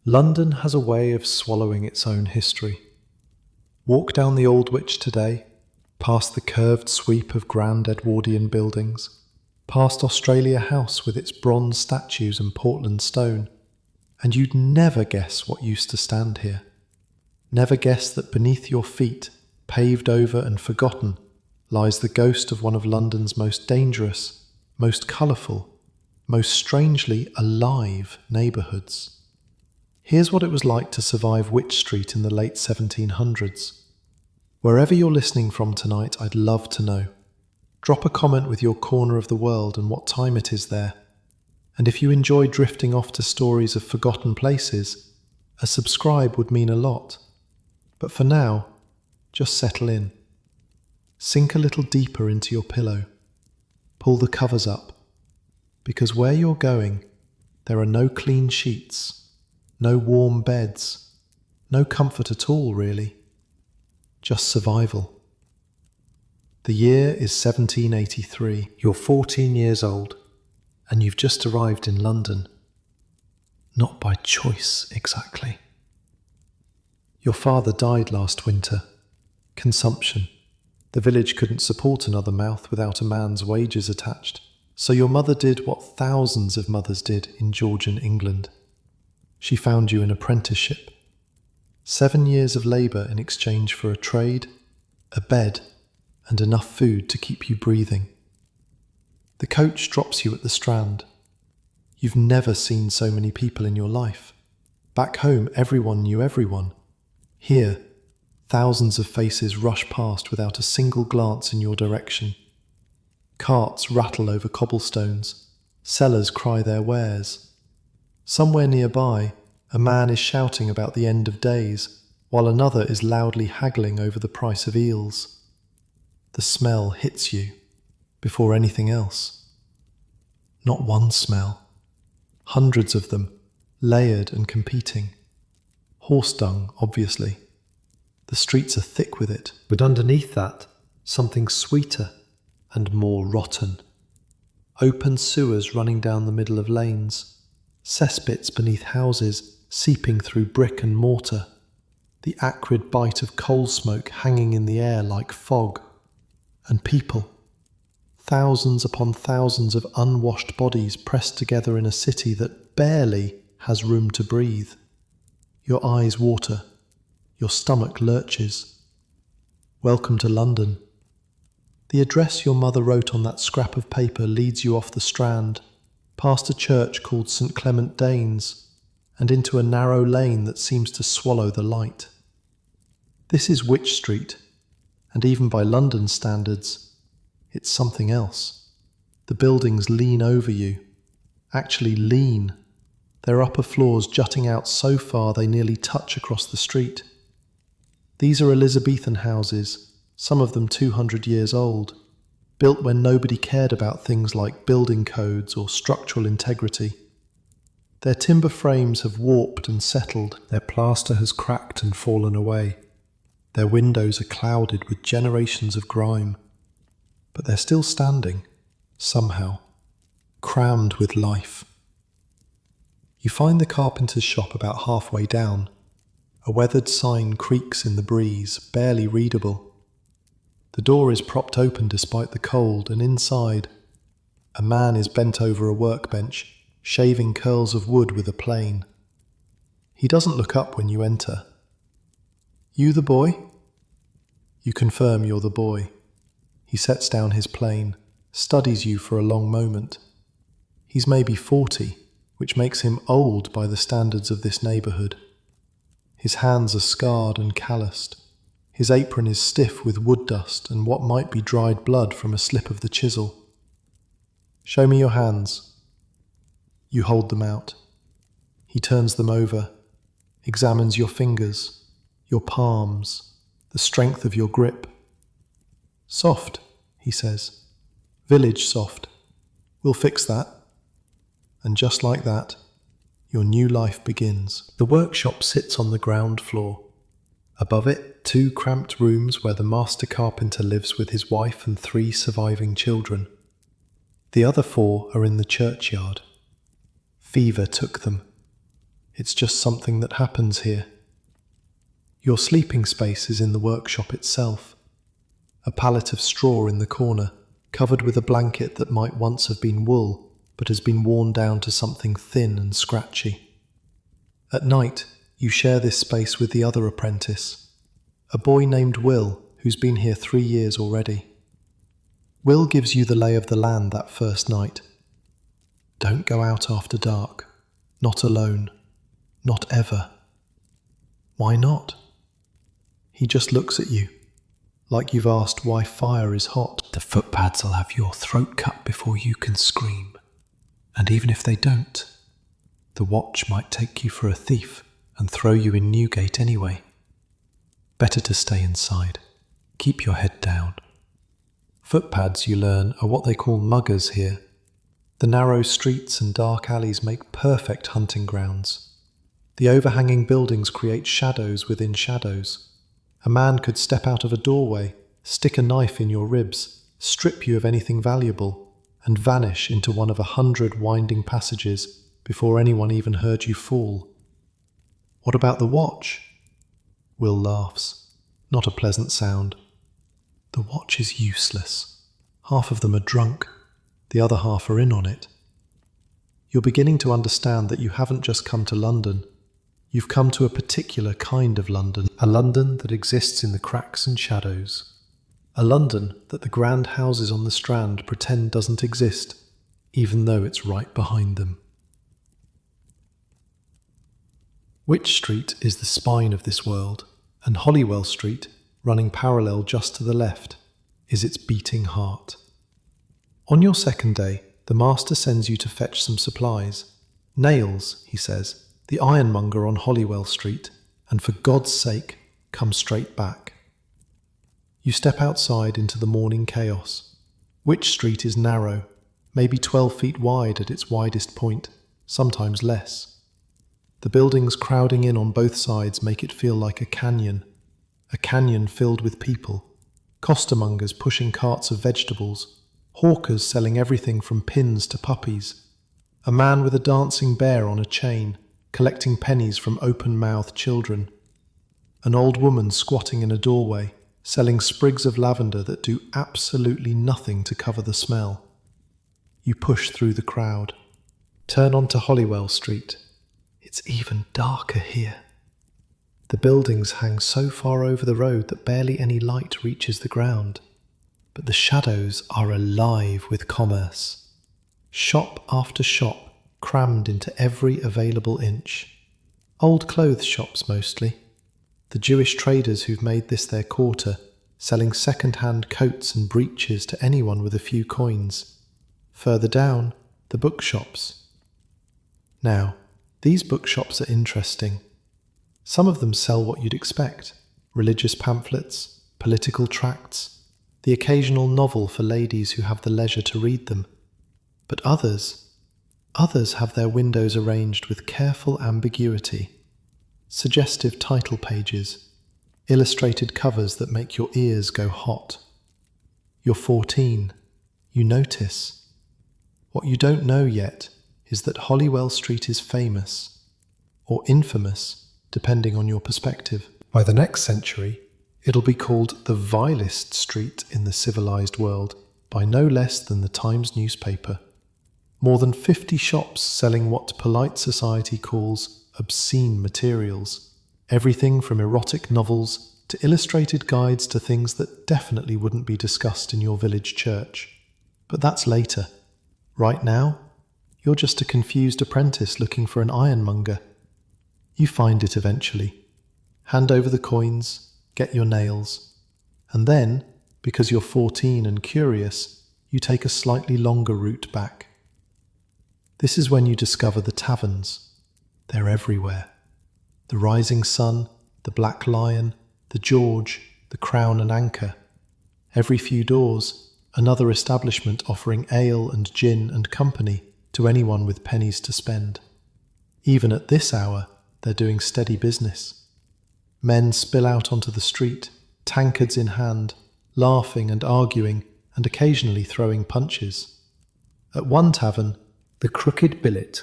London has a way of swallowing its own history. Walk down the Aldwych today, past the curved sweep of grand Edwardian buildings, past Australia House with its bronze statues and Portland stone, and you'd never guess what used to stand here. Never guess that beneath your feet, paved over and forgotten, lies the ghost of one of London's most dangerous, most colourful, most strangely alive neighbourhoods. Here's what it was like to survive Wych Street in the late 1700s. Wherever you're listening from tonight, I'd love to know. Drop a comment with your corner of the world and what time it is there. And if you enjoy drifting off to stories of forgotten places, a subscribe would mean a lot. But for now, just settle in. Sink a little deeper into your pillow. Pull the covers up. Because where you're going, there are no clean sheets. No warm beds, no comfort at all, really. Just survival. The year is 1783. You're 14 years old, and you've just arrived in London. Not by choice, exactly. Your father died last winter. Consumption. The village couldn't support another mouth without a man's wages attached, so your mother did what thousands of mothers did in Georgian England. She found you an apprenticeship. 7 years of labour in exchange for a trade, a bed, and enough food to keep you breathing. The coach drops you at the Strand. You've never seen so many people in your life. Back home, everyone knew everyone. Here, thousands of faces rush past without a single glance in your direction. Carts rattle over cobblestones. Sellers cry their wares. Somewhere nearby, a man is shouting about the end of days, while another is loudly haggling over the price of eels. The smell hits you before anything else. Not one smell. Hundreds of them, layered and competing. Horse dung, obviously. The streets are thick with it, but underneath that, something sweeter and more rotten. Open sewers running down the middle of lanes. Cesspits beneath houses seeping through brick and mortar, the acrid bite of coal smoke hanging in the air like fog, and people, thousands upon thousands of unwashed bodies pressed together in a city that barely has room to breathe. Your eyes water, your stomach lurches. Welcome to London. The address your mother wrote on that scrap of paper leads you off the Strand, past a church called St. Clement Danes, and into a narrow lane that seems to swallow the light. This is Wych Street, and even by London standards, it's something else. The buildings lean over you, actually lean, their upper floors jutting out so far they nearly touch across the street. These are Elizabethan houses, some of them 200 years old, built when nobody cared about things like building codes or structural integrity. Their timber frames have warped and settled, their plaster has cracked and fallen away. Their windows are clouded with generations of grime, but they're still standing, somehow, crammed with life. You find the carpenter's shop about halfway down. A weathered sign creaks in the breeze, barely readable. The door is propped open despite the cold, and inside, a man is bent over a workbench, shaving curls of wood with a plane. He doesn't look up when you enter. You the boy? You confirm you're the boy. He sets down his plane, studies you for a long moment. He's maybe 40, which makes him old by the standards of this neighbourhood. His hands are scarred and calloused. His apron is stiff with wood dust and what might be dried blood from a slip of the chisel. Show me your hands. You hold them out. He turns them over, examines your fingers, your palms, the strength of your grip. Soft, he says. Village soft. We'll fix that. And just like that, your new life begins. The workshop sits on the ground floor. Above it, 2 cramped rooms where the master carpenter lives with his wife and 3 surviving children. The other 4 are in the churchyard. Fever took them. it's just something that happens here. Your sleeping space is in the workshop itself. A pallet of straw in the corner, covered with a blanket that might once have been wool, but has been worn down to something thin and scratchy. At night, you share this space with the other apprentice, a boy named Will, who's been here 3 years already. Will gives you the lay of the land that first night. Don't go out after dark. Not alone. Not ever. Why not? He just looks at you, like you've asked why fire is hot. The footpads will have your throat cut before you can scream. And even if they don't, the watch might take you for a thief and throw you in Newgate anyway. Better to stay inside. Keep your head down. Footpads, you learn, are what they call muggers here. The narrow streets and dark alleys make perfect hunting grounds. The overhanging buildings create shadows within shadows. A man could step out of a doorway, stick a knife in your ribs, strip you of anything valuable, and vanish into one of 100 winding passages before anyone even heard you fall. What about the watch? Will laughs. Not a pleasant sound. The watch is useless. Half of them are drunk. The other half are in on it. You're beginning to understand that you haven't just come to London. You've come to a particular kind of London. A London that exists in the cracks and shadows. A London that the grand houses on the Strand pretend doesn't exist, even though it's right behind them. Wych Street is the spine of this world, and Holywell Street, running parallel just to the left, is its beating heart. On your second day, the master sends you to fetch some supplies. Nails, he says, the ironmonger on Holywell Street, and for God's sake, come straight back. You step outside into the morning chaos. Wych Street is narrow, maybe 12 feet wide at its widest point, sometimes less. The buildings crowding in on both sides make it feel like a canyon filled with people, costermongers pushing carts of vegetables, hawkers selling everything from pins to puppies, a man with a dancing bear on a chain, collecting pennies from open-mouthed children, an old woman squatting in a doorway, selling sprigs of lavender that do absolutely nothing to cover the smell. You push through the crowd. Turn onto Holywell Street. It's even darker here. The buildings hang so far over the road that barely any light reaches the ground. But the shadows are alive with commerce. Shop after shop crammed into every available inch. Old clothes shops mostly. The Jewish traders who've made this their quarter, selling second-hand coats and breeches to anyone with a few coins. Further down, the bookshops. Now, these bookshops are interesting. Some of them sell what you'd expect: religious pamphlets, political tracts, the occasional novel for ladies who have the leisure to read them. But others have their windows arranged with careful ambiguity. Suggestive title pages, illustrated covers that make your ears go hot. You're 14. You notice. What you don't know yet is that Holywell Street is famous, or infamous, depending on your perspective. By the next century, it'll be called the vilest street in the civilized world by no less than the Times newspaper. More than 50 shops selling what polite society calls obscene materials, everything from erotic novels to illustrated guides to things that definitely wouldn't be discussed in your village church. But that's later. Right now, you're just a confused apprentice looking for an ironmonger. You find it eventually. Hand over the coins, get your nails, and then, because you're 14 and curious, you take a slightly longer route back. This is when you discover the taverns. They're everywhere. The Rising Sun, the Black Lion, the George, the Crown and Anchor. Every few doors, another establishment offering ale and gin and company to anyone with pennies to spend. Even at this hour, they're doing steady business. Men spill out onto the street, tankards in hand, laughing and arguing and occasionally throwing punches. At one tavern, the Crooked Billet,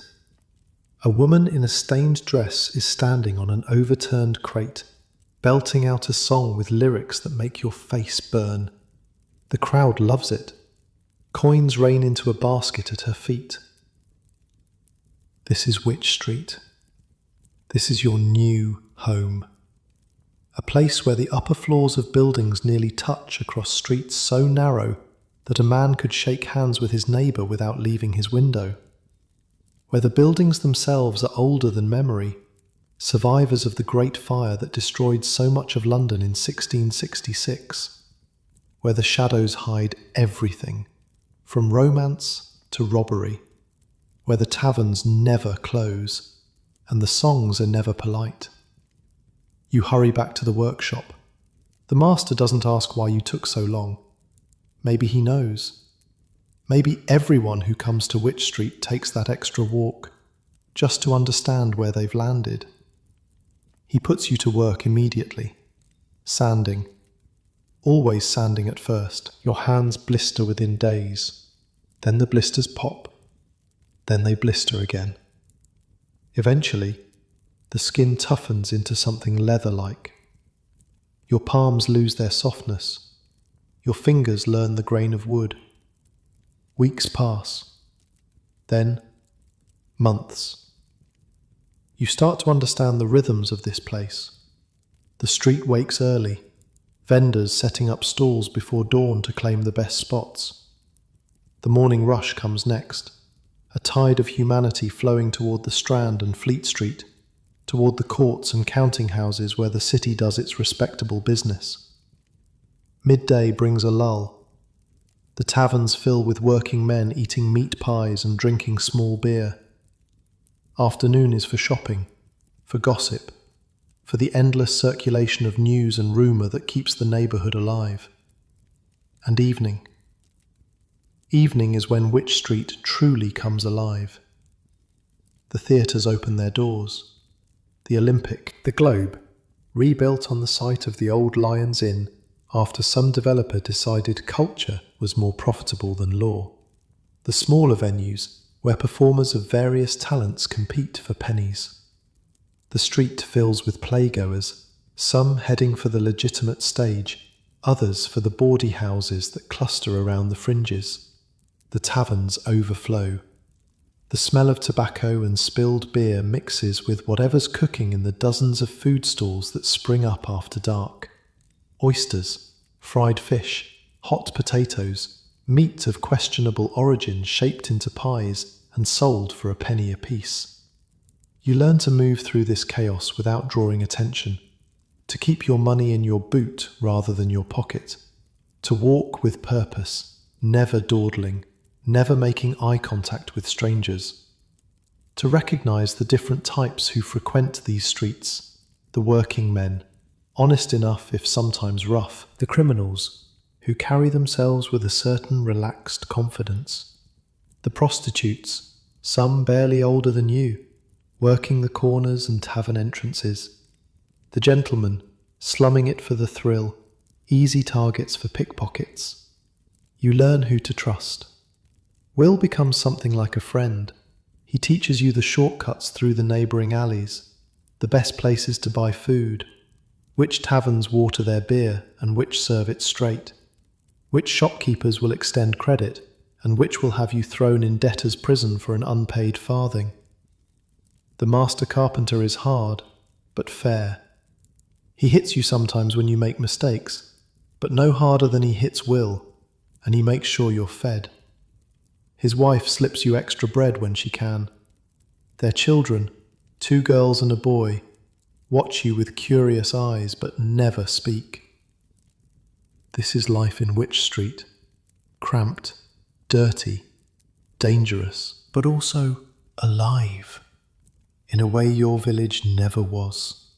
A woman in a stained dress is standing on an overturned crate, belting out a song with lyrics that make your face burn. The crowd loves it. Coins rain into a basket at her feet. This is Wych Street. This is your new home. A place where the upper floors of buildings nearly touch across streets so narrow that a man could shake hands with his neighbour without leaving his window. Where the buildings themselves are older than memory, survivors of the Great Fire that destroyed so much of London in 1666. Where the shadows hide everything, from romance to robbery. Where the taverns never close, and the songs are never polite. You hurry back to the workshop. The master doesn't ask why you took so long. Maybe he knows. Maybe everyone who comes to Wych Street takes that extra walk, just to understand where they've landed. He puts you to work immediately. Sanding. Always sanding at first. Your hands blister within days. Then the blisters pop. Then they blister again. Eventually, the skin toughens into something leather-like. Your palms lose their softness. Your fingers learn the grain of wood. Weeks pass. Then, months. You start to understand the rhythms of this place. The street wakes early, vendors setting up stalls before dawn to claim the best spots. The morning rush comes next, a tide of humanity flowing toward the Strand and Fleet Street, toward the courts and counting houses where the city does its respectable business. Midday brings a lull. The taverns fill with working men eating meat pies and drinking small beer. Afternoon is for shopping, for gossip, for the endless circulation of news and rumour that keeps the neighbourhood alive. And evening. Evening is when Wych Street truly comes alive. The theatres open their doors. The Olympic, the Globe, rebuilt on the site of the old Lion's Inn after some developer decided culture was more profitable than law. The smaller venues, where performers of various talents compete for pennies. The street fills with playgoers, some heading for the legitimate stage, others for the bawdy houses that cluster around the fringes. The taverns overflow. The smell of tobacco and spilled beer mixes with whatever's cooking in the dozens of food stalls that spring up after dark. Oysters, fried fish, hot potatoes, meat of questionable origin shaped into pies and sold for a penny apiece. You learn to move through this chaos without drawing attention, to keep your money in your boot rather than your pocket, to walk with purpose, never dawdling, never making eye contact with strangers, to recognize the different types who frequent these streets, the working men, honest enough if sometimes rough, the criminals, who carry themselves with a certain relaxed confidence, the prostitutes, some barely older than you, working the corners and tavern entrances, the gentlemen, slumming it for the thrill, easy targets for pickpockets. You learn who to trust. Will becomes something like a friend. He teaches you the shortcuts through the neighbouring alleys, the best places to buy food, which taverns water their beer and which serve it straight, which shopkeepers will extend credit and which will have you thrown in debtor's prison for an unpaid farthing. The master carpenter is hard, but fair. He hits you sometimes when you make mistakes, but no harder than he hits Will, and he makes sure you're fed. His wife slips you extra bread when she can. Their children, 2 girls and a boy, watch you with curious eyes but never speak. This is life in Wych Street. Cramped, dirty, dangerous, but also alive, in a way your village never was.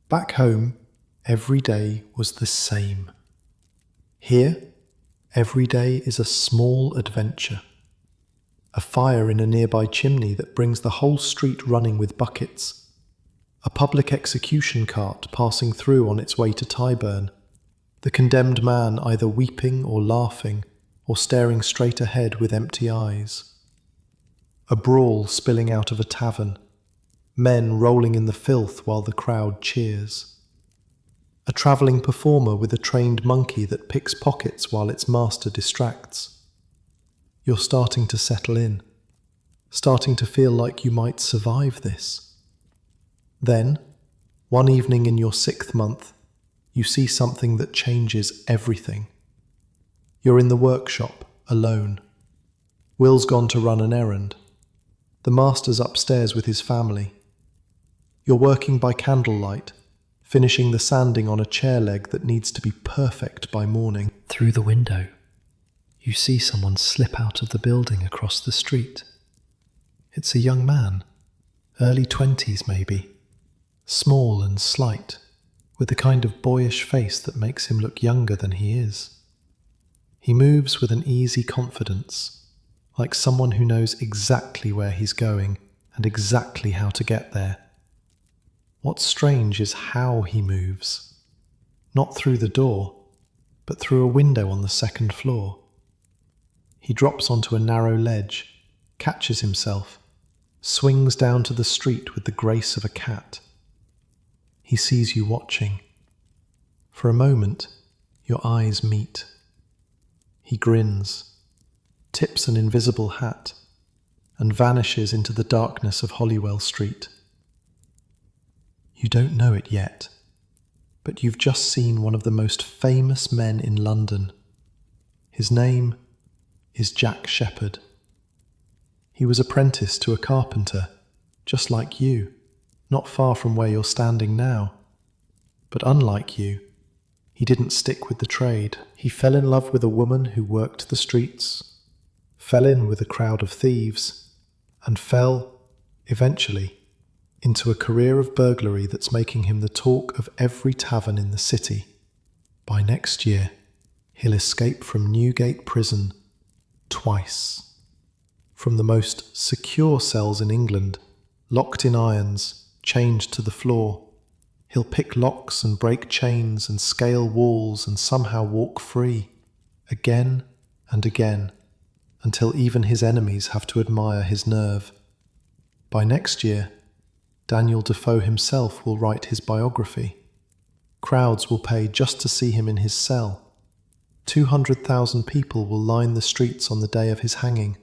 Back home, every day was the same. Here, every day is a small adventure. A fire in a nearby chimney that brings the whole street running with buckets. A public execution cart passing through on its way to Tyburn. The condemned man either weeping or laughing, or staring straight ahead with empty eyes. A brawl spilling out of a tavern. Men rolling in the filth while the crowd cheers. A travelling performer with a trained monkey that picks pockets while its master distracts. You're starting to settle in, starting to feel like you might survive this. Then, one evening in your 6th month, you see something that changes everything. You're in the workshop, alone. Will's gone to run an errand. The master's upstairs with his family. You're working by candlelight, finishing the sanding on a chair leg that needs to be perfect by morning. Through the window, you see someone slip out of the building across the street. It's a young man, early 20s maybe, small and slight, with the kind of boyish face that makes him look younger than he is. He moves with an easy confidence, like someone who knows exactly where he's going and exactly how to get there. What's strange is how he moves. Not through the door, but through a window on the 2nd floor. He drops onto a narrow ledge, catches himself, swings down to the street with the grace of a cat. He sees you watching. For a moment, your eyes meet. He grins, tips an invisible hat, and vanishes into the darkness of Holywell Street. You don't know it yet, but you've just seen one of the most famous men in London. His name is Jack Shepherd. He was apprenticed to a carpenter, just like you, not far from where you're standing now. But unlike you, he didn't stick with the trade. He fell in love with a woman who worked the streets, fell in with a crowd of thieves, and fell, eventually, into a career of burglary that's making him the talk of every tavern in the city. By next year, he'll escape from Newgate Prison twice. From the most secure cells in England, locked in irons, chained to the floor, he'll pick locks and break chains and scale walls and somehow walk free, again and again, until even his enemies have to admire his nerve. By next year, Daniel Defoe himself will write his biography. Crowds will pay just to see him in his cell. 200,000 people will line the streets on the day of his hanging,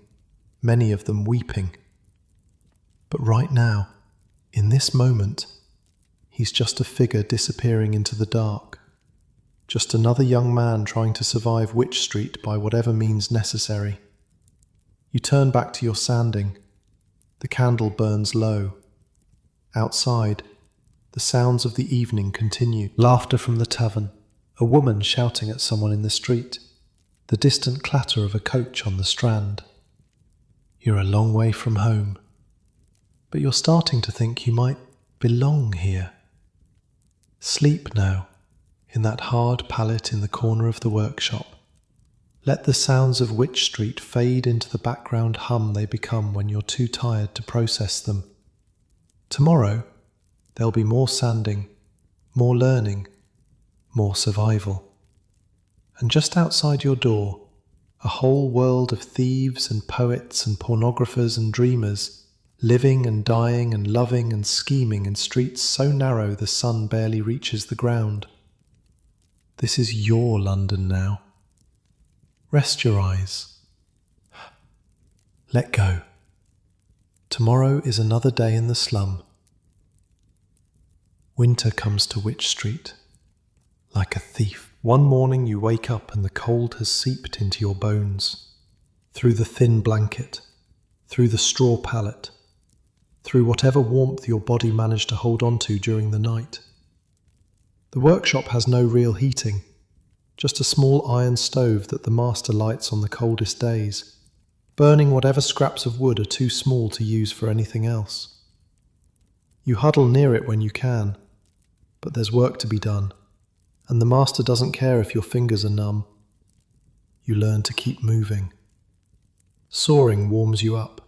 many of them weeping. But right now, in this moment, he's just a figure disappearing into the dark. Just another young man trying to survive Wych Street by whatever means necessary. You turn back to your sanding. The candle burns low. Outside, the sounds of the evening continue. Laughter from the tavern, a woman shouting at someone in the street, the distant clatter of a coach on the Strand. You're a long way from home, but you're starting to think you might belong here. Sleep now, in that hard pallet in the corner of the workshop. Let the sounds of Wych Street fade into the background hum they become when you're too tired to process them. Tomorrow, there'll be more sanding, more learning, more survival. And just outside your door, a whole world of thieves and poets and pornographers and dreamers, living and dying and loving and scheming in streets so narrow the sun barely reaches the ground. This is your London now. Rest your eyes. Let go. Tomorrow is another day in the slum. Winter comes to Wych Street, like a thief. One morning you wake up and the cold has seeped into your bones, through the thin blanket, through the straw pallet, through whatever warmth your body managed to hold on to during the night. The workshop has no real heating, just a small iron stove that the master lights on the coldest days, burning whatever scraps of wood are too small to use for anything else. You huddle near it when you can, but there's work to be done, and the master doesn't care if your fingers are numb. You learn to keep moving. Sawing warms you up.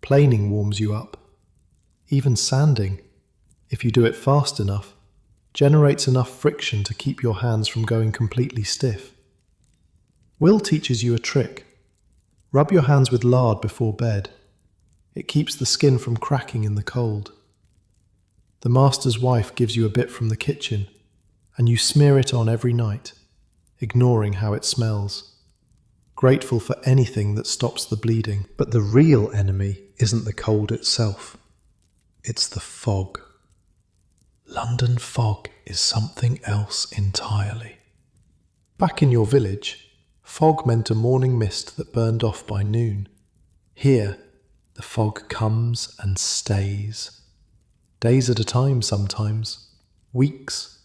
Planing warms you up. Even sanding, if you do it fast enough, generates enough friction to keep your hands from going completely stiff. Will teaches you a trick. Rub your hands with lard before bed. It keeps the skin from cracking in the cold. The master's wife gives you a bit from the kitchen, and you smear it on every night, ignoring how it smells, grateful for anything that stops the bleeding. But the real enemy isn't the cold itself. It's the fog. London fog is something else entirely. Back in your village, fog meant a morning mist that burned off by noon. Here, the fog comes and stays. Days at a time sometimes, weeks.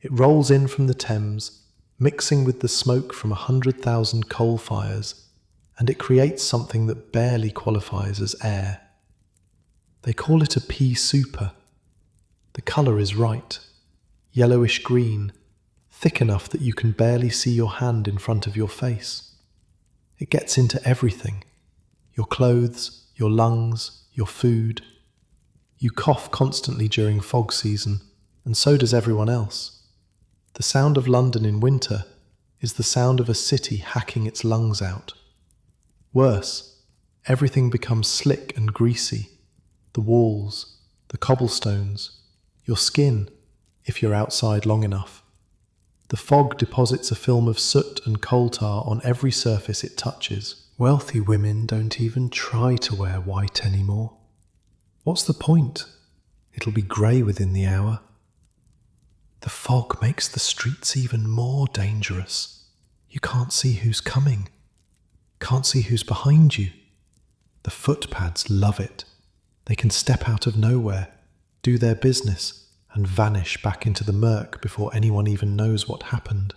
It rolls in from the Thames, mixing with the smoke from 100,000 coal fires, and it creates something that barely qualifies as air. They call it a pea super. The colour is right, yellowish green, thick enough that you can barely see your hand in front of your face. It gets into everything. Your clothes, your lungs, your food. You cough constantly during fog season, and so does everyone else. The sound of London in winter is the sound of a city hacking its lungs out. Worse, everything becomes slick and greasy. The walls, the cobblestones, your skin, if you're outside long enough. The fog deposits a film of soot and coal tar on every surface it touches. Wealthy women don't even try to wear white anymore. What's the point? It'll be grey within the hour. The fog makes the streets even more dangerous. You can't see who's coming. Can't see who's behind you. The footpads love it. They can step out of nowhere, do their business, and vanish back into the murk before anyone even knows what happened.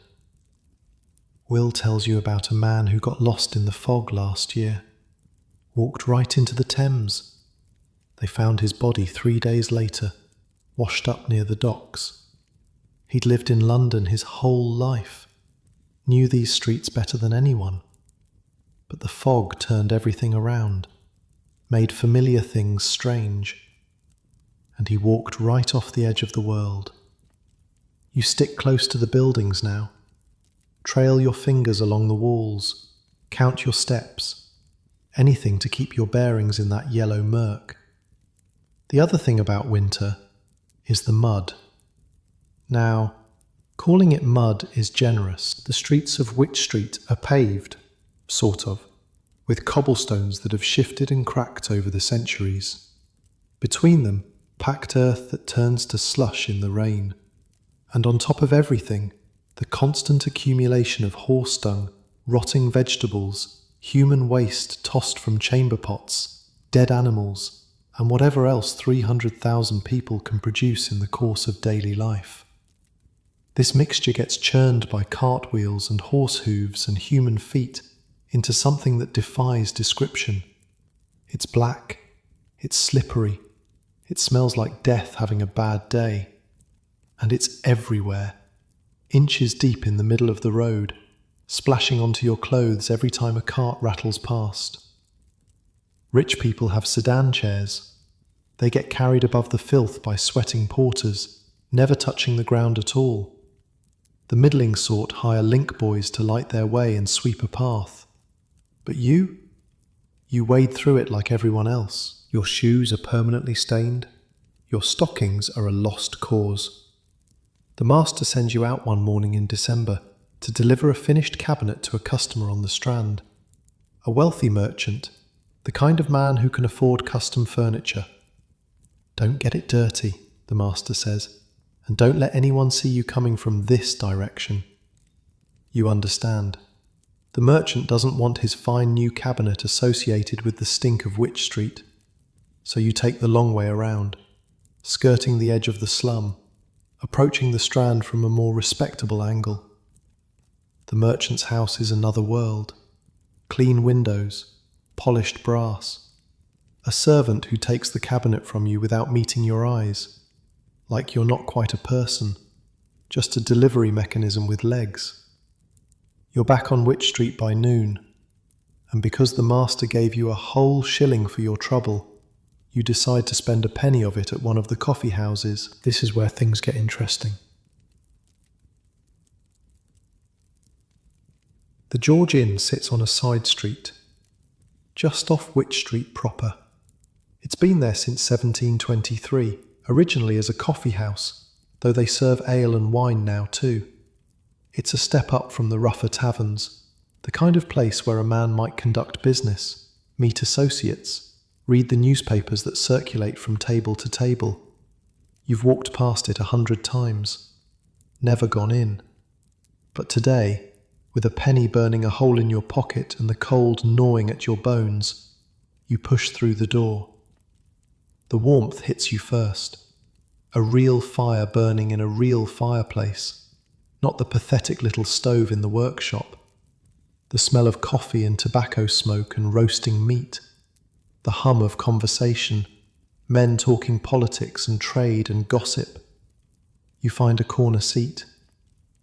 Will tells you about a man who got lost in the fog last year. Walked right into the Thames. They found his body 3 days later, washed up near the docks. He'd lived in London his whole life, knew these streets better than anyone. But the fog turned everything around, made familiar things strange, and he walked right off the edge of the world. You stick close to the buildings now. Trail your fingers along the walls, count your steps, anything to keep your bearings in that yellow murk. The other thing about winter is the mud. Now, calling it mud is generous. The streets of Wych Street are paved, sort of, with cobblestones that have shifted and cracked over the centuries. Between them, packed earth that turns to slush in the rain. And on top of everything, the constant accumulation of horse dung, rotting vegetables, human waste tossed from chamber pots, dead animals, and whatever else 300,000 people can produce in the course of daily life. This mixture gets churned by cartwheels and horse hooves and human feet into something that defies description. It's black, it's slippery, it smells like death having a bad day, and it's everywhere. Inches deep in the middle of the road, splashing onto your clothes every time a cart rattles past. Rich people have sedan chairs. They get carried above the filth by sweating porters, never touching the ground at all. The middling sort hire link boys to light their way and sweep a path. But you wade through it like everyone else. Your shoes are permanently stained. Your stockings are a lost cause. The master sends you out one morning in December to deliver a finished cabinet to a customer on the Strand. A wealthy merchant, the kind of man who can afford custom furniture. Don't get it dirty, the master says, and don't let anyone see you coming from this direction. You understand. The merchant doesn't want his fine new cabinet associated with the stink of Wych Street, so you take the long way around, skirting the edge of the slum, approaching the Strand from a more respectable angle. The merchant's house is another world. Clean windows, polished brass. A servant who takes the cabinet from you without meeting your eyes, like you're not quite a person, just a delivery mechanism with legs. You're back on Wych Street by noon, and because the master gave you a whole shilling for your trouble, you decide to spend a penny of it at one of the coffee houses. This is where things get interesting. The George Inn sits on a side street, just off Wych Street proper. It's been there since 1723, originally as a coffee house, though they serve ale and wine now too. It's a step up from the rougher taverns, the kind of place where a man might conduct business, meet associates, read the newspapers that circulate from table to table. You've walked past it 100 times, never gone in. But today, with a penny burning a hole in your pocket and the cold gnawing at your bones, you push through the door. The warmth hits you first. A real fire burning in a real fireplace, not the pathetic little stove in the workshop. The smell of coffee and tobacco smoke and roasting meat. The hum of conversation, men talking politics and trade and gossip. You find a corner seat,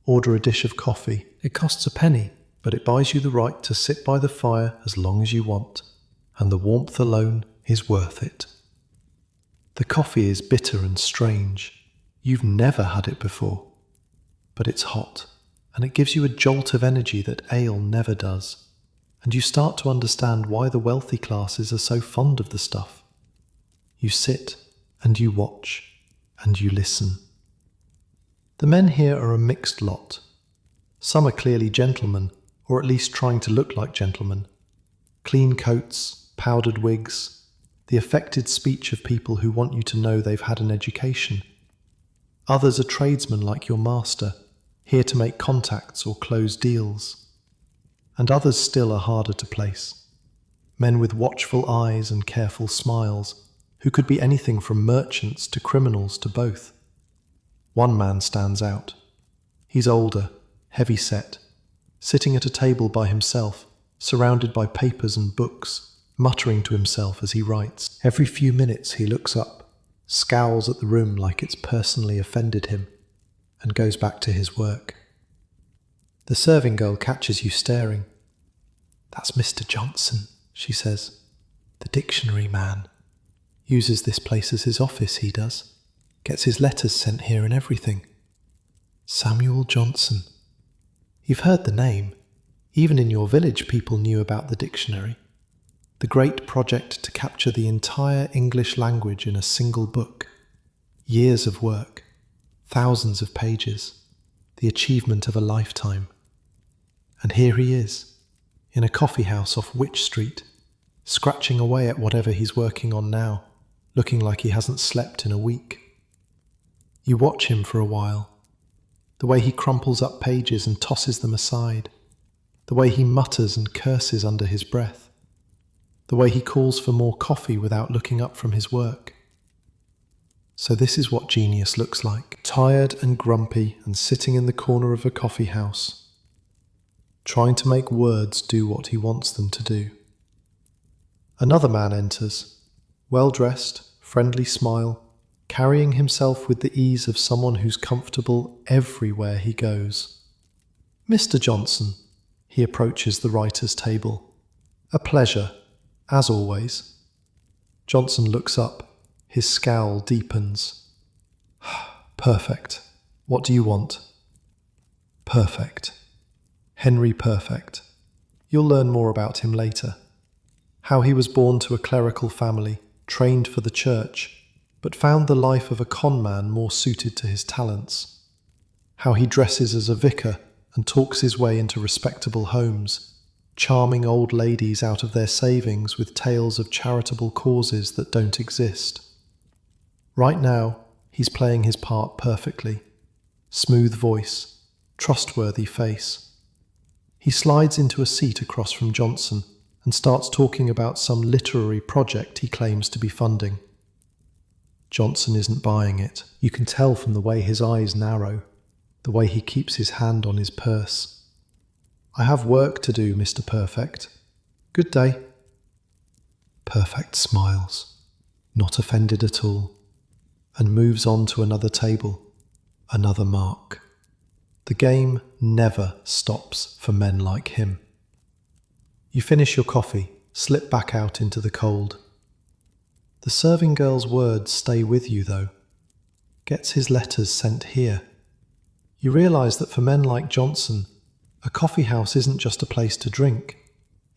order a dish of coffee. It costs a penny, but it buys you the right to sit by the fire as long as you want, and the warmth alone is worth it. The coffee is bitter and strange. You've never had it before, but it's hot, and it gives you a jolt of energy that ale never does, and you start to understand why the wealthy classes are so fond of the stuff. You sit, and you watch, and you listen. The men here are a mixed lot. Some are clearly gentlemen, or at least trying to look like gentlemen. Clean coats, powdered wigs, the affected speech of people who want you to know they've had an education. Others are tradesmen like your master, here to make contacts or close deals. And others still are harder to place. Men with watchful eyes and careful smiles, who could be anything from merchants to criminals to both. One man stands out. He's older, heavy-set, sitting at a table by himself, surrounded by papers and books, muttering to himself as he writes. Every few minutes he looks up, scowls at the room like it's personally offended him, and goes back to his work. The serving girl catches you staring. "That's Mr. Johnson," she says. "The dictionary man. Uses this place as his office, he does. Gets his letters sent here and everything. Samuel Johnson. You've heard the name. Even in your village people knew about the dictionary. The great project to capture the entire English language in a single book. Years of work. Thousands of pages. The achievement of a lifetime. And here he is, in a coffee house off Wych Street, scratching away at whatever he's working on now, looking like he hasn't slept in a week. You watch him for a while. The way he crumples up pages and tosses them aside. The way he mutters and curses under his breath. The way he calls for more coffee without looking up from his work. So this is what genius looks like. Tired and grumpy and sitting in the corner of a coffee house, trying to make words do what he wants them to do. Another man enters, well-dressed, friendly smile, carrying himself with the ease of someone who's comfortable everywhere he goes. "Mr. Johnson," he approaches the writer's table. "A pleasure. As always." Johnson looks up. His scowl deepens. "Perfect. What do you want?" "Perfect. Henry Perfect. You'll learn more about him later. How he was born to a clerical family, trained for the church, but found the life of a con man more suited to his talents. How he dresses as a vicar and talks his way into respectable homes, charming old ladies out of their savings with tales of charitable causes that don't exist. Right now, he's playing his part perfectly. Smooth voice, trustworthy face. He slides into a seat across from Johnson and starts talking about some literary project he claims to be funding. Johnson isn't buying it. You can tell from the way his eyes narrow, the way he keeps his hand on his purse. "I have work to do, Mr. Perfect. Good day." Perfect smiles, not offended at all, and moves on to another table, another mark. The game never stops for men like him. You finish your coffee, slip back out into the cold. The serving girl's words stay with you, though. Gets his letters sent here. You realise that for men like Johnson, a coffee house isn't just a place to drink.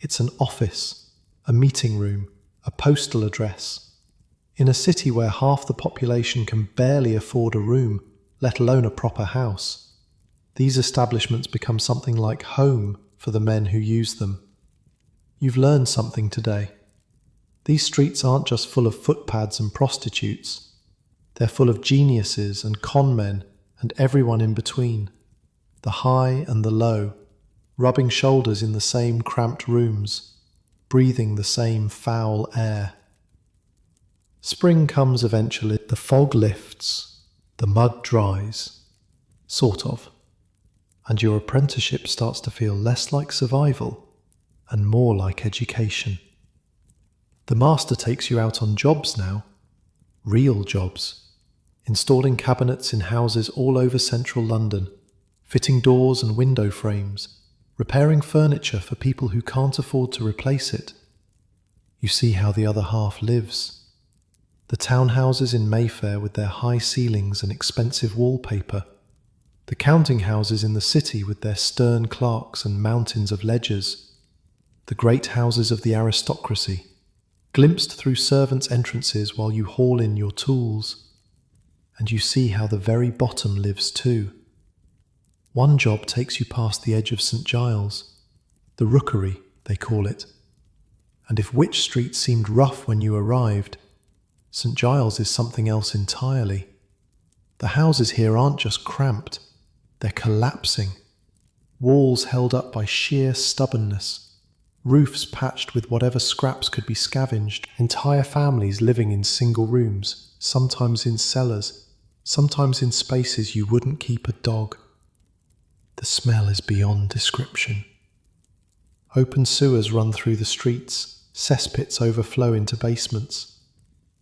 It's an office, a meeting room, a postal address, In a city where half the population can barely afford a room, let alone a proper house, these establishments become something like home for the men who use them. You've learned something today. These streets aren't just full of footpads and prostitutes. They're full of geniuses and con men and everyone in between, the high and the low, rubbing shoulders in the same cramped rooms, breathing the same foul air. Spring comes eventually, the fog lifts, the mud dries, sort of, and your apprenticeship starts to feel less like survival and more like education. The master takes you out on jobs now, real jobs, installing cabinets in houses all over central London, fitting doors and window frames, repairing furniture for people who can't afford to replace it. You see how the other half lives. The townhouses in Mayfair with their high ceilings and expensive wallpaper, the counting houses in the city with their stern clerks and mountains of ledgers, the great houses of the aristocracy, glimpsed through servants' entrances while you haul in your tools, and you see how the very bottom lives too. One job takes you past the edge of St. Giles, the Rookery, they call it, and if Wych Street seemed rough when you arrived, St. Giles is something else entirely. The houses here aren't just cramped, they're collapsing. Walls held up by sheer stubbornness, roofs patched with whatever scraps could be scavenged, entire families living in single rooms, sometimes in cellars, sometimes in spaces you wouldn't keep a dog. The smell is beyond description. Open sewers run through the streets, cesspits overflow into basements.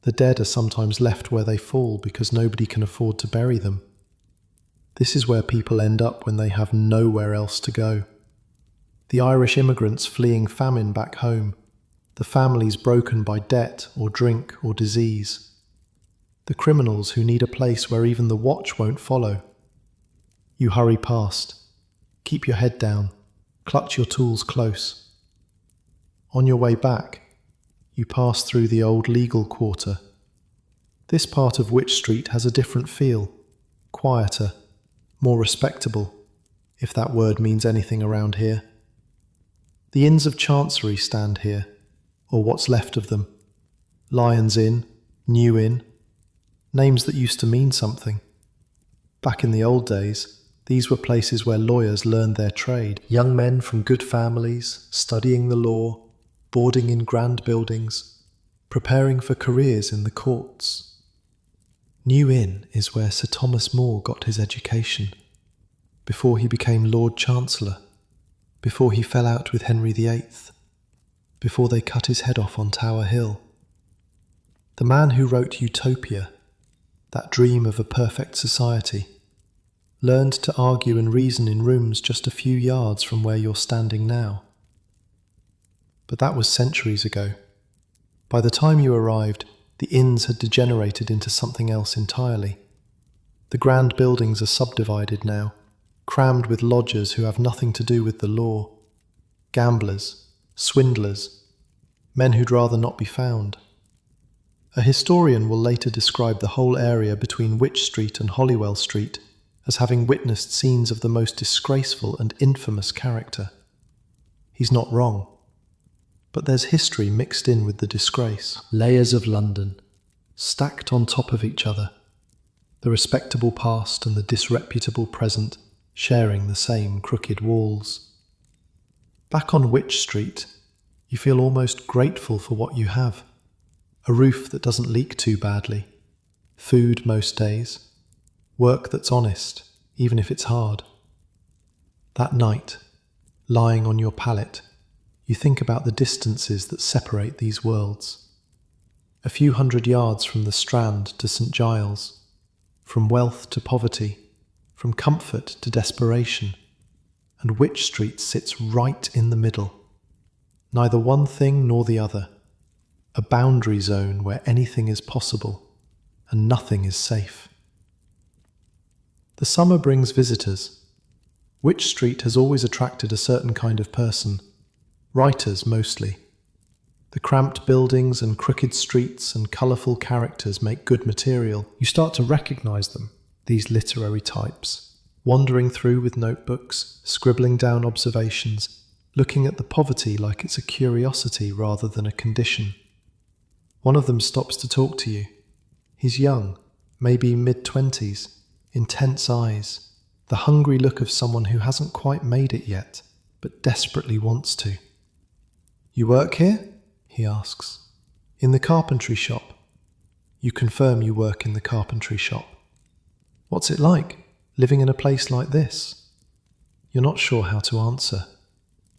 The dead are sometimes left where they fall because nobody can afford to bury them. This is where people end up when they have nowhere else to go. The Irish immigrants fleeing famine back home, the families broken by debt or drink or disease, the criminals who need a place where even the watch won't follow. You hurry past. Keep your head down. Clutch your tools close. On your way back, you pass through the old legal quarter. This part of Wych Street has a different feel, quieter, more respectable, if that word means anything around here. The Inns of Chancery stand here, or what's left of them. Lion's Inn, New Inn, names that used to mean something. Back in the old days, these were places where lawyers learned their trade. Young men from good families, studying the law, boarding in grand buildings, preparing for careers in the courts. New Inn is where Sir Thomas More got his education, before he became Lord Chancellor, before he fell out with Henry VIII, before they cut his head off on Tower Hill. The man who wrote Utopia, that dream of a perfect society, learned to argue and reason in rooms just a few yards from where you're standing now. But that was centuries ago. By the time you arrived, the inns had degenerated into something else entirely. The grand buildings are subdivided now, crammed with lodgers who have nothing to do with the law, gamblers, swindlers, men who'd rather not be found. A historian will later describe the whole area between Wych Street and Holywell Street as having witnessed scenes of the most disgraceful and infamous character. He's not wrong. But there's history mixed in with the disgrace. Layers of London, stacked on top of each other. The respectable past and the disreputable present sharing the same crooked walls. Back on Wych Street, you feel almost grateful for what you have. A roof that doesn't leak too badly. Food most days. Work that's honest, even if it's hard. That night, lying on your pallet, you think about the distances that separate these worlds. A few hundred yards from the Strand to St. Giles, from wealth to poverty, from comfort to desperation, and Wych Street sits right in the middle. Neither one thing nor the other. A boundary zone where anything is possible and nothing is safe. The summer brings visitors. Wych Street has always attracted a certain kind of person. Writers mostly. The cramped buildings and crooked streets and colourful characters make good material. You start to recognise them, these literary types, wandering through with notebooks, scribbling down observations, looking at the poverty like it's a curiosity rather than a condition. One of them stops to talk to you. He's young, maybe mid-20s, intense eyes, the hungry look of someone who hasn't quite made it yet, but desperately wants to. "You work here?" he asks. "In the carpentry shop." You confirm you work in the carpentry shop. "What's it like, living in a place like this?" You're not sure how to answer.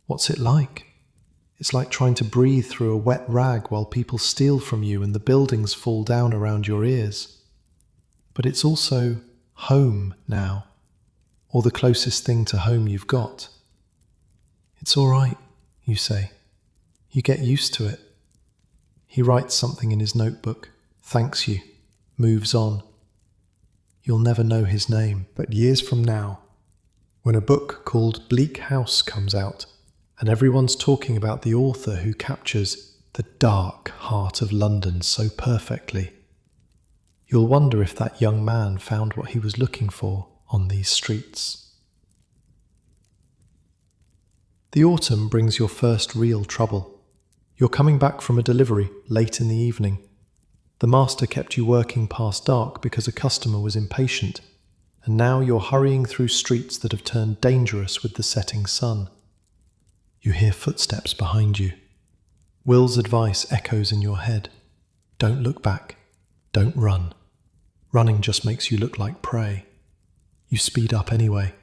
What's it like? It's like trying to breathe through a wet rag while people steal from you and the buildings fall down around your ears. But it's also home now, or the closest thing to home you've got. "It's all right," you say. You get used to it. He writes something in his notebook, thanks you, moves on. You'll never know his name, but years from now, when a book called Bleak House comes out, and everyone's talking about the author who captures the dark heart of London so perfectly, you'll wonder if that young man found what he was looking for on these streets. The autumn brings your first real trouble. You're coming back from a delivery late in the evening. The master kept you working past dark because a customer was impatient, and now you're hurrying through streets that have turned dangerous with the setting sun. You hear footsteps behind you. Will's advice echoes in your head. Don't look back. Don't run. Running just makes you look like prey. You speed up anyway.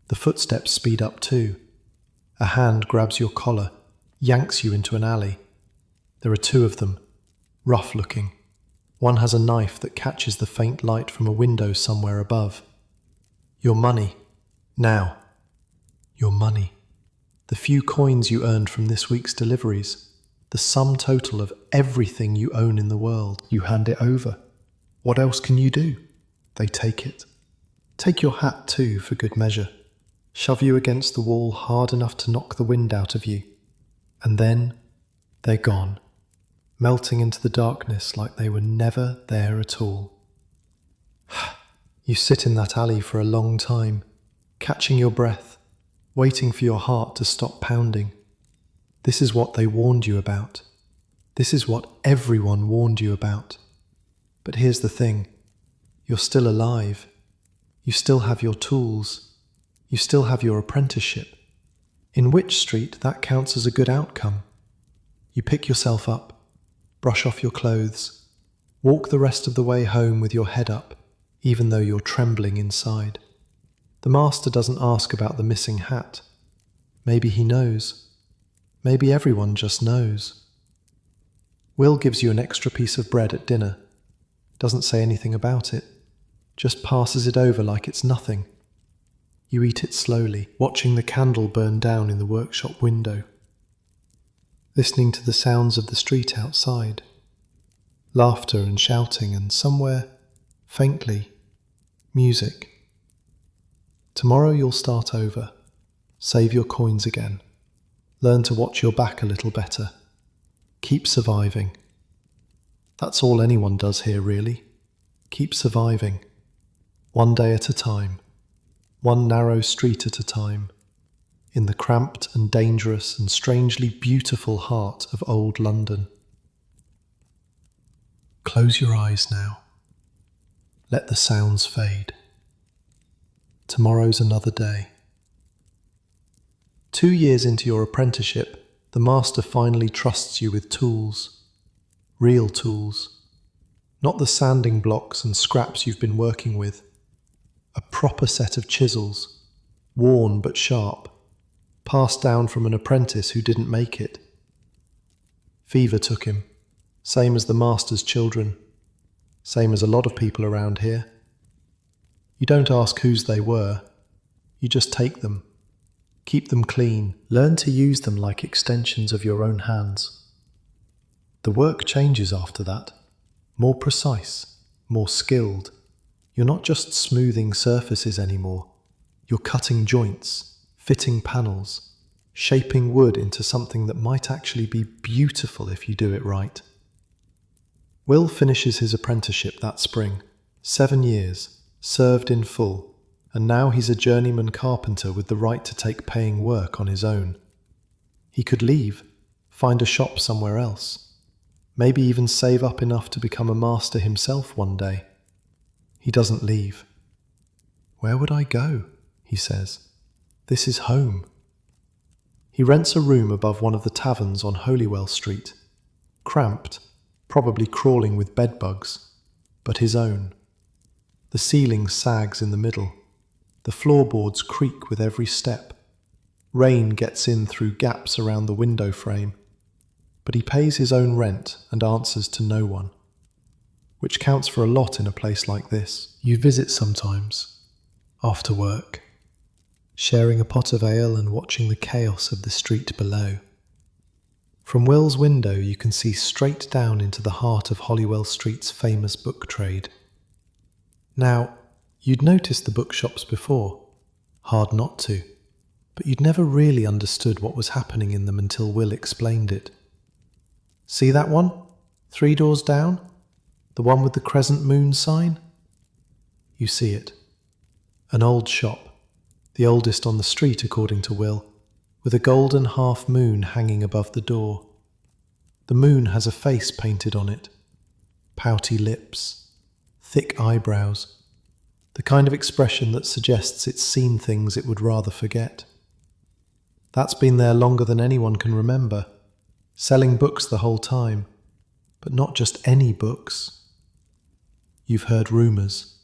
The footsteps speed up too. A hand grabs your collar, yanks you into an alley. There are two of them, rough-looking. One has a knife that catches the faint light from a window somewhere above. Your money. Now. Your money. The few coins you earned from this week's deliveries. The sum total of everything you own in the world. You hand it over. What else can you do? They take it. Take your hat too, for good measure. Shove you against the wall hard enough to knock the wind out of you. And then they're gone, melting into the darkness like they were never there at all. You sit in that alley for a long time, catching your breath, waiting for your heart to stop pounding. This is what they warned you about. This is what everyone warned you about. But here's the thing. You're still alive. You still have your tools. You still have your apprenticeship. In Wych Street, that counts as a good outcome. You pick yourself up, brush off your clothes, walk the rest of the way home with your head up, even though you're trembling inside. The master doesn't ask about the missing hat. Maybe he knows. Maybe everyone just knows. Will gives you an extra piece of bread at dinner. Doesn't say anything about it. Just passes it over like it's nothing. You eat it slowly, watching the candle burn down in the workshop window, listening to the sounds of the street outside, laughter and shouting, and somewhere, faintly, music. Tomorrow you'll start over, save your coins again, learn to watch your back a little better, keep surviving. That's all anyone does here, really. Keep surviving, one day at a time. One narrow street at a time, in the cramped and dangerous and strangely beautiful heart of old London. Close your eyes now. Let the sounds fade. Tomorrow's another day. 2 years into your apprenticeship, the master finally trusts you with tools. Real tools. Not the sanding blocks and scraps you've been working with. A proper set of chisels, worn but sharp, passed down from an apprentice who didn't make it. Fever took him, same as the master's children, same as a lot of people around here. You don't ask whose they were, you just take them, keep them clean, learn to use them like extensions of your own hands. The work changes after that, more precise, more skilled. You're not just smoothing surfaces anymore. You're cutting joints, fitting panels, shaping wood into something that might actually be beautiful if you do it right. Will finishes his apprenticeship that spring. 7 years, served in full, and now he's a journeyman carpenter with the right to take paying work on his own. He could leave, find a shop somewhere else, maybe even save up enough to become a master himself one day. He doesn't leave. "Where would I go?" he says. "This is home." He rents a room above one of the taverns on Holywell Street. Cramped, probably crawling with bedbugs, but his own. The ceiling sags in the middle. The floorboards creak with every step. Rain gets in through gaps around the window frame. But he pays his own rent and answers to no one, which counts for a lot in a place like this. You visit sometimes, after work, sharing a pot of ale and watching the chaos of the street below. From Will's window you can see straight down into the heart of Holywell Street's famous book trade. Now, you'd noticed the bookshops before, hard not to, but you'd never really understood what was happening in them until Will explained it. See that one? 3 doors down? The one with the crescent moon sign? You see it. An old shop, the oldest on the street according to Will, with a golden half moon hanging above the door. The moon has a face painted on it, pouty lips, thick eyebrows, the kind of expression that suggests it's seen things it would rather forget. That's been there longer than anyone can remember, selling books the whole time, but not just any books. You've heard rumours.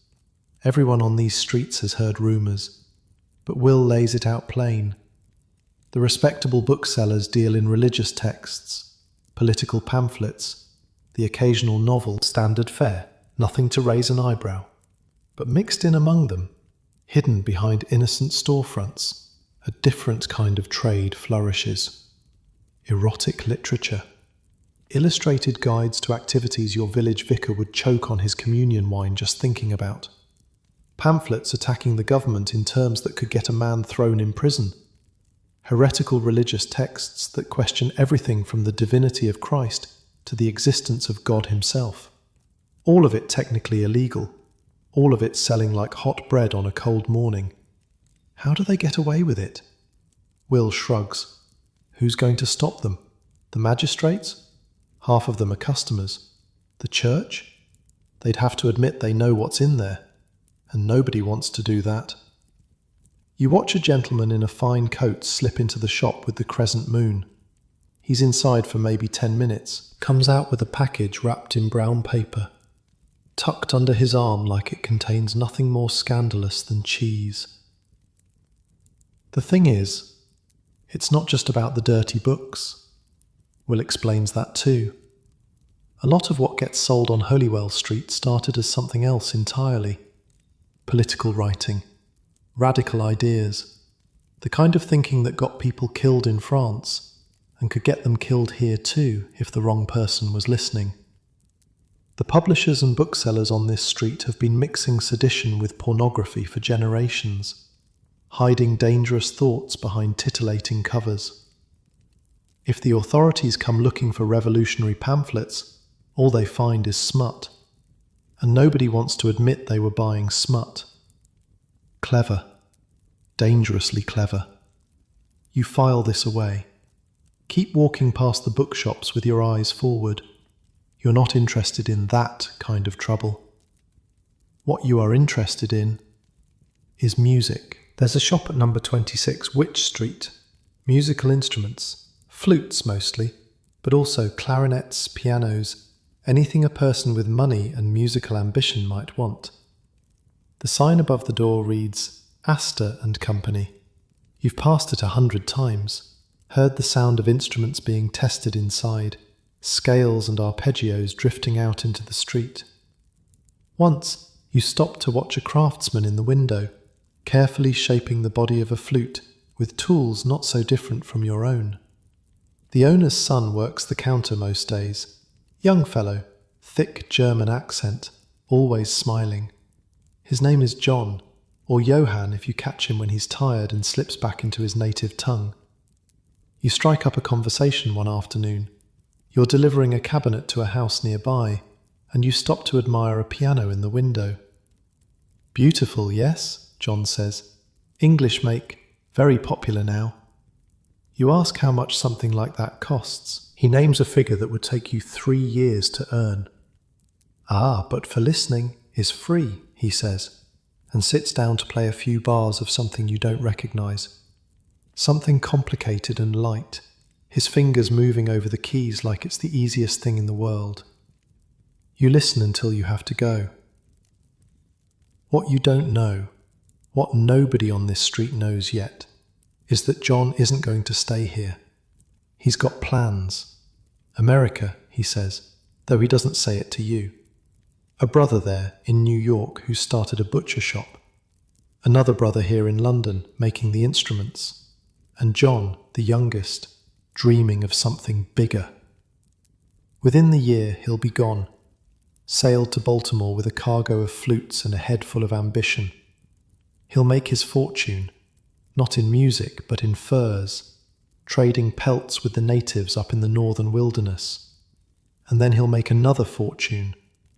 Everyone on these streets has heard rumours, but Will lays it out plain. The respectable booksellers deal in religious texts, political pamphlets, the occasional novel, standard fare, nothing to raise an eyebrow. But mixed in among them, hidden behind innocent storefronts, a different kind of trade flourishes. Erotic literature. Illustrated guides to activities your village vicar would choke on his communion wine just thinking about. Pamphlets attacking the government in terms that could get a man thrown in prison. Heretical religious texts that question everything from the divinity of Christ to the existence of God himself. All of it technically illegal. All of it selling like hot bread on a cold morning. How do they get away with it? Will shrugs. Who's going to stop them? The magistrates? Half of them are customers. The church? They'd have to admit they know what's in there, and nobody wants to do that. You watch a gentleman in a fine coat slip into the shop with the crescent moon. He's inside for maybe 10 minutes, comes out with a package wrapped in brown paper, tucked under his arm like it contains nothing more scandalous than cheese. The thing is, it's not just about the dirty books. Will explains that too. A lot of what gets sold on Holywell Street started as something else entirely. Political writing, radical ideas, the kind of thinking that got people killed in France and could get them killed here too if the wrong person was listening. The publishers and booksellers on this street have been mixing sedition with pornography for generations, hiding dangerous thoughts behind titillating covers. If the authorities come looking for revolutionary pamphlets, all they find is smut, and nobody wants to admit they were buying smut. Clever, dangerously clever. You file this away. Keep walking past the bookshops with your eyes forward. You're not interested in that kind of trouble. What you are interested in is music. There's a shop at number 26 Wych Street. Musical instruments, flutes mostly, but also clarinets, pianos, anything a person with money and musical ambition might want. The sign above the door reads Astor and Company. You've passed it 100 times, heard the sound of instruments being tested inside, scales and arpeggios drifting out into the street. Once, you stopped to watch a craftsman in the window, carefully shaping the body of a flute with tools not so different from your own. The owner's son works the counter most days. Young fellow, thick German accent, always smiling. His name is John, or Johann if you catch him when he's tired and slips back into his native tongue. You strike up a conversation one afternoon. You're delivering a cabinet to a house nearby, and you stop to admire a piano in the window. "Beautiful, yes?" John says. "English make, very popular now." You ask how much something like that costs. He names a figure that would take you 3 years to earn. "Ah, but for listening is free," he says, and sits down to play a few bars of something you don't recognize. Something complicated and light, his fingers moving over the keys like it's the easiest thing in the world. You listen until you have to go. What you don't know, what nobody on this street knows yet, is that John isn't going to stay here. He's got plans. America, he says, though he doesn't say it to you. A brother there in New York who started a butcher shop. Another brother here in London making the instruments. And John, the youngest, dreaming of something bigger. Within the year, he'll be gone. Sailed to Baltimore with a cargo of flutes and a head full of ambition. He'll make his fortune, not in music, but in furs, trading pelts with the natives up in the northern wilderness. And then he'll make another fortune,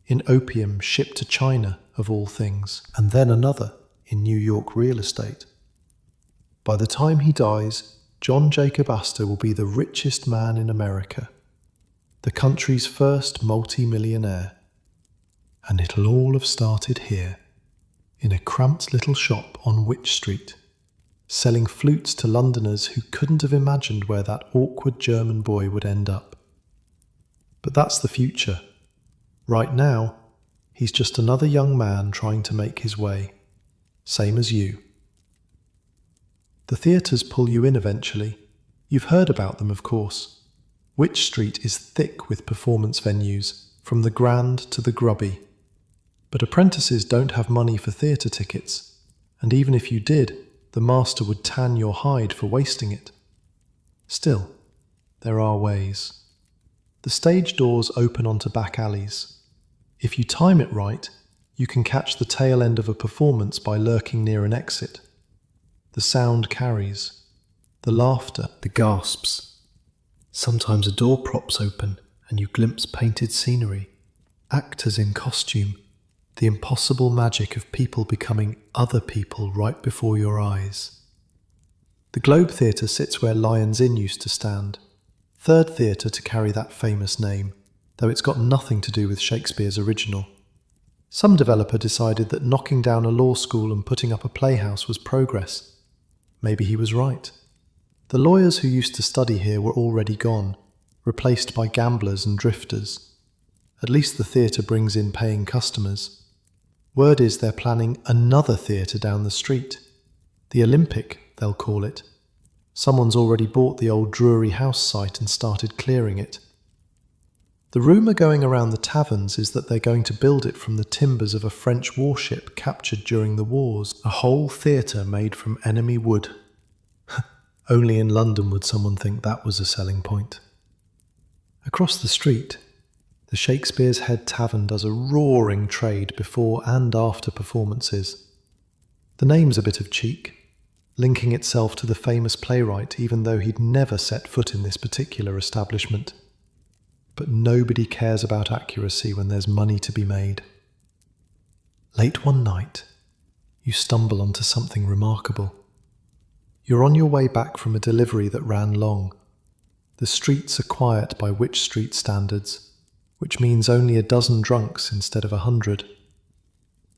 in opium shipped to China, of all things, and then another in New York real estate. By the time he dies, John Jacob Astor will be the richest man in America, the country's first multi-millionaire. And it'll all have started here, in a cramped little shop on Wych Street, selling flutes to Londoners who couldn't have imagined where that awkward German boy would end up. But that's the future. Right now, he's just another young man trying to make his way, same as you. The theatres pull you in eventually. You've heard about them, of course. Wych Street is thick with performance venues, from the grand to the grubby. But apprentices don't have money for theatre tickets, and even if you did, the master would tan your hide for wasting it. Still, there are ways. The stage doors open onto back alleys. If you time it right, you can catch the tail end of a performance by lurking near an exit. The sound carries, the laughter, the gasps. Sometimes a door props open and you glimpse painted scenery, actors in costume, the impossible magic of people becoming other people right before your eyes. The Globe Theatre sits where Lions Inn used to stand, third theatre to carry that famous name, though it's got nothing to do with Shakespeare's original. Some developer decided that knocking down a law school and putting up a playhouse was progress. Maybe he was right. The lawyers who used to study here were already gone, replaced by gamblers and drifters. At least the theatre brings in paying customers. Word is they're planning another theatre down the street. The Olympic, they'll call it. Someone's already bought the old Drury House site and started clearing it. The rumour going around the taverns is that they're going to build it from the timbers of a French warship captured during the wars, a whole theatre made from enemy wood. Only in London would someone think that was a selling point. Across the street, the Shakespeare's Head Tavern does a roaring trade before and after performances. The name's a bit of cheek, linking itself to the famous playwright even though he'd never set foot in this particular establishment. But nobody cares about accuracy when there's money to be made. Late one night, you stumble onto something remarkable. You're on your way back from a delivery that ran long. The streets are quiet by Wych Street standards, which means only a dozen drunks instead of 100.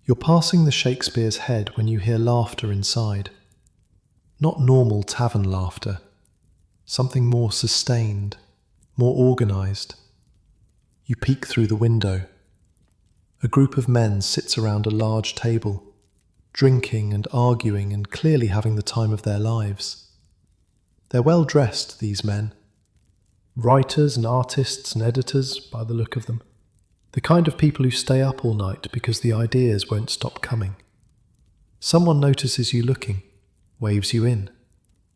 You're passing the Shakespeare's Head when you hear laughter inside. Not normal tavern laughter, something more sustained, more organised. You peek through the window. A group of men sits around a large table, drinking and arguing and clearly having the time of their lives. They're well dressed, these men. Writers and artists and editors, by the look of them. The kind of people who stay up all night because the ideas won't stop coming. Someone notices you looking, waves you in.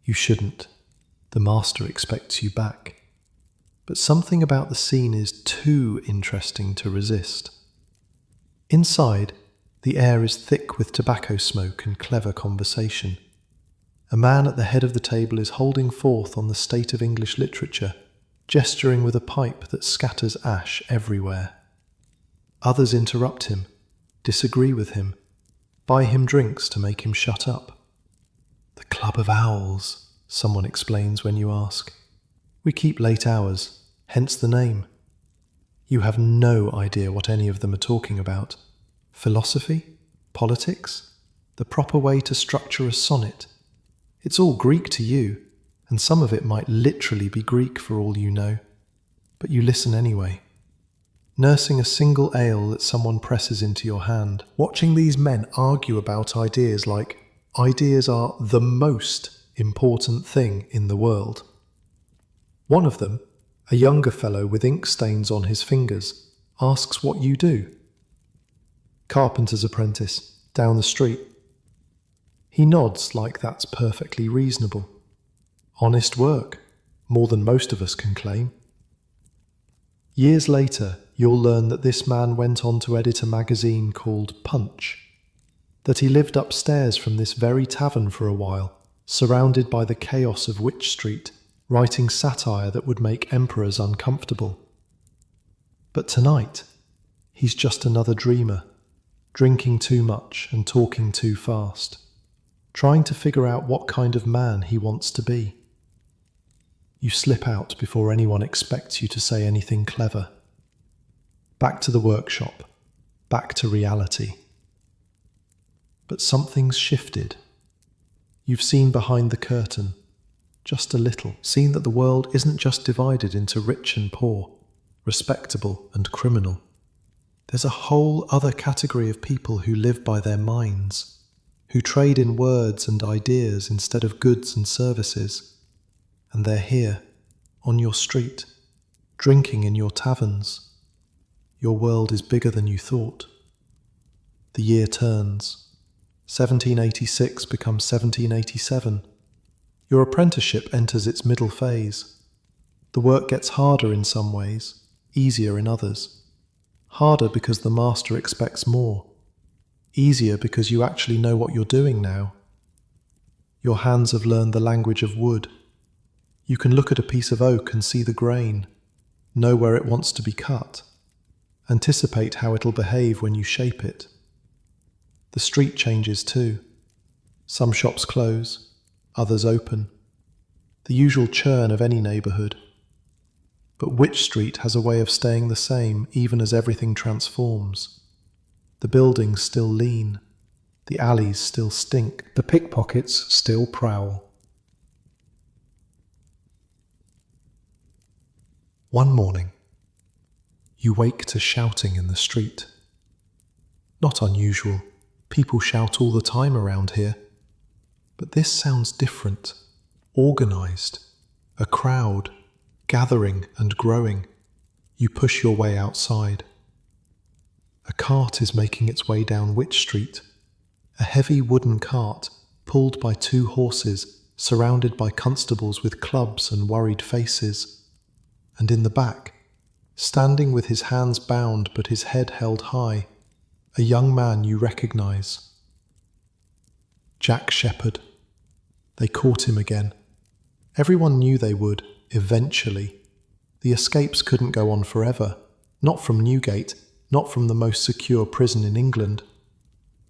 You shouldn't. The master expects you back. But something about the scene is too interesting to resist. Inside, the air is thick with tobacco smoke and clever conversation. A man at the head of the table is holding forth on the state of English literature, gesturing with a pipe that scatters ash everywhere. Others interrupt him, disagree with him, buy him drinks to make him shut up. "The Club of Owls," someone explains when you ask. "We keep late hours, hence the name." You have no idea what any of them are talking about. Philosophy? Politics? The proper way to structure a sonnet? It's all Greek to you, and some of it might literally be Greek for all you know. But you listen anyway, nursing a single ale that someone presses into your hand, watching these men argue about ideas like ideas are the most important thing in the world. One of them, a younger fellow with ink stains on his fingers, asks what you do. "Carpenter's apprentice, down the street." He nods like that's perfectly reasonable. Honest work, more than most of us can claim. Years later, you'll learn that this man went on to edit a magazine called Punch, that he lived upstairs from this very tavern for a while, surrounded by the chaos of Wych Street, writing satire that would make emperors uncomfortable. But tonight, he's just another dreamer, drinking too much and talking too fast, trying to figure out what kind of man he wants to be. You slip out before anyone expects you to say anything clever. Back to the workshop, back to reality. But something's shifted. You've seen behind the curtain, just a little, seen that the world isn't just divided into rich and poor, respectable and criminal. There's a whole other category of people who live by their minds, who trade in words and ideas instead of goods and services. And they're here, on your street, drinking in your taverns. Your world is bigger than you thought. The year turns. 1786 becomes 1787. Your apprenticeship enters its middle phase. The work gets harder in some ways, easier in others. Harder because the master expects more. Easier because you actually know what you're doing now. Your hands have learned the language of wood. You can look at a piece of oak and see the grain, know where it wants to be cut, anticipate how it'll behave when you shape it. The street changes too. Some shops close, others open. The usual churn of any neighbourhood. But Wych Street has a way of staying the same even as everything transforms. The buildings still lean, the alleys still stink, the pickpockets still prowl. One morning, you wake to shouting in the street. Not unusual, people shout all the time around here. But this sounds different, organised, a crowd, gathering and growing. You push your way outside. A cart is making its way down Wych Street, a heavy wooden cart pulled by two horses, surrounded by constables with clubs and worried faces. And in the back, standing with his hands bound but his head held high, a young man you recognise. Jack Shepherd. They caught him again. Everyone knew they would, eventually. The escapes couldn't go on forever, not from Newgate, not from the most secure prison in England.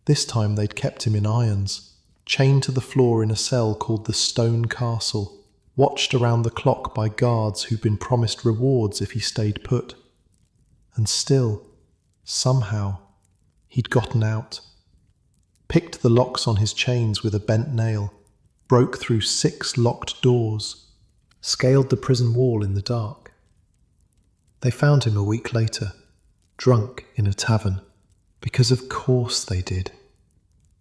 This time they'd kept him in irons, chained to the floor in a cell called the Stone Castle, watched around the clock by guards who'd been promised rewards if he stayed put. And still, somehow, he'd gotten out. Picked the locks on his chains with a bent nail, broke through 6 locked doors, scaled the prison wall in the dark. They found him a week later, drunk in a tavern, because of course they did.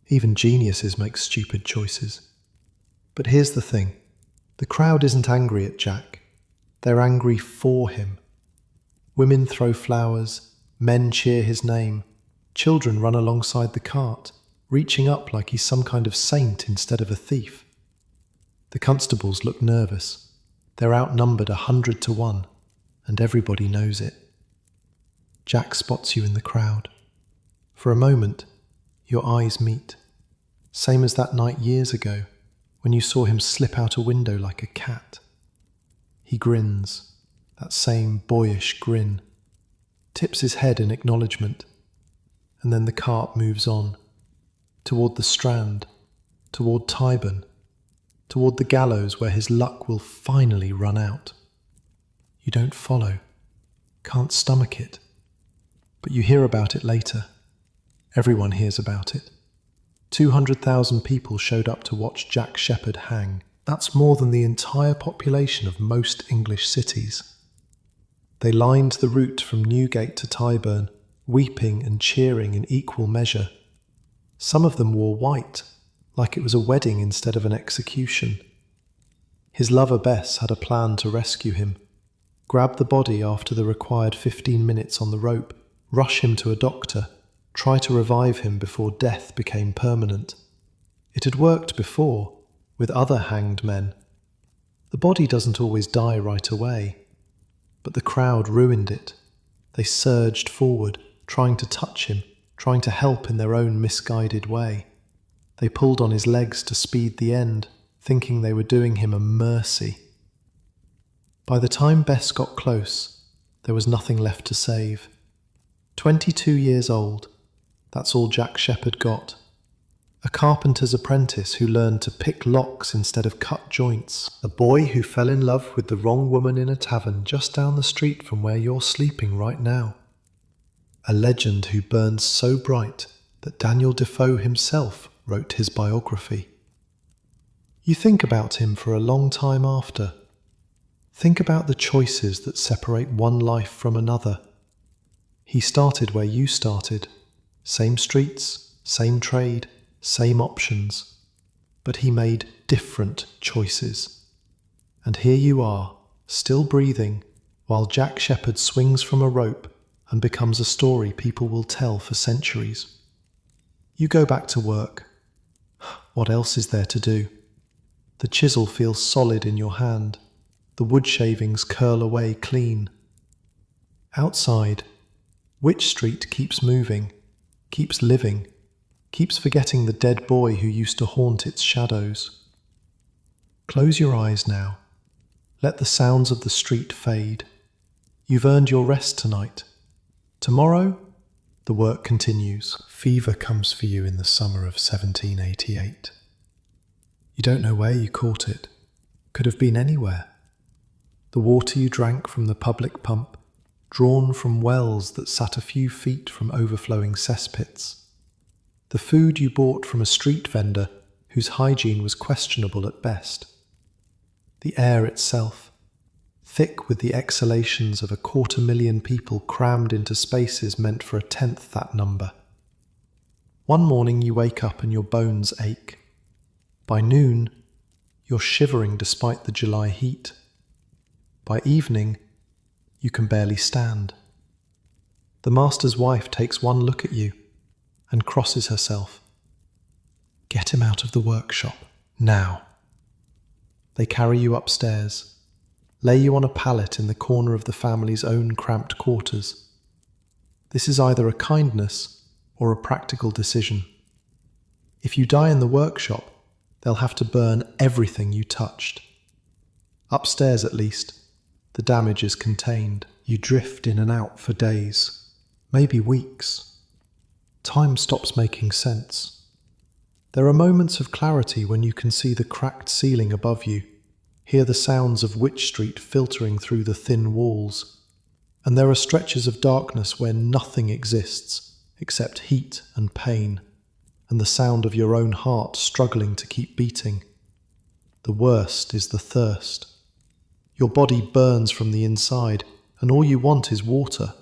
Even geniuses make stupid choices. But here's the thing. The crowd isn't angry at Jack. They're angry for him. Women throw flowers, men cheer his name, children run alongside the cart, reaching up like he's some kind of saint instead of a thief. The constables look nervous. They're outnumbered 100 to 1, and everybody knows it. Jack spots you in the crowd. For a moment, your eyes meet. Same as that night years ago. when you saw him slip out a window like a cat. He grins, that same boyish grin, tips his head in acknowledgement, and then the cart moves on, toward the Strand, toward Tyburn, toward the gallows where his luck will finally run out. You don't follow, can't stomach it, but you hear about it later. Everyone hears about it. 200,000 people showed up to watch Jack Sheppard hang. That's more than the entire population of most English cities. They lined the route from Newgate to Tyburn, weeping and cheering in equal measure. Some of them wore white, like it was a wedding instead of an execution. His lover Bess had a plan to rescue him. Grab the body after the required 15 minutes on the rope, rush him to a doctor, try to revive him before death became permanent. It had worked before, with other hanged men. The body doesn't always die right away, but the crowd ruined it. They surged forward, trying to touch him, trying to help in their own misguided way. They pulled on his legs to speed the end, thinking they were doing him a mercy. By the time Bess got close, there was nothing left to save. 22 years old, that's all Jack Sheppard got. A carpenter's apprentice who learned to pick locks instead of cut joints. A boy who fell in love with the wrong woman in a tavern just down the street from where you're sleeping right now. A legend who burns so bright that Daniel Defoe himself wrote his biography. You think about him for a long time after. Think about the choices that separate one life from another. He started where you started. Same streets, same trade, same options. But he made different choices. And here you are, still breathing, while Jack Sheppard swings from a rope and becomes a story people will tell for centuries. You go back to work. What else is there to do? The chisel feels solid in your hand. The wood shavings curl away clean. Outside, Wych Street keeps moving, keeps living, keeps forgetting the dead boy who used to haunt its shadows. Close your eyes now. Let the sounds of the street fade. You've earned your rest tonight. Tomorrow, the work continues. Fever comes for you in the summer of 1788. You don't know where you caught it. Could have been anywhere. The water you drank from the public pump, drawn from wells that sat a few feet from overflowing cesspits. The food you bought from a street vendor whose hygiene was questionable at best. The air itself, thick with the exhalations of 250,000 people crammed into spaces meant for 1/10 that number. One morning you wake up and your bones ache. By noon, you're shivering despite the July heat. By evening, you can barely stand. The master's wife takes one look at you and crosses herself. Get him out of the workshop, now. They carry you upstairs, lay you on a pallet in the corner of the family's own cramped quarters. This is either a kindness or a practical decision. If you die in the workshop, they'll have to burn everything you touched. Upstairs, at least, the damage is contained. You drift in and out for days, maybe weeks. Time stops making sense. There are moments of clarity when you can see the cracked ceiling above you, hear the sounds of Wych Street filtering through the thin walls, and there are stretches of darkness where nothing exists except heat and pain, and the sound of your own heart struggling to keep beating. The worst is the thirst. Your body burns from the inside, and all you want is water,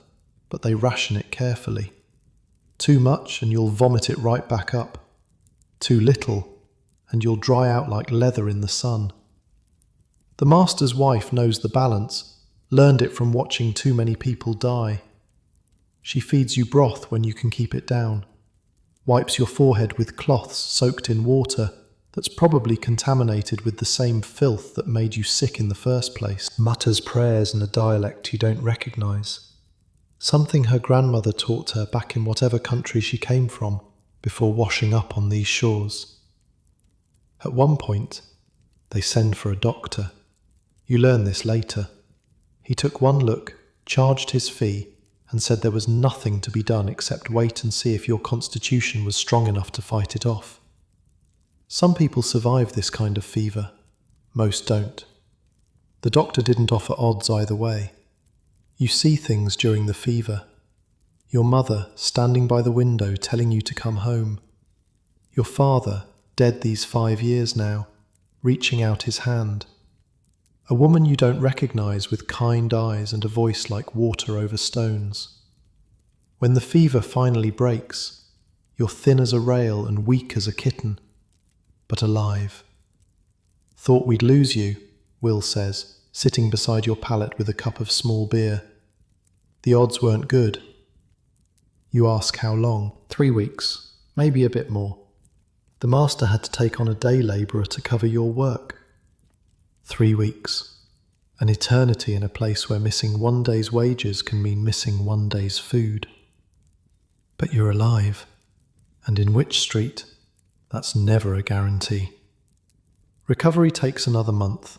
but they ration it carefully. Too much and you'll vomit it right back up. Too little, and you'll dry out like leather in the sun. The master's wife knows the balance, learned it from watching too many people die. She feeds you broth when you can keep it down, wipes your forehead with cloths soaked in water that's probably contaminated with the same filth that made you sick in the first place, mutters prayers in a dialect you don't recognize. Something her grandmother taught her back in whatever country she came from before washing up on these shores. At one point, they send for a doctor. You learn this later. He took one look, charged his fee, and said there was nothing to be done except wait and see if your constitution was strong enough to fight it off. Some people survive this kind of fever. Most don't. The doctor didn't offer odds either way. You see things during the fever. Your mother standing by the window telling you to come home. Your father, dead these 5 years now, reaching out his hand. A woman you don't recognize with kind eyes and a voice like water over stones. When the fever finally breaks, you're thin as a rail and weak as a kitten, but alive. Thought we'd lose you, Will says, sitting beside your pallet with a cup of small beer. The odds weren't good. You ask how long. 3 weeks, maybe a bit more. The master had to take on a day labourer to cover your work. 3 weeks. An eternity in a place where missing one day's wages can mean missing one day's food. But you're alive, and in Wych Street, that's never a guarantee. Recovery takes another month.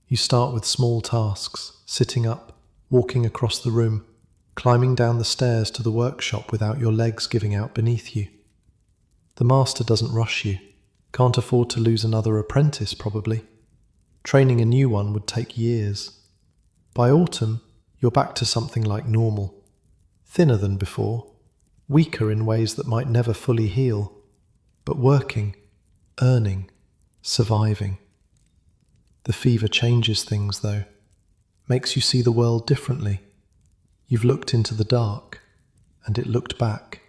You start with small tasks, sitting up, walking across the room, climbing down the stairs to the workshop without your legs giving out beneath you. The master doesn't rush you. Can't afford to lose another apprentice, probably. Training a new one would take years. By autumn, you're back to something like normal. Thinner than before, weaker in ways that might never fully heal, but working, earning, surviving. The fever changes things, though. Makes you see the world differently. You've looked into the dark, and it looked back.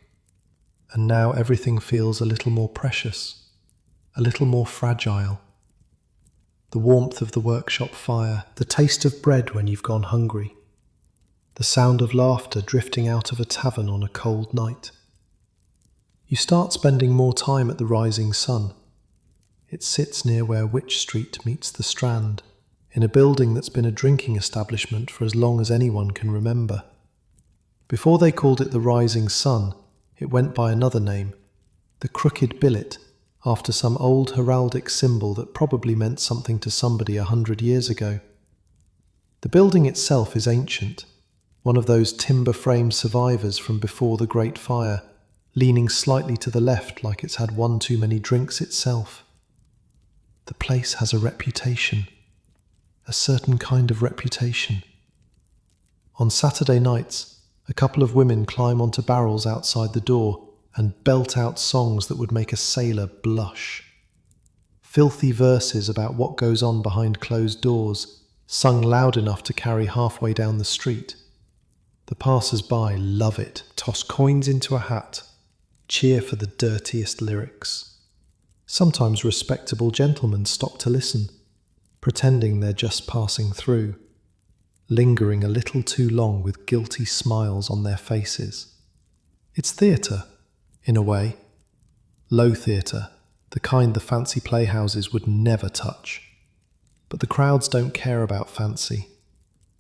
And now everything feels a little more precious, a little more fragile. The warmth of the workshop fire, the taste of bread when you've gone hungry, the sound of laughter drifting out of a tavern on a cold night. You start spending more time at the rising sun. It sits near where Wych Street meets the Strand, in a building that's been a drinking establishment for as long as anyone can remember. Before they called it the Rising Sun, it went by another name, the Crooked Billet, after some old heraldic symbol that probably meant something to somebody 100 years ago. The building itself is ancient, one of those timber-frame survivors from before the Great Fire, leaning slightly to the left like it's had one too many drinks itself. The place has a reputation, a certain kind of reputation. On Saturday nights, a couple of women climb onto barrels outside the door and belt out songs that would make a sailor blush. Filthy verses about what goes on behind closed doors, sung loud enough to carry halfway down the street. The passers-by love it, toss coins into a hat, cheer for the dirtiest lyrics. Sometimes respectable gentlemen stop to listen, pretending they're just passing through, lingering a little too long with guilty smiles on their faces. It's theatre, in a way. Low theatre, the kind the fancy playhouses would never touch. But the crowds don't care about fancy.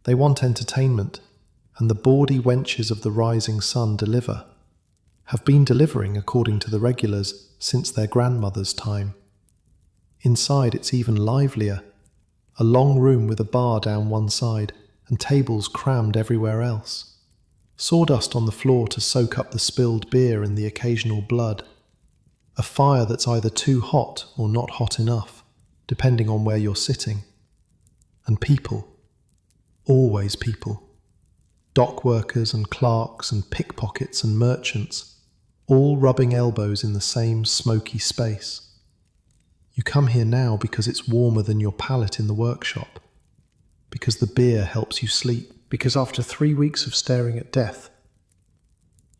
They want entertainment, and the bawdy wenches of the Rising Sun deliver. Have been delivering, according to the regulars, since their grandmother's time. Inside it's even livelier. A long room with a bar down one side, and tables crammed everywhere else. Sawdust on the floor to soak up the spilled beer and the occasional blood. A fire that's either too hot or not hot enough, depending on where you're sitting. And people. Always people. Dock workers and clerks and pickpockets and merchants, all rubbing elbows in the same smoky space. You come here now because it's warmer than your pallet in the workshop, because the beer helps you sleep, because after 3 weeks of staring at death,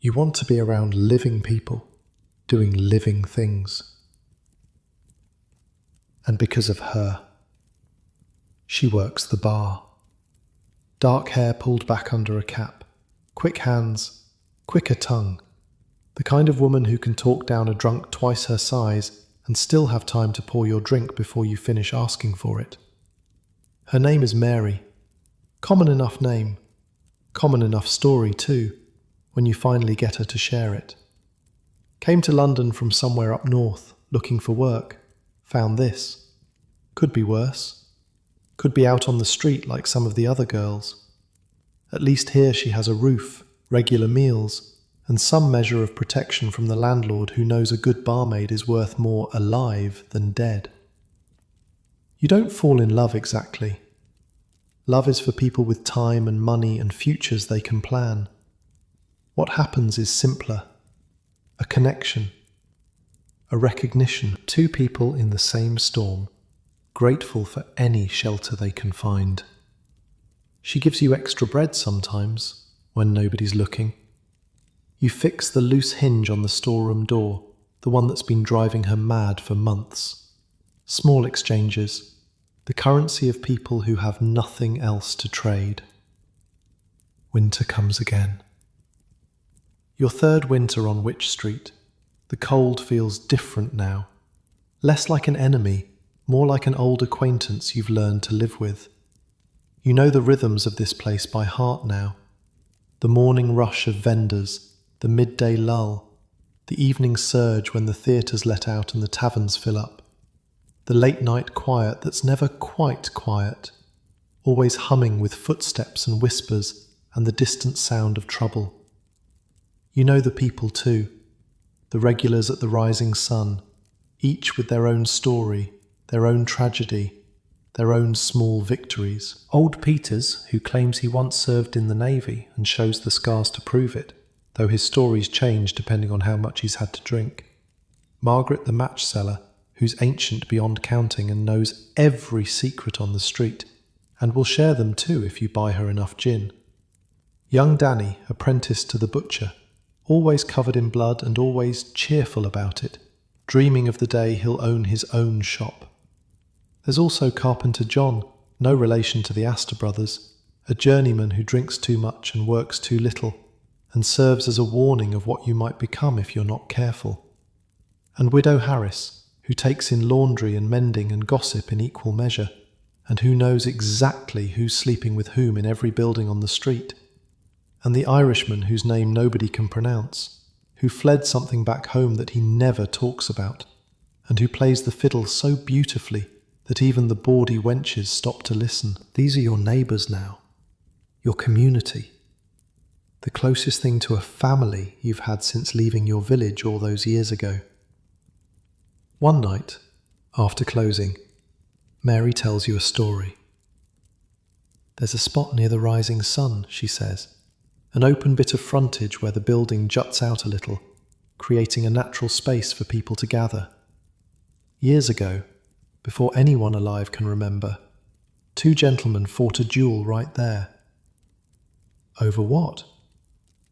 you want to be around living people, doing living things. And because of her. She works the bar. Dark hair pulled back under a cap, quick hands, quicker tongue, the kind of woman who can talk down a drunk twice her size and still have time to pour your drink before you finish asking for it. Her name is Mary. Common enough name. Common enough story too, when you finally get her to share it. Came to London from somewhere up north, looking for work. Found this. Could be worse. Could be out on the street like some of the other girls. At least here she has a roof, regular meals, and some measure of protection from the landlord who knows a good barmaid is worth more alive than dead. You don't fall in love exactly. Love is for people with time and money and futures they can plan. What happens is simpler. A connection. A recognition. Two people in the same storm, grateful for any shelter they can find. She gives you extra bread sometimes, when nobody's looking. You fix the loose hinge on the storeroom door, the one that's been driving her mad for months. Small exchanges, the currency of people who have nothing else to trade. Winter comes again. Your third winter on Wych Street. The cold feels different now. Less like an enemy, more like an old acquaintance you've learned to live with. You know the rhythms of this place by heart now. The morning rush of vendors, the midday lull, the evening surge when the theatres let out and the taverns fill up, the late night quiet that's never quite quiet, always humming with footsteps and whispers and the distant sound of trouble. You know the people too, the regulars at the Rising Sun, each with their own story, their own tragedy, their own small victories. Old Peters, who claims he once served in the Navy and shows the scars to prove it, though his stories change depending on how much he's had to drink. Margaret the match seller, who's ancient beyond counting and knows every secret on the street, and will share them too if you buy her enough gin. Young Danny, apprenticed to the butcher, always covered in blood and always cheerful about it, dreaming of the day he'll own his own shop. There's also Carpenter John, no relation to the Astor brothers, a journeyman who drinks too much and works too little, and serves as a warning of what you might become if you're not careful. And Widow Harris, who takes in laundry and mending and gossip in equal measure, and who knows exactly who's sleeping with whom in every building on the street. And the Irishman whose name nobody can pronounce, who fled something back home that he never talks about, and who plays the fiddle so beautifully that even the bawdy wenches stop to listen. These are your neighbours now, your community, the closest thing to a family you've had since leaving your village all those years ago. One night, after closing, Mary tells you a story. There's a spot near the Rising Sun, she says, an open bit of frontage where the building juts out a little, creating a natural space for people to gather. Years ago, before anyone alive can remember, two gentlemen fought a duel right there. Over what?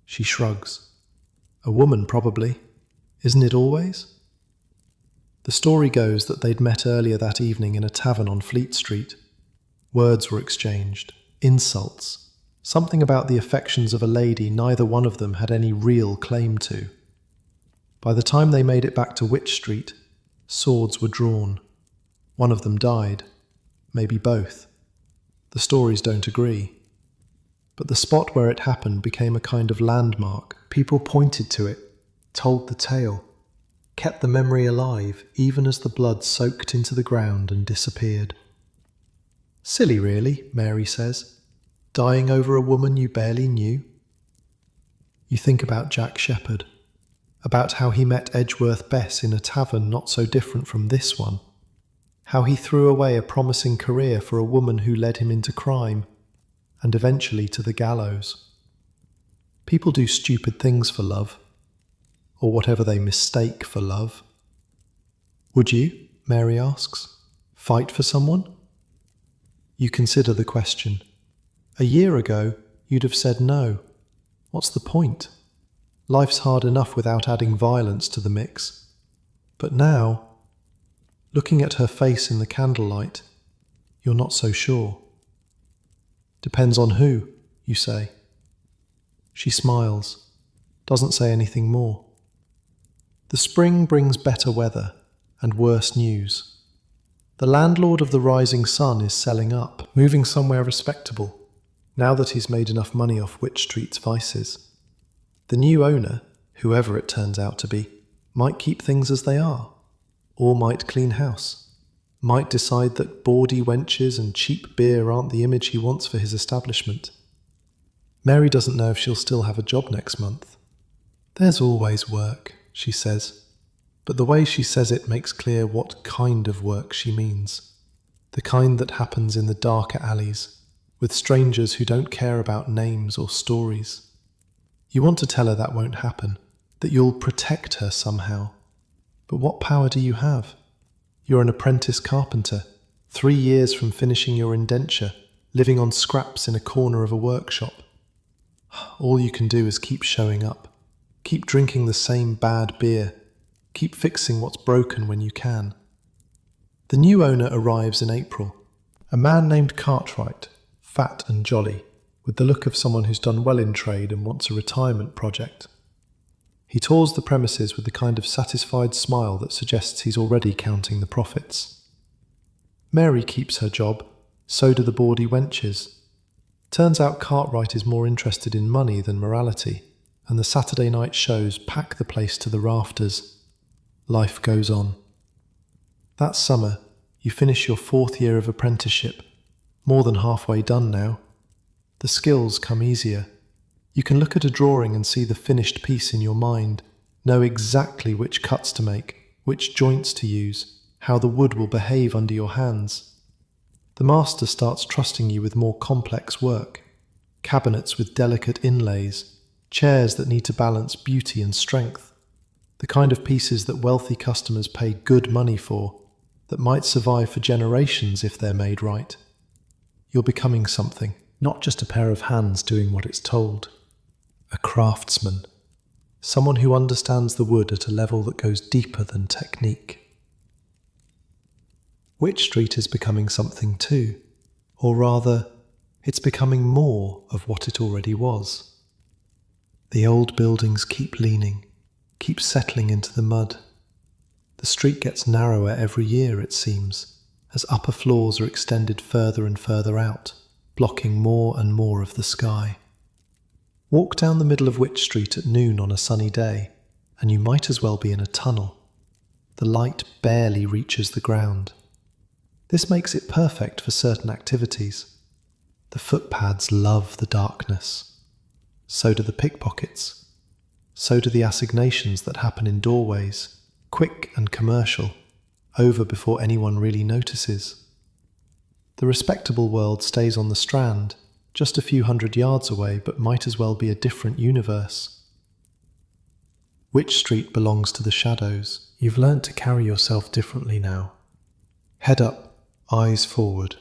She shrugs. A woman, probably. Isn't it always? The story goes that they'd met earlier that evening in a tavern on Fleet Street. Words were exchanged, insults, something about the affections of a lady neither one of them had any real claim to. By the time they made it back to Wych Street, swords were drawn. One of them died, maybe both. The stories don't agree. But the spot where it happened became a kind of landmark. People pointed to it, told the tale, kept the memory alive even as the blood soaked into the ground and disappeared. Silly really, Mary says, dying over a woman you barely knew. You think about Jack Shepherd, about how he met Edgeworth Bess in a tavern not so different from this one, how he threw away a promising career for a woman who led him into crime, and eventually to the gallows. People do stupid things for love, or whatever they mistake for love. Would you, Mary asks, fight for someone? You consider the question. A year ago, you'd have said no. What's the point? Life's hard enough without adding violence to the mix. But now, looking at her face in the candlelight, you're not so sure. Depends on who, you say. She smiles, doesn't say anything more. The spring brings better weather and worse news. The landlord of the Rising Sun is selling up, moving somewhere respectable, now that he's made enough money off Wych Street's vices. The new owner, whoever it turns out to be, might keep things as they are, or might clean house. might decide that bawdy wenches and cheap beer aren't the image he wants for his establishment. Mary doesn't know if she'll still have a job next month. There's always work, she says, but the way she says it makes clear what kind of work she means. The kind that happens in the darker alleys, with strangers who don't care about names or stories. You want to tell her that won't happen, that you'll protect her somehow. But what power do you have? You're an apprentice carpenter, 3 years from finishing your indenture, living on scraps in a corner of a workshop. All you can do is keep showing up, keep drinking the same bad beer, keep fixing what's broken when you can. The new owner arrives in April, a man named Cartwright, fat and jolly, with the look of someone who's done well in trade and wants a retirement project. He tours the premises with the kind of satisfied smile that suggests he's already counting the profits. Mary keeps her job, so do the bawdy wenches. Turns out Cartwright is more interested in money than morality, and the Saturday night shows pack the place to the rafters. Life goes on. That summer, you finish your 4th year of apprenticeship, more than halfway done now. The skills come easier. You can look at a drawing and see the finished piece in your mind, know exactly which cuts to make, which joints to use, how the wood will behave under your hands. The master starts trusting you with more complex work, cabinets with delicate inlays, chairs that need to balance beauty and strength, the kind of pieces that wealthy customers pay good money for, that might survive for generations if they're made right. You're becoming something, not just a pair of hands doing what it's told. A craftsman, someone who understands the wood at a level that goes deeper than technique. Wych Street is becoming something too, or rather, it's becoming more of what it already was. The old buildings keep leaning, keep settling into the mud. The street gets narrower every year, it seems, as upper floors are extended further and further out, blocking more and more of the sky. Walk down the middle of Wych Street at noon on a sunny day, and you might as well be in a tunnel. The light barely reaches the ground. This makes it perfect for certain activities. The footpads love the darkness. So do the pickpockets. So do the assignations that happen in doorways, quick and commercial, over before anyone really notices. The respectable world stays on the Strand, just a few hundred yards away, but might as well be a different universe. Wych Street belongs to the shadows. You've learnt to carry yourself differently now. Head up, eyes forward.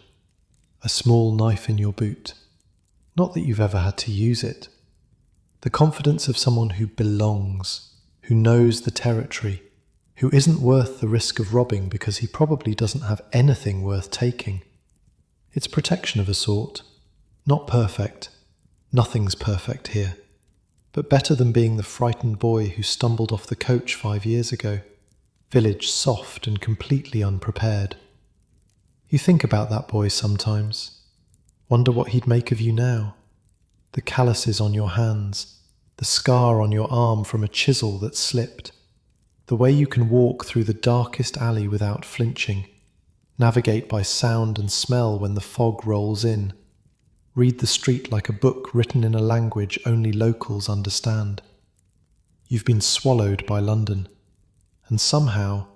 A small knife in your boot. Not that you've ever had to use it. The confidence of someone who belongs, who knows the territory, who isn't worth the risk of robbing because he probably doesn't have anything worth taking. It's protection of a sort. Not perfect. Nothing's perfect here. But better than being the frightened boy who stumbled off the coach 5 years ago. Village soft and completely unprepared. You think about that boy sometimes. Wonder what he'd make of you now. The calluses on your hands. The scar on your arm from a chisel that slipped. The way you can walk through the darkest alley without flinching. Navigate by sound and smell when the fog rolls in. Read the street like a book written in a language only locals understand. You've been swallowed by London, and somehow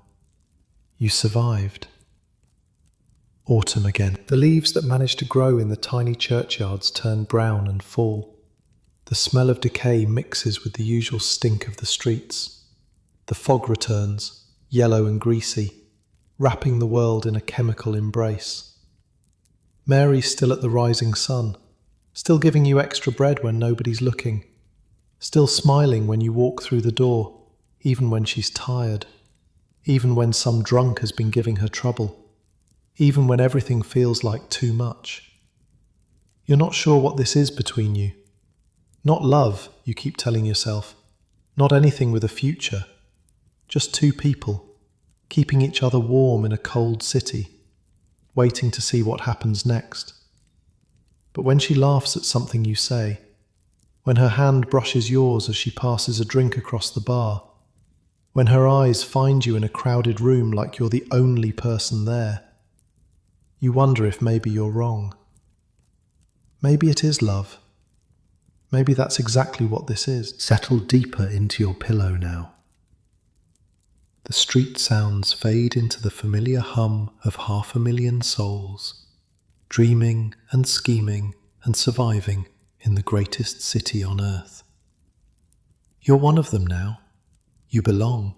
you survived. Autumn again. The leaves that managed to grow in the tiny churchyards turn brown and fall. The smell of decay mixes with the usual stink of the streets. The fog returns, yellow and greasy, wrapping the world in a chemical embrace. Mary's still at the rising sun, still giving you extra bread when nobody's looking, still smiling when you walk through the door, even when she's tired, even when some drunk has been giving her trouble, even when everything feels like too much. You're not sure what this is between you. Not love, you keep telling yourself, not anything with a future, just two people, keeping each other warm in a cold city, waiting to see what happens next. But when she laughs at something you say, when her hand brushes yours as she passes a drink across the bar, when her eyes find you in a crowded room like you're the only person there, You wonder if maybe you're wrong. Maybe it is love. Maybe that's exactly what this is. Settle deeper into your pillow now. The street sounds fade into the familiar hum of 500,000 souls, dreaming and scheming and surviving in the greatest city on earth. You're one of them now. You belong.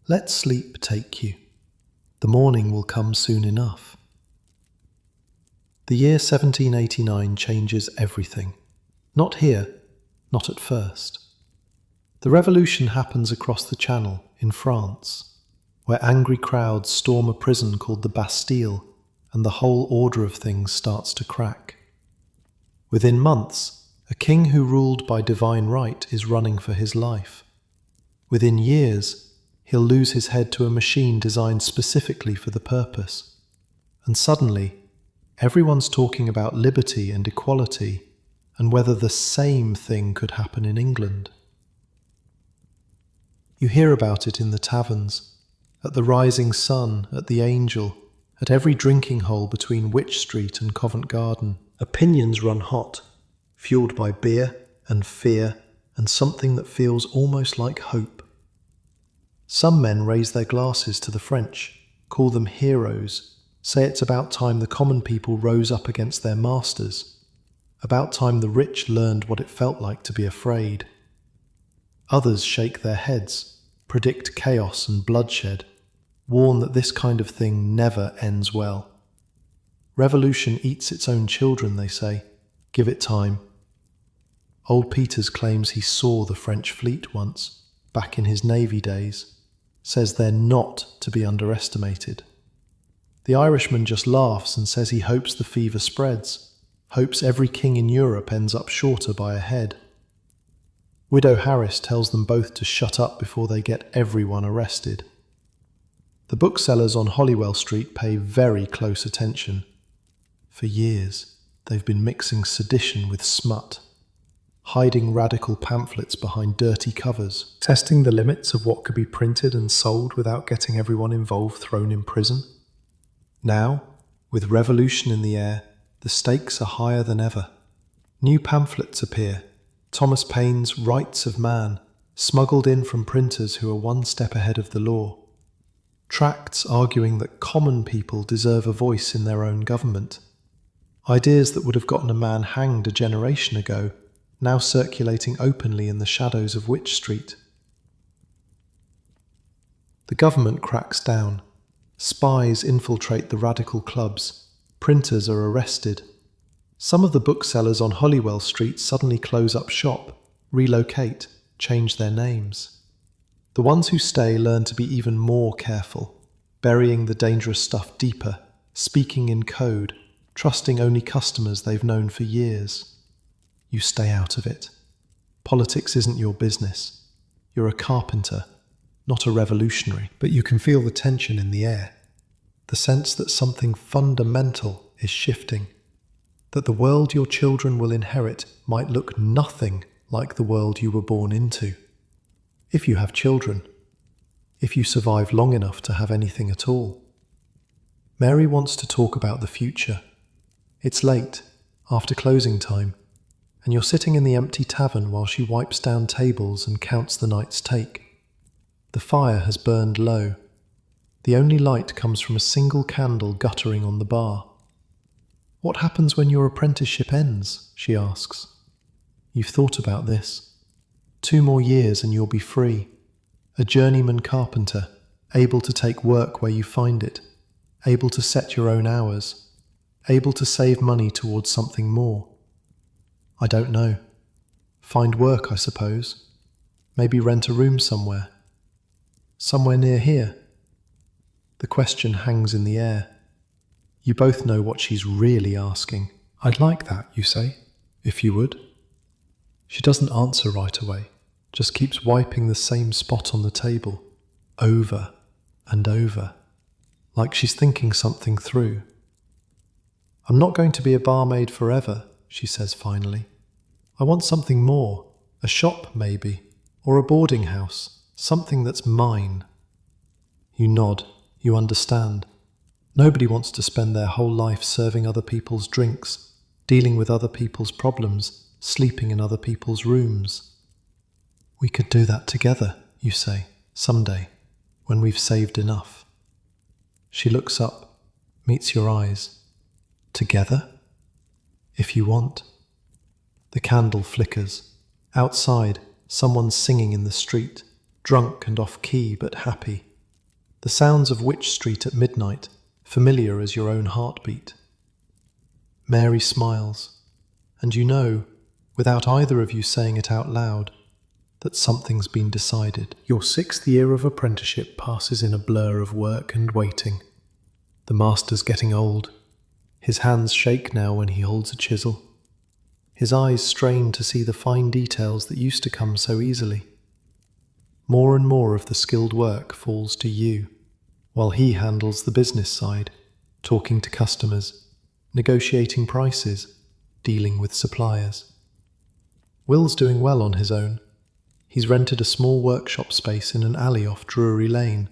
Let sleep take you. The morning will come soon enough. The year 1789 changes everything. Not here, not at first. The revolution happens across the Channel in France, where angry crowds storm a prison called the Bastille, and the whole order of things starts to crack. Within months, a king who ruled by divine right is running for his life. Within years, he'll lose his head to a machine designed specifically for the purpose. And suddenly, everyone's talking about liberty and equality, and whether the same thing could happen in England. You hear about it in the taverns, at the Rising Sun, at the Angel, at every drinking hole between Wych Street and Covent Garden. Opinions run hot, fueled by beer and fear and something that feels almost like hope. Some men raise their glasses to the French, call them heroes, say it's about time the common people rose up against their masters, about time the rich learned what it felt like to be afraid. Others shake their heads, predict chaos and bloodshed, warn that this kind of thing never ends well. Revolution eats its own children, they say. Give it time. Old Peters claims he saw the French fleet once, back in his navy days, says they're not to be underestimated. The Irishman just laughs and says he hopes the fever spreads, hopes every king in Europe ends up shorter by a head. Widow Harris tells them both to shut up before they get everyone arrested. The booksellers on Holywell Street pay very close attention. For years, they've been mixing sedition with smut, hiding radical pamphlets behind dirty covers, testing the limits of what could be printed and sold without getting everyone involved thrown in prison. Now, with revolution in the air, the stakes are higher than ever. New pamphlets appear, Thomas Paine's Rights of Man, smuggled in from printers who are one step ahead of the law. Tracts arguing that common people deserve a voice in their own government. Ideas that would have gotten a man hanged a generation ago, now circulating openly in the shadows of Wych Street. The government cracks down. Spies infiltrate the radical clubs. Printers are arrested. Some of the booksellers on Holywell Street suddenly close up shop, relocate, change their names. The ones who stay learn to be even more careful, burying the dangerous stuff deeper, speaking in code, trusting only customers they've known for years. You stay out of it. Politics isn't your business. You're a carpenter, not a revolutionary. But you can feel the tension in the air, the sense that something fundamental is shifting, that the world your children will inherit might look nothing like the world you were born into. If you have children, if you survive long enough to have anything at all. Mary wants to talk about the future. It's late, after closing time, and you're sitting in the empty tavern while she wipes down tables and counts the night's take. The fire has burned low. The only light comes from a single candle guttering on the bar. What happens when your apprenticeship ends? She asks. You've thought about this. 2 more years and you'll be free. A journeyman carpenter, able to take work where you find it, able to set your own hours, able to save money towards something more. I don't know. Find work, I suppose. Maybe rent a room somewhere. Somewhere near here. The question hangs in the air. You both know what she's really asking. I'd like that, you say, if you would. She doesn't answer right away, just keeps wiping the same spot on the table, over and over, like she's thinking something through. I'm not going to be a barmaid forever, she says finally. I want something more, a shop maybe, or a boarding house, something that's mine. You nod, you understand. Nobody wants to spend their whole life serving other people's drinks, dealing with other people's problems, sleeping in other people's rooms. We could do that together, you say, someday, when we've saved enough. She looks up, meets your eyes. Together? If you want. The candle flickers. Outside, someone's singing in the street, drunk and off-key but happy. The sounds of Wych Street at midnight, familiar as your own heartbeat. Mary smiles, and you know, without either of you saying it out loud, that something's been decided. Your 6th year of apprenticeship passes in a blur of work and waiting. The master's getting old. His hands shake now when he holds a chisel. His eyes strain to see the fine details that used to come so easily. More and more of the skilled work falls to you, while he handles the business side, talking to customers, negotiating prices, dealing with suppliers. Will's doing well on his own. He's rented a small workshop space in an alley off Drury Lane,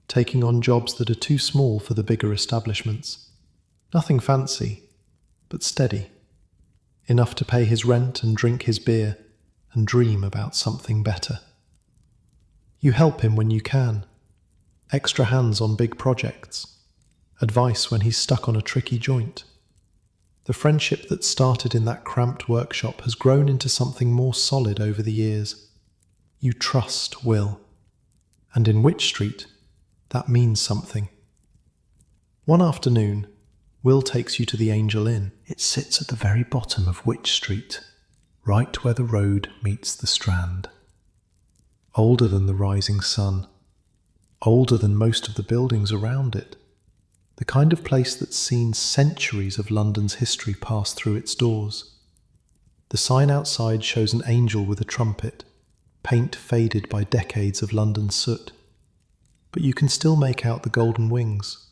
taking on jobs that are too small for the bigger establishments. Nothing fancy, but steady. Enough to pay his rent and drink his beer and dream about something better. You help him when you can. Extra hands on big projects. Advice when he's stuck on a tricky joint. The friendship that started in that cramped workshop has grown into something more solid over the years. You trust Will. And in Wych Street, that means something. One afternoon, Will takes you to the Angel Inn. It sits at the very bottom of Wych Street, right where the road meets the Strand. Older than the rising sun, older than most of the buildings around it. The kind of place that's seen centuries of London's history pass through its doors. The sign outside shows an angel with a trumpet, paint faded by decades of London soot. But you can still make out the golden wings.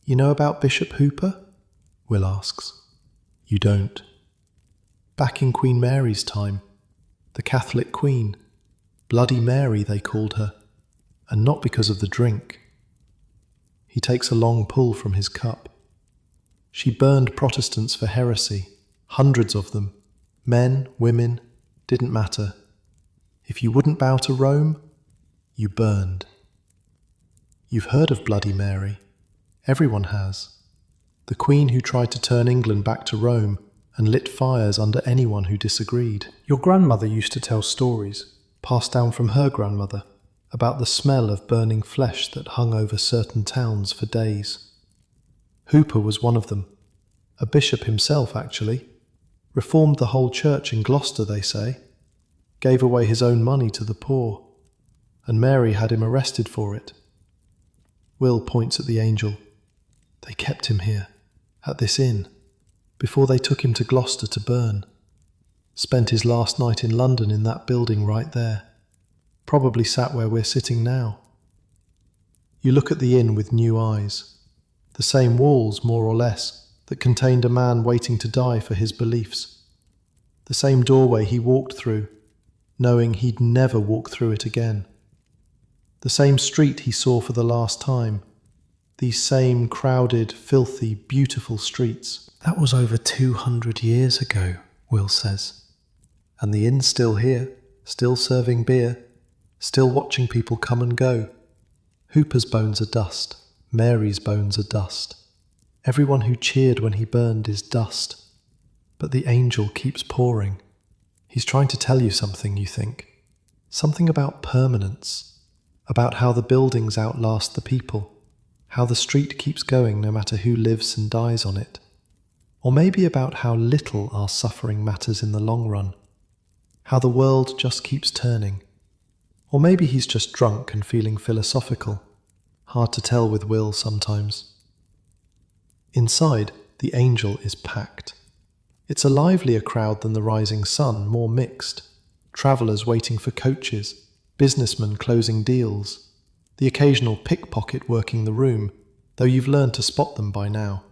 You know about Bishop Hooper? Will asks. You don't. Back in Queen Mary's time, the Catholic Queen, Bloody Mary they called her, and not because of the drink. He takes a long pull from his cup. She burned Protestants for heresy, hundreds of them, men, women, didn't matter. If you wouldn't bow to Rome, you burned. You've heard of Bloody Mary. Everyone has. The Queen who tried to turn England back to Rome and lit fires under anyone who disagreed. Your grandmother used to tell stories, passed down from her grandmother, about the smell of burning flesh that hung over certain towns for days. Hooper was one of them. A bishop himself, actually. Reformed the whole church in Gloucester, they say. Gave away his own money to the poor. And Mary had him arrested for it. Will points at the angel. They kept him here, at this inn, before they took him to Gloucester to burn. Spent his last night in London in that building right there. Probably sat where we're sitting now. You look at the inn with new eyes. The same walls, more or less, that contained a man waiting to die for his beliefs. The same doorway he walked through, knowing he'd never walk through it again. The same street he saw for the last time. These same crowded, filthy, beautiful streets. That was over 200 years ago, Will says. And the inn's still here, still serving beer, still watching people come and go. Hooper's bones are dust. Mary's bones are dust. Everyone who cheered when he burned is dust. But the angel keeps pouring. He's trying to tell you something, you think. Something about permanence. About how the buildings outlast the people. How the street keeps going no matter who lives and dies on it. Or maybe about how little our suffering matters in the long run. How the world just keeps turning. Or maybe he's just drunk and feeling philosophical. Hard to tell with Will sometimes. Inside, the angel is packed. It's a livelier crowd than the rising sun, more mixed. Travellers waiting for coaches, businessmen closing deals. The occasional pickpocket working the room, though you've learned to spot them by now.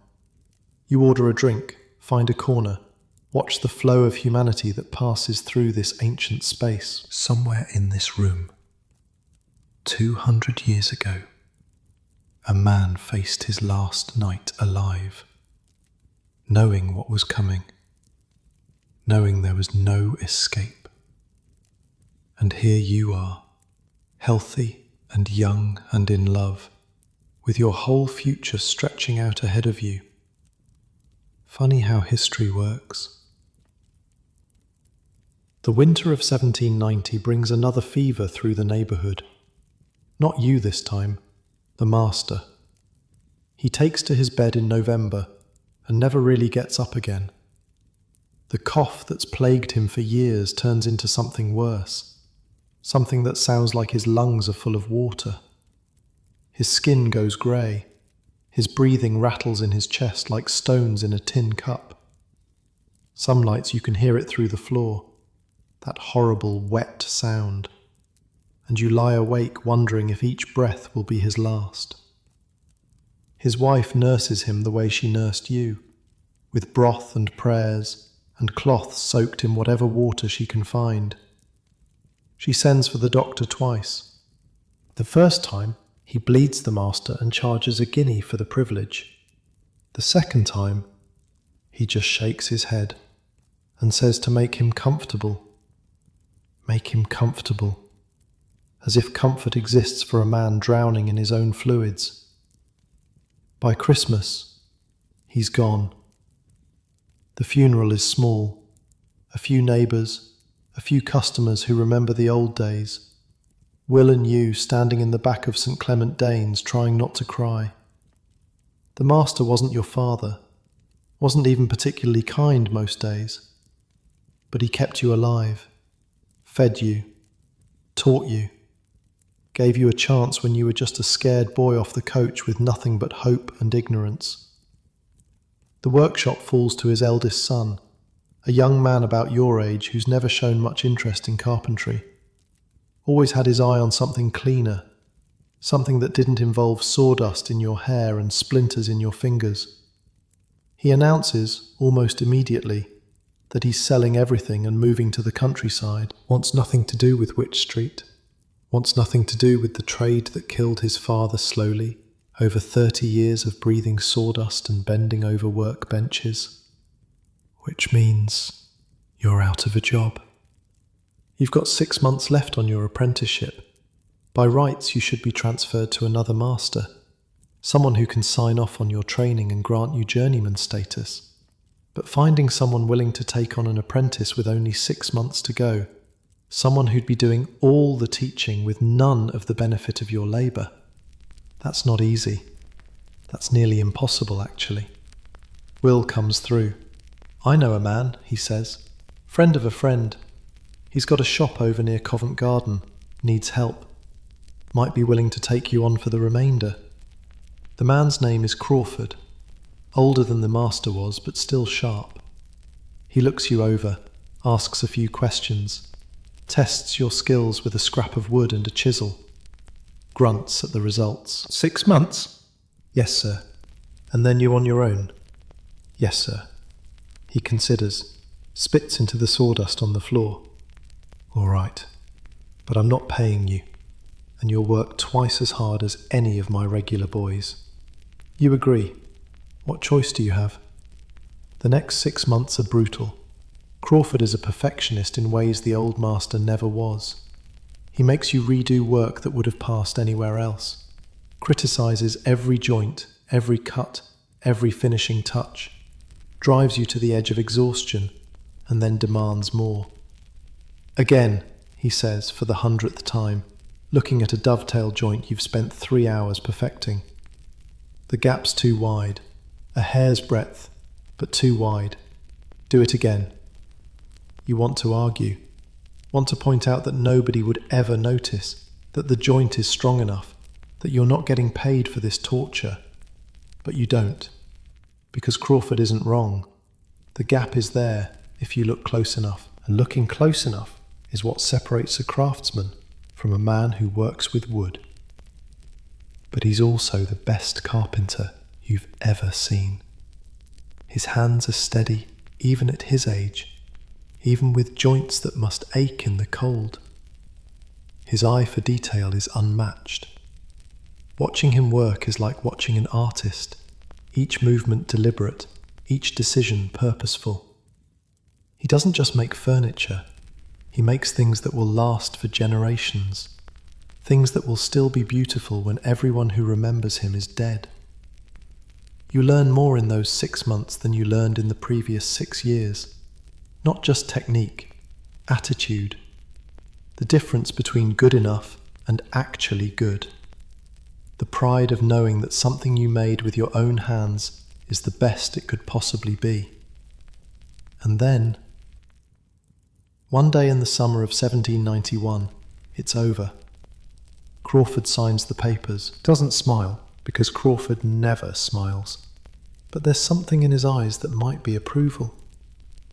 You order a drink, find a corner, watch the flow of humanity that passes through this ancient space. Somewhere in this room, 200 years ago, a man faced his last night alive, knowing what was coming, knowing there was no escape. And here you are, healthy and young and in love, with your whole future stretching out ahead of you. Funny how history works. The winter of 1790 brings another fever through the neighbourhood. Not you this time, the master. He takes to his bed in November and never really gets up again. The cough that's plagued him for years turns into something worse, something that sounds like his lungs are full of water. His skin goes grey. His breathing rattles in his chest like stones in a tin cup. Some nights you can hear it through the floor, that horrible wet sound, and you lie awake wondering if each breath will be his last. His wife nurses him the way she nursed you, with broth and prayers and cloths soaked in whatever water she can find. She sends for the doctor twice. The first time, he bleeds the master and charges a guinea for the privilege. The second time, he just shakes his head and says to make him comfortable. Make him comfortable. As if comfort exists for a man drowning in his own fluids. By Christmas, he's gone. The funeral is small. A few neighbours, a few customers who remember the old days. Will and you standing in the back of St. Clement Danes trying not to cry. The master wasn't your father, wasn't even particularly kind most days, but he kept you alive, fed you, taught you, gave you a chance when you were just a scared boy off the coach with nothing but hope and ignorance. The workshop falls to his eldest son, a young man about your age who's never shown much interest in carpentry. Always had his eye on something cleaner, something that didn't involve sawdust in your hair and splinters in your fingers. He announces, almost immediately, that he's selling everything and moving to the countryside, wants nothing to do with Wych Street, wants nothing to do with the trade that killed his father slowly, over 30 years of breathing sawdust and bending over workbenches. Which means you're out of a job. You've got 6 months left on your apprenticeship. By rights, you should be transferred to another master, someone who can sign off on your training and grant you journeyman status. But finding someone willing to take on an apprentice with only 6 months to go, someone who'd be doing all the teaching with none of the benefit of your labour, that's not easy. That's nearly impossible, actually. Will comes through. I know a man, he says. Friend of a friend. He's got a shop over near Covent Garden, needs help. Might be willing to take you on for the remainder. The man's name is Crawford, older than the master was, but still sharp. He looks you over, asks a few questions, tests your skills with a scrap of wood and a chisel, grunts at the results. 6 months? Yes, sir. And then you on your own? Yes, sir. He considers, spits into the sawdust on the floor. All right, but I'm not paying you, and you'll work twice as hard as any of my regular boys. You agree. What choice do you have? The next 6 months are brutal. Crawford is a perfectionist in ways the old master never was. He makes you redo work that would have passed anywhere else, criticises every joint, every cut, every finishing touch, drives you to the edge of exhaustion, and then demands more. Again, he says for the 100th time, looking at a dovetail joint you've spent 3 hours perfecting. The gap's too wide, a hair's breadth, but too wide. Do it again. You want to argue, want to point out that nobody would ever notice, that the joint is strong enough, that you're not getting paid for this torture. But you don't, because Crawford isn't wrong. The gap is there if you look close enough, and looking close enough is what separates a craftsman from a man who works with wood. But he's also the best carpenter you've ever seen. His hands are steady, even at his age, even with joints that must ache in the cold. His eye for detail is unmatched. Watching him work is like watching an artist, each movement deliberate, each decision purposeful. He doesn't just make furniture, he makes things that will last for generations, things that will still be beautiful when everyone who remembers him is dead. You learn more in those 6 months than you learned in the previous 6 years. Not just technique, attitude. The difference between good enough and actually good. The pride of knowing that something you made with your own hands is the best it could possibly be. And then, one day in the summer of 1791, it's over. Crawford signs the papers. Doesn't smile, because Crawford never smiles. But there's something in his eyes that might be approval,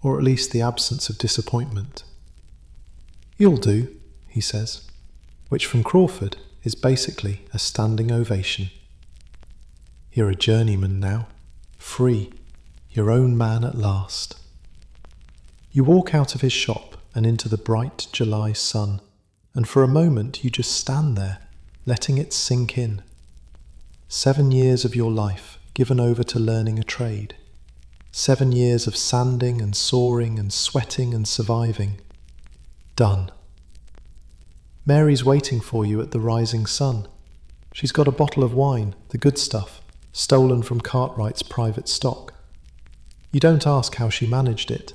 or at least the absence of disappointment. "You'll do," he says, which from Crawford is basically a standing ovation. You're a journeyman now, free, your own man at last. You walk out of his shop and into the bright July sun, and for a moment you just stand there, letting it sink in. 7 years of your life given over to learning a trade. 7 years of sanding and sawing and sweating and surviving. Done. Mary's waiting for you at the Rising Sun. She's got a bottle of wine, the good stuff, stolen from Cartwright's private stock. You don't ask how she managed it.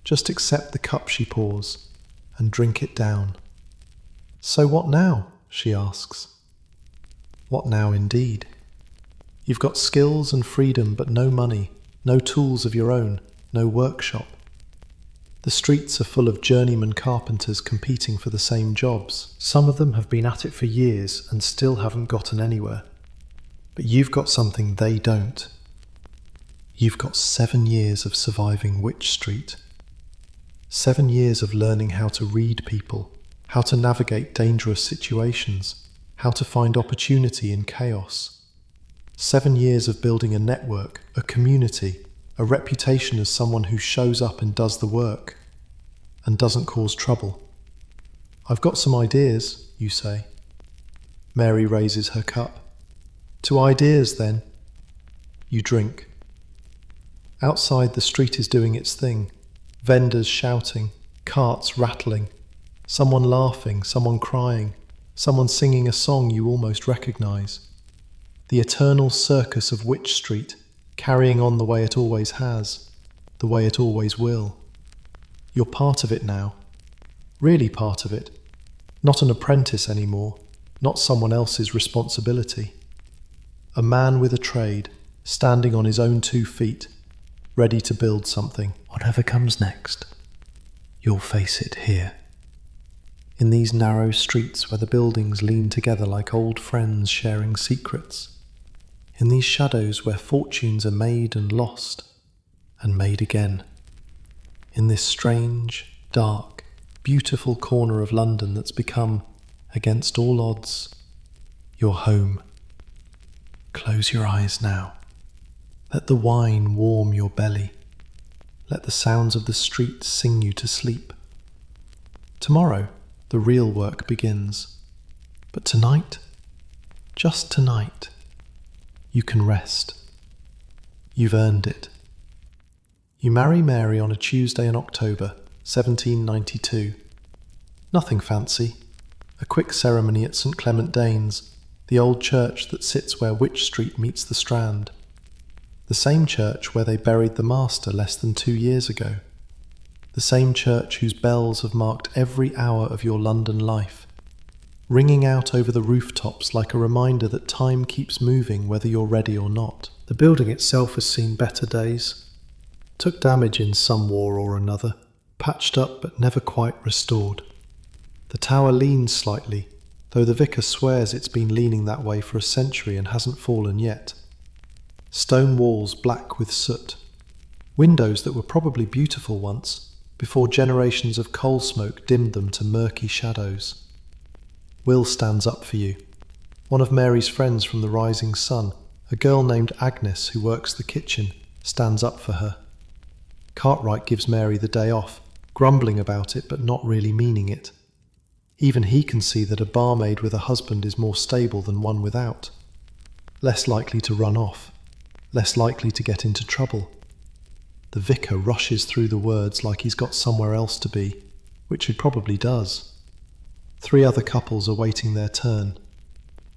Just accept the cup she pours and drink it down. "So what now?" she asks. What now indeed? You've got skills and freedom but no money, no tools of your own, no workshop. The streets are full of journeyman carpenters competing for the same jobs. Some of them have been at it for years and still haven't gotten anywhere. But you've got something they don't. You've got 7 years of surviving Wych Street. 7 years of learning how to read people, how to navigate dangerous situations, how to find opportunity in chaos. 7 years of building a network, a community, a reputation as someone who shows up and does the work, and doesn't cause trouble. "I've got some ideas," you say. Mary raises her cup. "To ideas, then." You drink. Outside, the street is doing its thing. Vendors shouting, carts rattling, someone laughing, someone crying, someone singing a song you almost recognise. The eternal circus of Wych Street, carrying on the way it always has, the way it always will. You're part of it now, really part of it, not an apprentice anymore, not someone else's responsibility. A man with a trade, standing on his own 2 feet, ready to build something. Whatever comes next, you'll face it here. In these narrow streets where the buildings lean together like old friends sharing secrets. In these shadows where fortunes are made and lost, and made again. In this strange, dark, beautiful corner of London that's become, against all odds, your home. Close your eyes now. Let the wine warm your belly. Let the sounds of the street sing you to sleep. Tomorrow, the real work begins. But tonight, just tonight, you can rest. You've earned it. You marry Mary on a Tuesday in October, 1792. Nothing fancy. A quick ceremony at St Clement Danes, the old church that sits where Wych Street meets the Strand. The same church where they buried the Master less than 2 years ago. The same church whose bells have marked every hour of your London life, ringing out over the rooftops like a reminder that time keeps moving whether you're ready or not. The building itself has seen better days, took damage in some war or another, patched up but never quite restored. The tower leans slightly, though the vicar swears it's been leaning that way for a century and hasn't fallen yet. Stone walls black with soot. Windows that were probably beautiful once, before generations of coal smoke dimmed them to murky shadows. Will stands up for you. One of Mary's friends from the Rising Sun, a girl named Agnes who works the kitchen, stands up for her. Cartwright gives Mary the day off, grumbling about it but not really meaning it. Even he can see that a barmaid with a husband is more stable than one without. Less likely to run off, less likely to get into trouble. The vicar rushes through the words like he's got somewhere else to be, which he probably does. 3 other couples are waiting their turn.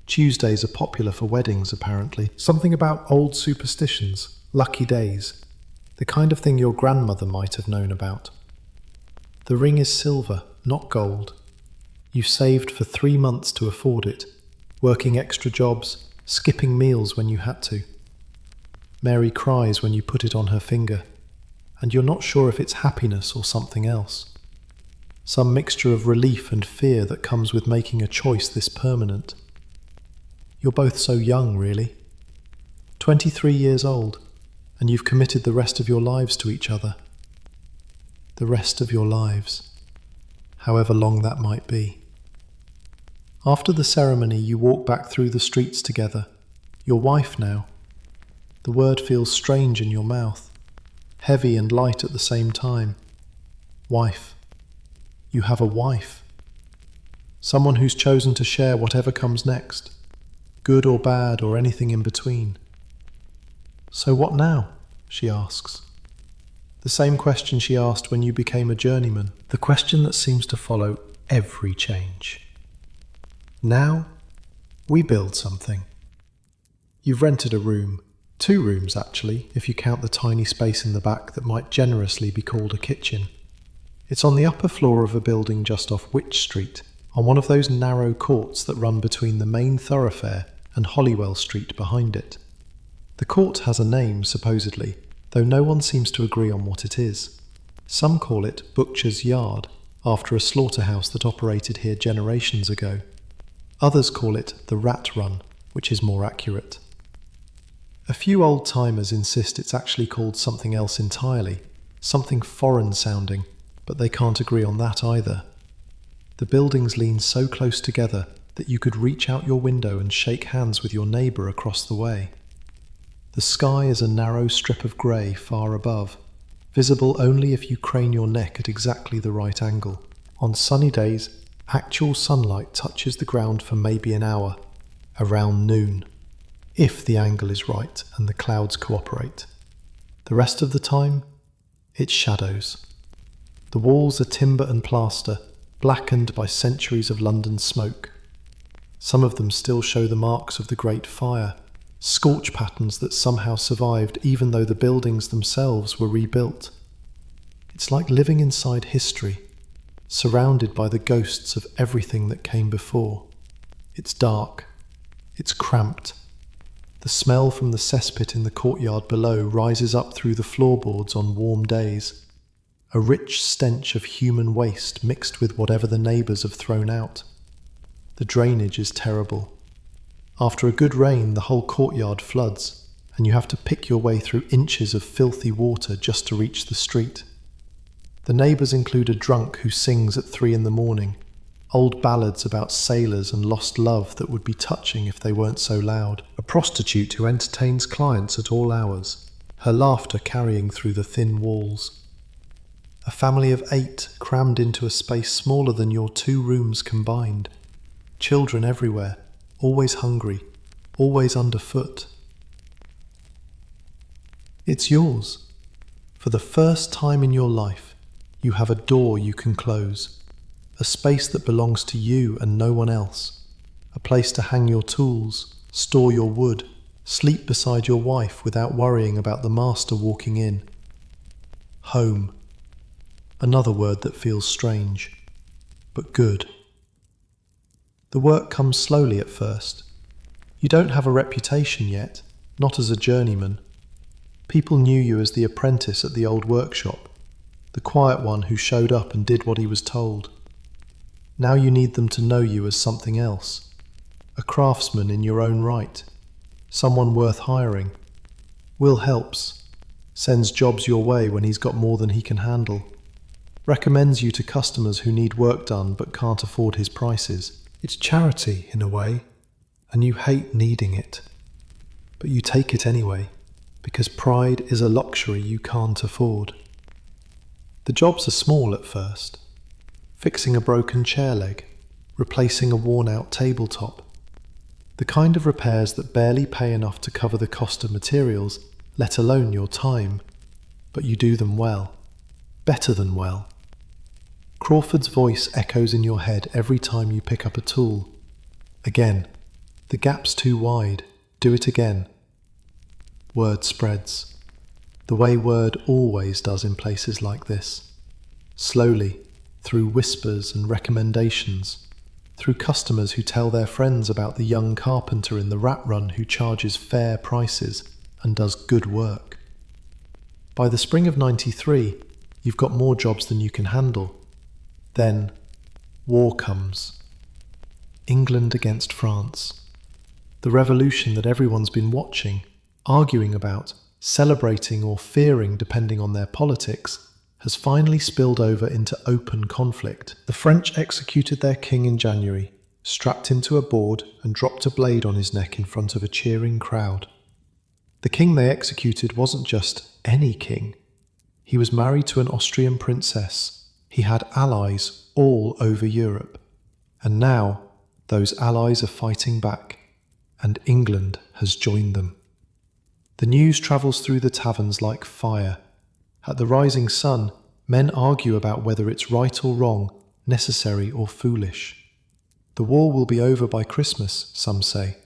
Tuesdays are popular for weddings, apparently. Something about old superstitions, lucky days, the kind of thing your grandmother might have known about. The ring is silver, not gold. You've saved for 3 months to afford it, working extra jobs, skipping meals when you had to. Mary cries when you put it on her finger, and you're not sure if it's happiness or something else. Some mixture of relief and fear that comes with making a choice this permanent. You're both so young, really. 23 years old, and you've committed the rest of your lives to each other. The rest of your lives, however long that might be. After the ceremony, you walk back through the streets together. Your wife now. The word feels strange in your mouth, heavy and light at the same time. Wife. You have a wife. Someone who's chosen to share whatever comes next, good or bad or anything in between. So what now? She asks. The same question she asked when you became a journeyman. The question that seems to follow every change. Now, we build something. You've rented a room. 2 rooms, actually, if you count the tiny space in the back that might generously be called a kitchen. It's on the upper floor of a building just off Wych Street, on one of those narrow courts that run between the main thoroughfare and Holywell Street behind it. The court has a name, supposedly, though no one seems to agree on what it is. Some call it Butcher's Yard, after a slaughterhouse that operated here generations ago. Others call it the Rat Run, which is more accurate. A few old-timers insist it's actually called something else entirely, something foreign-sounding, but they can't agree on that either. The buildings lean so close together that you could reach out your window and shake hands with your neighbour across the way. The sky is a narrow strip of grey far above, visible only if you crane your neck at exactly the right angle. On sunny days, actual sunlight touches the ground for maybe an hour, around noon, if the angle is right and the clouds cooperate. The rest of the time, it's shadows. The walls are timber and plaster, blackened by centuries of London smoke. Some of them still show the marks of the Great Fire, scorch patterns that somehow survived even though the buildings themselves were rebuilt. It's like living inside history, surrounded by the ghosts of everything that came before. It's dark. It's cramped. The smell from the cesspit in the courtyard below rises up through the floorboards on warm days. A rich stench of human waste mixed with whatever the neighbours have thrown out. The drainage is terrible. After a good rain, the whole courtyard floods, and you have to pick your way through inches of filthy water just to reach the street. The neighbours include a drunk who sings at 3 a.m, old ballads about sailors and lost love that would be touching if they weren't so loud, a prostitute who entertains clients at all hours, her laughter carrying through the thin walls. A family of 8 crammed into a space smaller than your 2 rooms combined. Children everywhere, always hungry, always underfoot. It's yours. For the first time in your life, you have a door you can close, a space that belongs to you and no one else, a place to hang your tools, store your wood, sleep beside your wife without worrying about the master walking in. Home. Another word that feels strange, but good. The work comes slowly at first. You don't have a reputation yet, not as a journeyman. People knew you as the apprentice at the old workshop, the quiet one who showed up and did what he was told. Now you need them to know you as something else, a craftsman in your own right, someone worth hiring. Will helps, sends jobs your way when he's got more than he can handle, recommends you to customers who need work done but can't afford his prices. It's charity, in a way, and you hate needing it. But you take it anyway, because pride is a luxury you can't afford. The jobs are small at first. Fixing a broken chair leg, replacing a worn-out tabletop. The kind of repairs that barely pay enough to cover the cost of materials, let alone your time. But you do them well. Better than well. Crawford's voice echoes in your head every time you pick up a tool. Again. The gap's too wide. Do it again. Word spreads. The way word always does in places like this. Slowly, through whispers and recommendations. Through customers who tell their friends about the young carpenter in the rat run who charges fair prices and does good work. By the spring of '93, you've got more jobs than you can handle. Then, war comes. England against France. The revolution that everyone's been watching, arguing about, celebrating or fearing depending on their politics, has finally spilled over into open conflict. The French executed their king in January, strapped him to a board and dropped a blade on his neck in front of a cheering crowd. The king they executed wasn't just any king. He was married to an Austrian princess. He had allies all over Europe. And now, those allies are fighting back, and England has joined them. The news travels through the taverns like fire. At the Rising Sun, men argue about whether it's right or wrong, necessary or foolish. The war will be over by Christmas, some say.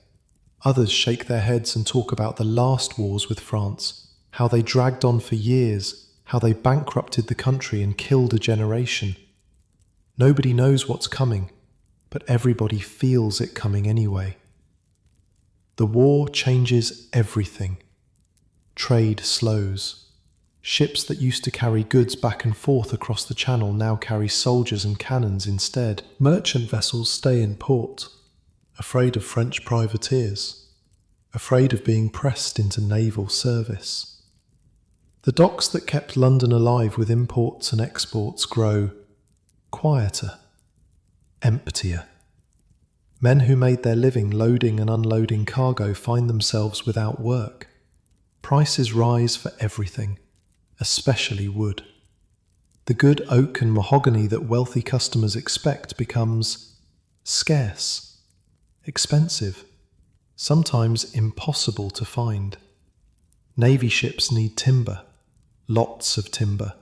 Others shake their heads and talk about the last wars with France, how they dragged on for years, how they bankrupted the country and killed a generation. Nobody knows what's coming, but everybody feels it coming anyway. The war changes everything. Trade slows. Ships that used to carry goods back and forth across the channel now carry soldiers and cannons instead. Merchant vessels stay in port, afraid of French privateers, afraid of being pressed into naval service. The docks that kept London alive with imports and exports grow quieter, emptier. Men who made their living loading and unloading cargo find themselves without work. Prices rise for everything, especially wood. The good oak and mahogany that wealthy customers expect becomes scarce, expensive, sometimes impossible to find. Navy ships need timber, lots of timber.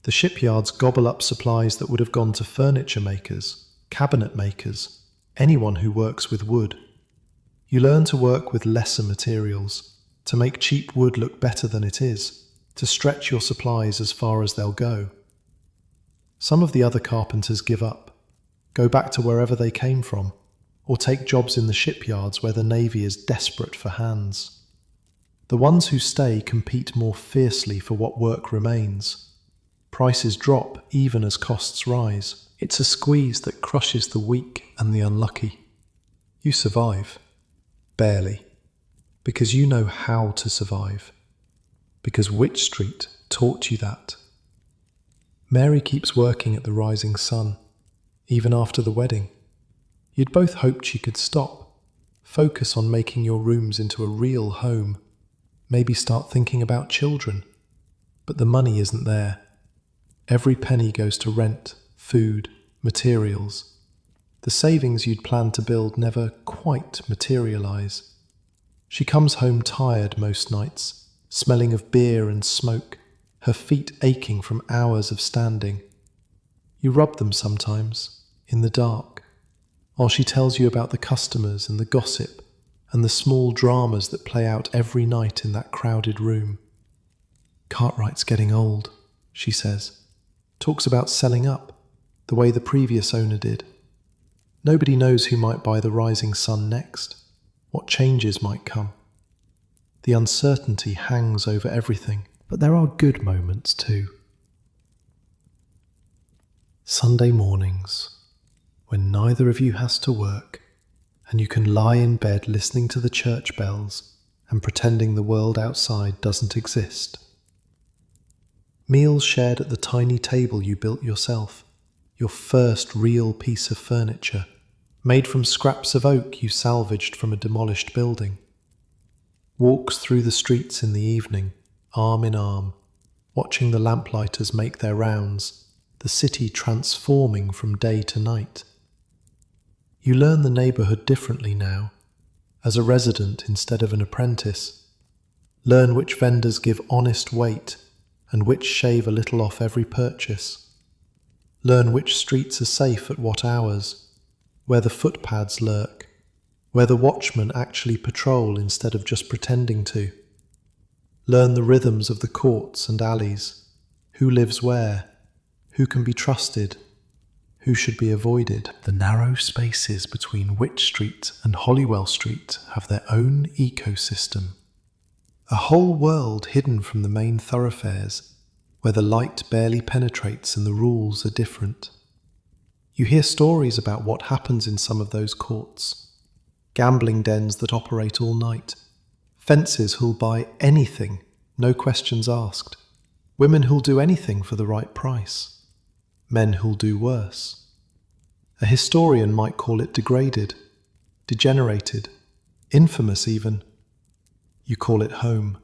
The shipyards gobble up supplies that would have gone to furniture makers, cabinet makers, anyone who works with wood. You learn to work with lesser materials, to make cheap wood look better than it is, to stretch your supplies as far as they'll go. Some of the other carpenters give up, go back to wherever they came from, or take jobs in the shipyards where the Navy is desperate for hands. The ones who stay compete more fiercely for what work remains. Prices drop even as costs rise. It's a squeeze that crushes the weak and the unlucky. You survive. Barely. Because you know how to survive. Because Wych Street taught you that. Mary keeps working at the Rising Sun, even after the wedding. You'd both hoped she could stop, focus on making your rooms into a real home, maybe start thinking about children. But the money isn't there. Every penny goes to rent, food, materials. The savings you'd planned to build never quite materialize. She comes home tired most nights, smelling of beer and smoke, her feet aching from hours of standing. You rub them sometimes, in the dark, while she tells you about the customers and the gossip and the small dramas that play out every night in that crowded room. Cartwright's getting old, she says. Talks about selling up, the way the previous owner did. Nobody knows who might buy the Rising Sun next, what changes might come. The uncertainty hangs over everything, but there are good moments too. Sunday mornings, when neither of you has to work, and you can lie in bed listening to the church bells and pretending the world outside doesn't exist. Meals shared at the tiny table you built yourself, your first real piece of furniture, made from scraps of oak you salvaged from a demolished building. Walks through the streets in the evening, arm in arm, watching the lamplighters make their rounds, the city transforming from day to night. You learn the neighbourhood differently now, as a resident instead of an apprentice. Learn which vendors give honest weight and which shave a little off every purchase. Learn which streets are safe at what hours, where the footpads lurk, where the watchmen actually patrol instead of just pretending to. Learn the rhythms of the courts and alleys, who lives where, who can be trusted, who should be avoided. The narrow spaces between Wych Street and Holywell Street have their own ecosystem. A whole world hidden from the main thoroughfares, where the light barely penetrates and the rules are different. You hear stories about what happens in some of those courts. Gambling dens that operate all night. Fences who'll buy anything, no questions asked. Women who'll do anything for the right price. Men who'll do worse. A historian might call it degraded, degenerated, infamous even. You call it home.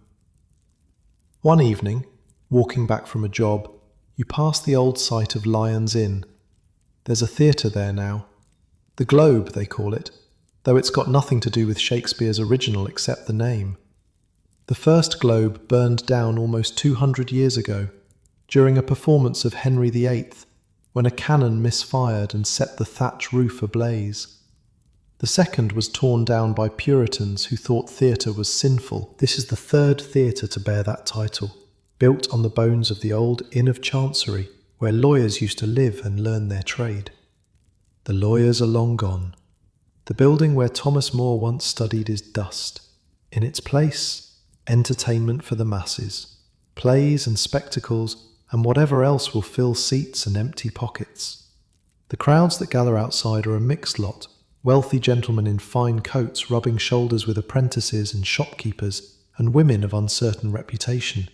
One evening, walking back from a job, you pass the old site of Lyons Inn. There's a theatre there now. The Globe, they call it, though it's got nothing to do with Shakespeare's original except the name. The first Globe burned down almost 200 years ago, during a performance of Henry VIII, when a cannon misfired and set the thatch roof ablaze. The second was torn down by Puritans who thought theatre was sinful. This is the third theatre to bear that title, built on the bones of the old Inn of Chancery, where lawyers used to live and learn their trade. The lawyers are long gone. The building where Thomas More once studied is dust. In its place, entertainment for the masses, plays and spectacles, and whatever else will fill seats and empty pockets. The crowds that gather outside are a mixed lot, wealthy gentlemen in fine coats rubbing shoulders with apprentices and shopkeepers, and women of uncertain reputation.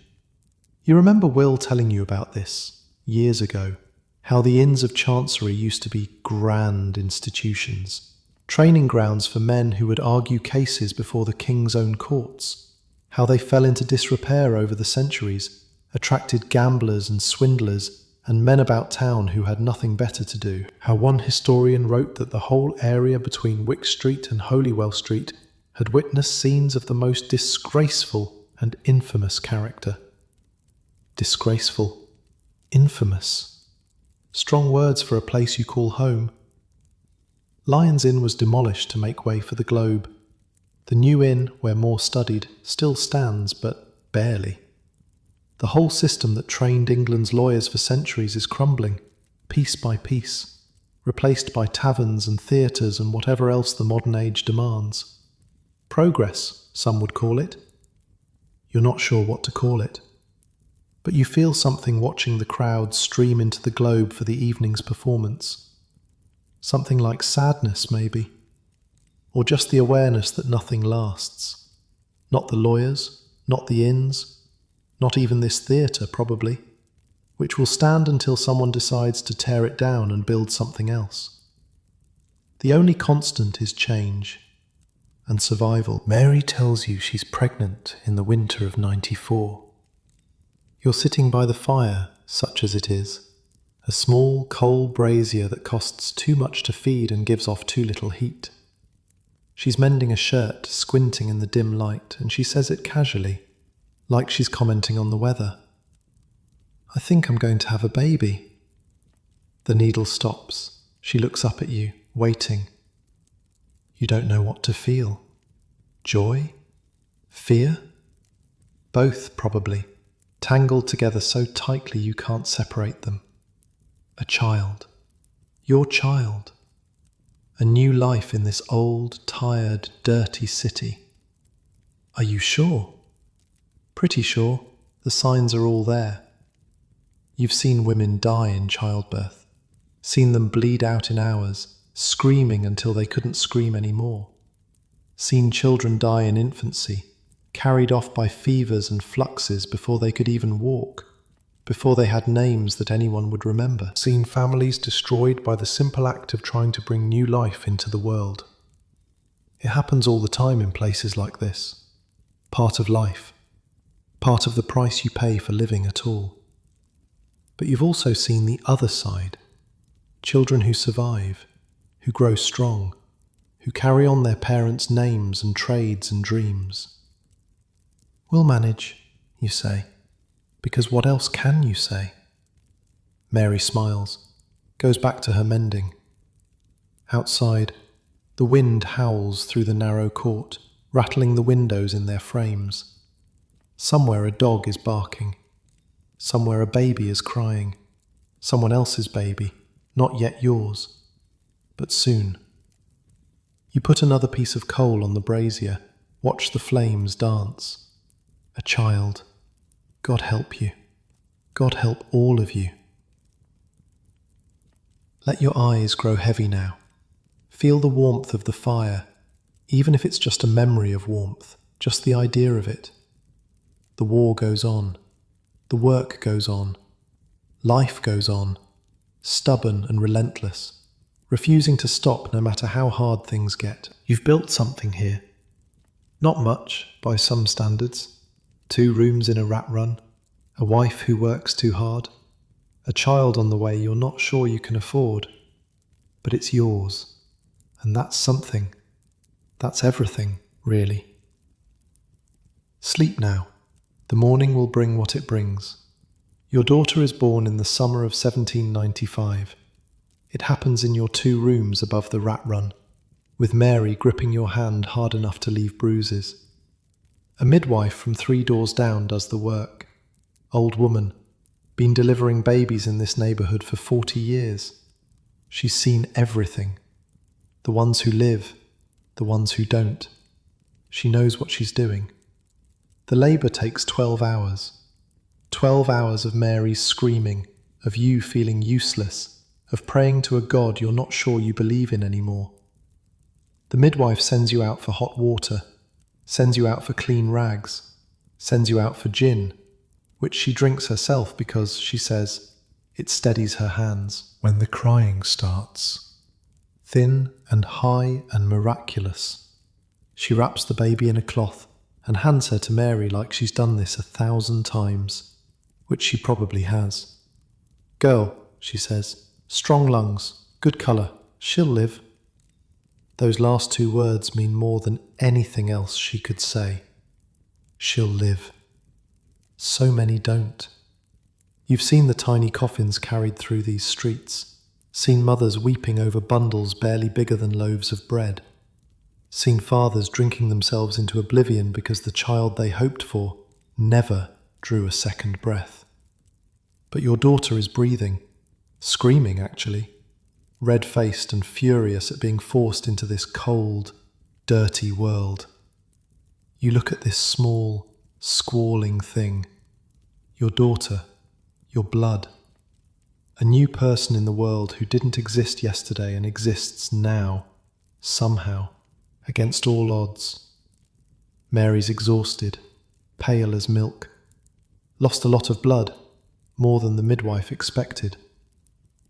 You remember Will telling you about this, years ago, how the Inns of Chancery used to be grand institutions, training grounds for men who would argue cases before the king's own courts, how they fell into disrepair over the centuries, attracted gamblers and swindlers and men about town who had nothing better to do. How one historian wrote that the whole area between Wych Street and Holywell Street had witnessed scenes of the most disgraceful and infamous character. Disgraceful, infamous. Strong words for a place you call home. Lyons Inn was demolished to make way for the Globe. The new inn, where More studied, still stands, but barely. The whole system that trained England's lawyers for centuries is crumbling, piece by piece, replaced by taverns and theatres and whatever else the modern age demands. Progress, some would call it. You're not sure what to call it. But you feel something watching the crowd stream into the Globe for the evening's performance. Something like sadness, maybe. Or just the awareness that nothing lasts. Not the lawyers, not the inns, not even this theatre, probably, which will stand until someone decides to tear it down and build something else. The only constant is change and survival. Mary tells you she's pregnant in the winter of '94. You're sitting by the fire, such as it is, a small coal brazier that costs too much to feed and gives off too little heat. She's mending a shirt, squinting in the dim light, and she says it casually, like she's commenting on the weather. I think I'm going to have a baby. The needle stops. She looks up at you, waiting. You don't know what to feel. Joy? Fear? Both, probably, tangled together so tightly you can't separate them. A child. Your child. A new life in this old, tired, dirty city. Are you sure? Pretty sure. The signs are all there. You've seen women die in childbirth, seen them bleed out in hours, screaming until they couldn't scream anymore. Seen children die in infancy, carried off by fevers and fluxes before they could even walk, before they had names that anyone would remember. Seen families destroyed by the simple act of trying to bring new life into the world. It happens all the time in places like this. Part of life. Part of the price you pay for living at all. But you've also seen the other side. Children who survive, who grow strong, who carry on their parents' names and trades and dreams. We'll manage, you say, because what else can you say? Mary smiles, goes back to her mending. Outside, the wind howls through the narrow court, rattling the windows in their frames. Somewhere a dog is barking. Somewhere a baby is crying. Someone else's baby, not yet yours, but soon. You put another piece of coal on the brazier, watch the flames dance. A child. God help you. God help all of you. Let your eyes grow heavy now. Feel the warmth of the fire, even if it's just a memory of warmth, just the idea of it. The war goes on. The work goes on. Life goes on, stubborn and relentless, refusing to stop no matter how hard things get. You've built something here. Not much, by some standards. 2 rooms in a rat run, a wife who works too hard, a child on the way you're not sure you can afford. But it's yours, and that's something. That's everything, really. Sleep now. The morning will bring what it brings. Your daughter is born in the summer of 1795. It happens in your 2 rooms above the rat run, with Mary gripping your hand hard enough to leave bruises. A midwife from 3 doors down does the work. Old woman, been delivering babies in this neighbourhood for 40 years. She's seen everything. The ones who live, the ones who don't. She knows what she's doing. The labour takes 12 hours. 12 hours of Mary's screaming, of you feeling useless, of praying to a God you're not sure you believe in anymore. The midwife sends you out for hot water, sends you out for clean rags, sends you out for gin, which she drinks herself because, she says, it steadies her hands. When the crying starts, thin and high and miraculous, she wraps the baby in a cloth and hands her to Mary like she's done this 1,000 times. Which she probably has. Girl, she says, strong lungs, good colour, she'll live. Those last 2 words mean more than anything else she could say. She'll live. So many don't. You've seen the tiny coffins carried through these streets, seen mothers weeping over bundles barely bigger than loaves of bread, seen fathers drinking themselves into oblivion because the child they hoped for never drew a second breath. But your daughter is breathing, screaming actually, red-faced and furious at being forced into this cold, dirty world. You look at this small, squalling thing, your daughter, your blood, a new person in the world who didn't exist yesterday and exists now, somehow, against all odds. Mary's exhausted, pale as milk, lost a lot of blood, more than the midwife expected.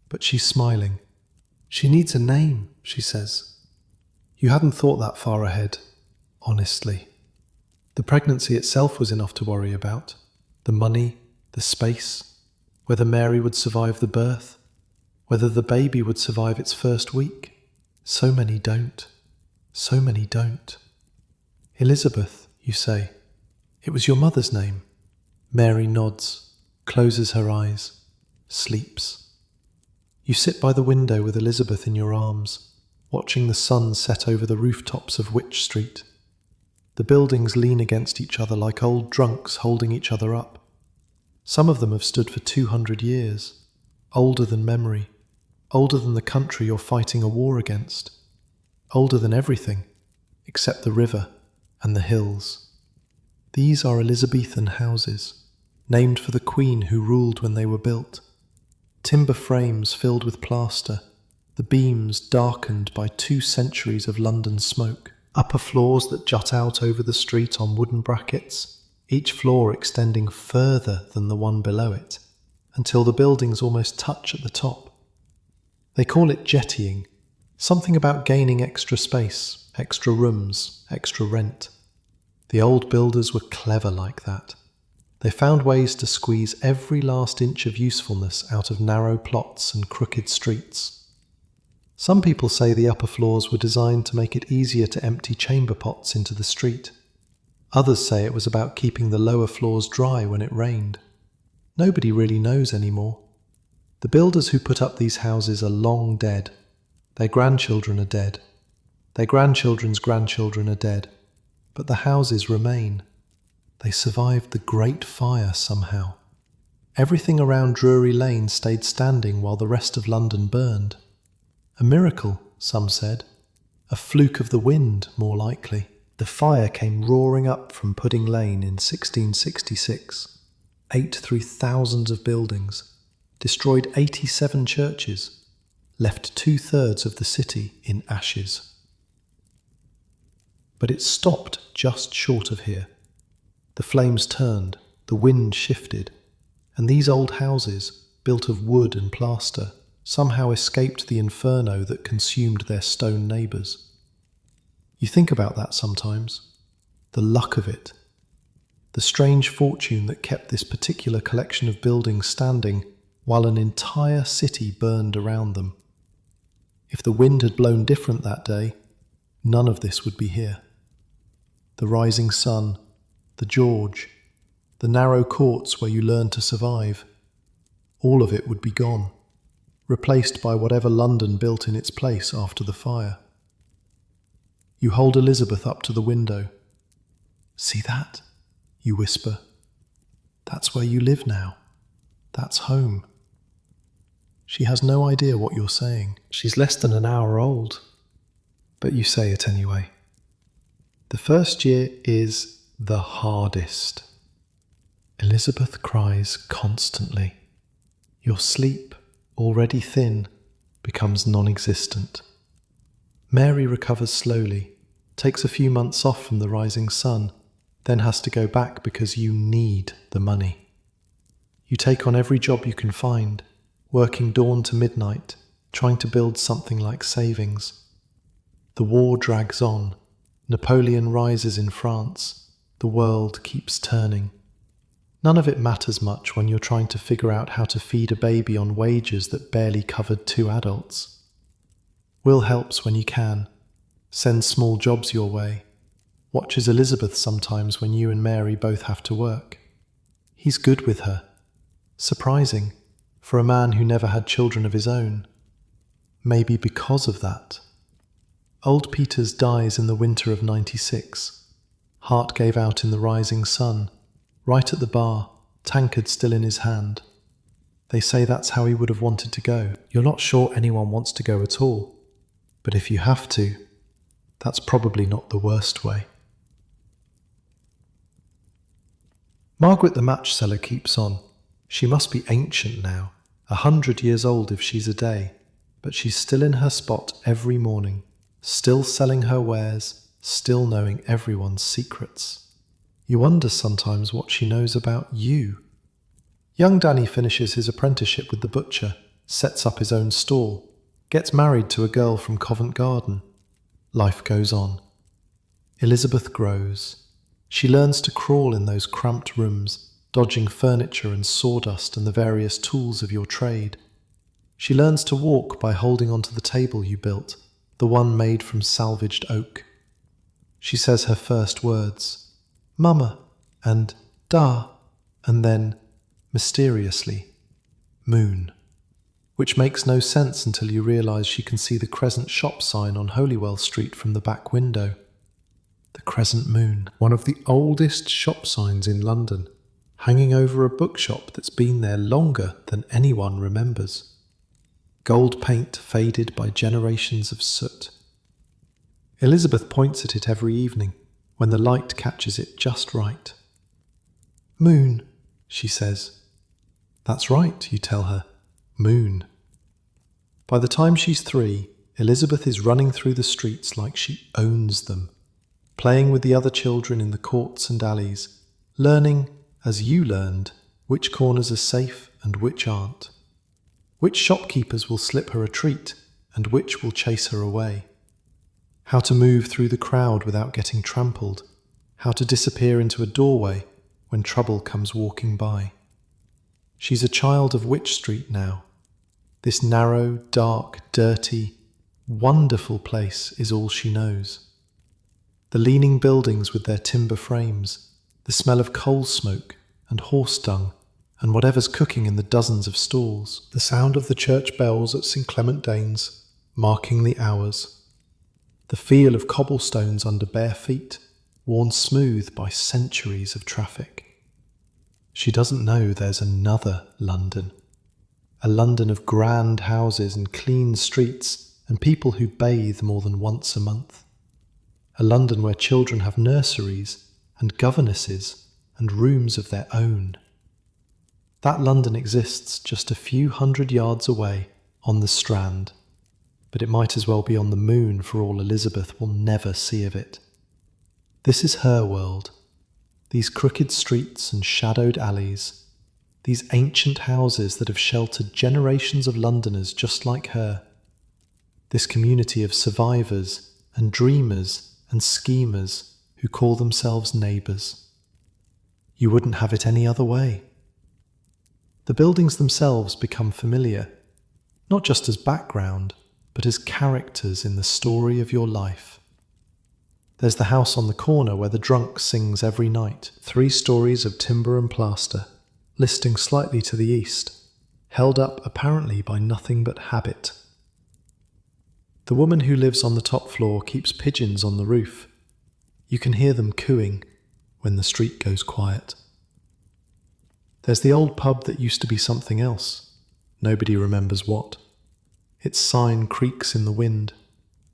But she's smiling. She needs a name, she says. You hadn't thought that far ahead, honestly. The pregnancy itself was enough to worry about. The money, the space, whether Mary would survive the birth, whether the baby would survive its first week. So many don't. So many don't. Elizabeth, you say. It was your mother's name. Mary nods, closes her eyes, sleeps. You sit by the window with Elizabeth in your arms, watching the sun set over the rooftops of Wych Street. The buildings lean against each other like old drunks holding each other up. Some of them have stood for 200 years, older than memory, older than the country you're fighting a war against, older than everything, except the river and the hills. These are Elizabethan houses, named for the queen who ruled when they were built. Timber frames filled with plaster, the beams darkened by 2 centuries of London smoke. Upper floors that jut out over the street on wooden brackets, each floor extending further than the one below it, until the buildings almost touch at the top. They call it jettying, something about gaining extra space, extra rooms, extra rent. The old builders were clever like that. They found ways to squeeze every last inch of usefulness out of narrow plots and crooked streets. Some people say the upper floors were designed to make it easier to empty chamber pots into the street. Others say it was about keeping the lower floors dry when it rained. Nobody really knows anymore. The builders who put up these houses are long dead. Their grandchildren are dead. Their grandchildren's grandchildren are dead. But the houses remain. They survived the Great Fire somehow. Everything around Drury Lane stayed standing while the rest of London burned. A miracle, some said. A fluke of the wind, more likely. The fire came roaring up from Pudding Lane in 1666, ate through thousands of buildings, destroyed 87 churches, left 2/3 of the city in ashes. But it stopped just short of here. The flames turned, the wind shifted, and these old houses, built of wood and plaster, somehow escaped the inferno that consumed their stone neighbours. You think about that sometimes. The luck of it. The strange fortune that kept this particular collection of buildings standing while an entire city burned around them. If the wind had blown different that day, none of this would be here. The rising sun, the George, the narrow courts where you learned to survive, all of it would be gone, replaced by whatever London built in its place after the fire. You hold Elizabeth up to the window. "See that?" you whisper. "That's where you live now. That's home." She has no idea what you're saying. She's less than an hour old. But you say it anyway. The first year is the hardest. Elizabeth cries constantly. Your sleep, already thin, becomes non-existent. Mary recovers slowly, takes a few months off from the rising sun, then has to go back because you need the money. You take on every job you can find, working dawn to midnight, trying to build something like savings. The war drags on. Napoleon rises in France. The world keeps turning. None of it matters much when you're trying to figure out how to feed a baby on wages that barely covered 2 adults. Will helps when you can, sends small jobs your way, watches Elizabeth sometimes when you and Mary both have to work. He's good with her. Surprising, for a man who never had children of his own. Maybe because of that. Old Peters dies in the winter of 96. Heart gave out in the rising sun, right at the bar, tankard still in his hand. They say that's how he would have wanted to go. You're not sure anyone wants to go at all. But if you have to, that's probably not the worst way. Margaret the match seller keeps on. She must be ancient now, 100 years old if she's a day, but she's still in her spot every morning, still selling her wares, still knowing everyone's secrets. You wonder sometimes what she knows about you. Young Danny finishes his apprenticeship with the butcher, sets up his own stall, gets married to a girl from Covent Garden. Life goes on. Elizabeth grows. She learns to crawl in those cramped rooms, dodging furniture and sawdust and the various tools of your trade. She learns to walk by holding onto the table you built, the one made from salvaged oak. She says her first words, "Mama," and "Da," and then, mysteriously, "Moon," which makes no sense until you realise she can see the Crescent shop sign on Holywell Street from the back window. The Crescent Moon, one of the oldest shop signs in London, hanging over a bookshop that's been there longer than anyone remembers. Gold paint faded by generations of soot. Elizabeth points at it every evening, when the light catches it just right. "Moon," she says. "That's right," you tell her. Moon. By the time she's 3, Elizabeth is running through the streets like she owns them, playing with the other children in the courts and alleys, learning, as you learned, which corners are safe and which aren't, which shopkeepers will slip her a treat and which will chase her away, how to move through the crowd without getting trampled, how to disappear into a doorway when trouble comes walking by. She's a child of Wych Street now, this narrow, dark, dirty, Wonderful place is all she knows. The leaning buildings with their timber frames, the smell of coal smoke and horse dung, and whatever's cooking in the dozens of stalls, the sound of the church bells at St. Clement Danes, marking the hours, the feel of cobblestones under bare feet, worn smooth by centuries of traffic. She doesn't know there's another London, a London of grand houses and clean streets and people who bathe more than once a month, a London where children have nurseries and governesses and rooms of their own. That London exists just a few hundred yards away on the Strand, but it might as well be on the moon for all Elizabeth will never see of it. This is her world, these crooked streets and shadowed alleys, these ancient houses that have sheltered generations of Londoners just like her, this community of survivors and dreamers and schemers who call themselves neighbours. You wouldn't have it any other way. The buildings themselves become familiar, not just as background, but as characters in the story of your life. There's the house on the corner where the drunk sings every night, 3 stories of timber and plaster, listing slightly to the east, held up apparently by nothing but habit. The woman who lives on the top floor keeps pigeons on the roof. You can hear them cooing when the street goes quiet. There's the old pub that used to be something else. Nobody remembers what. Its sign creaks in the wind.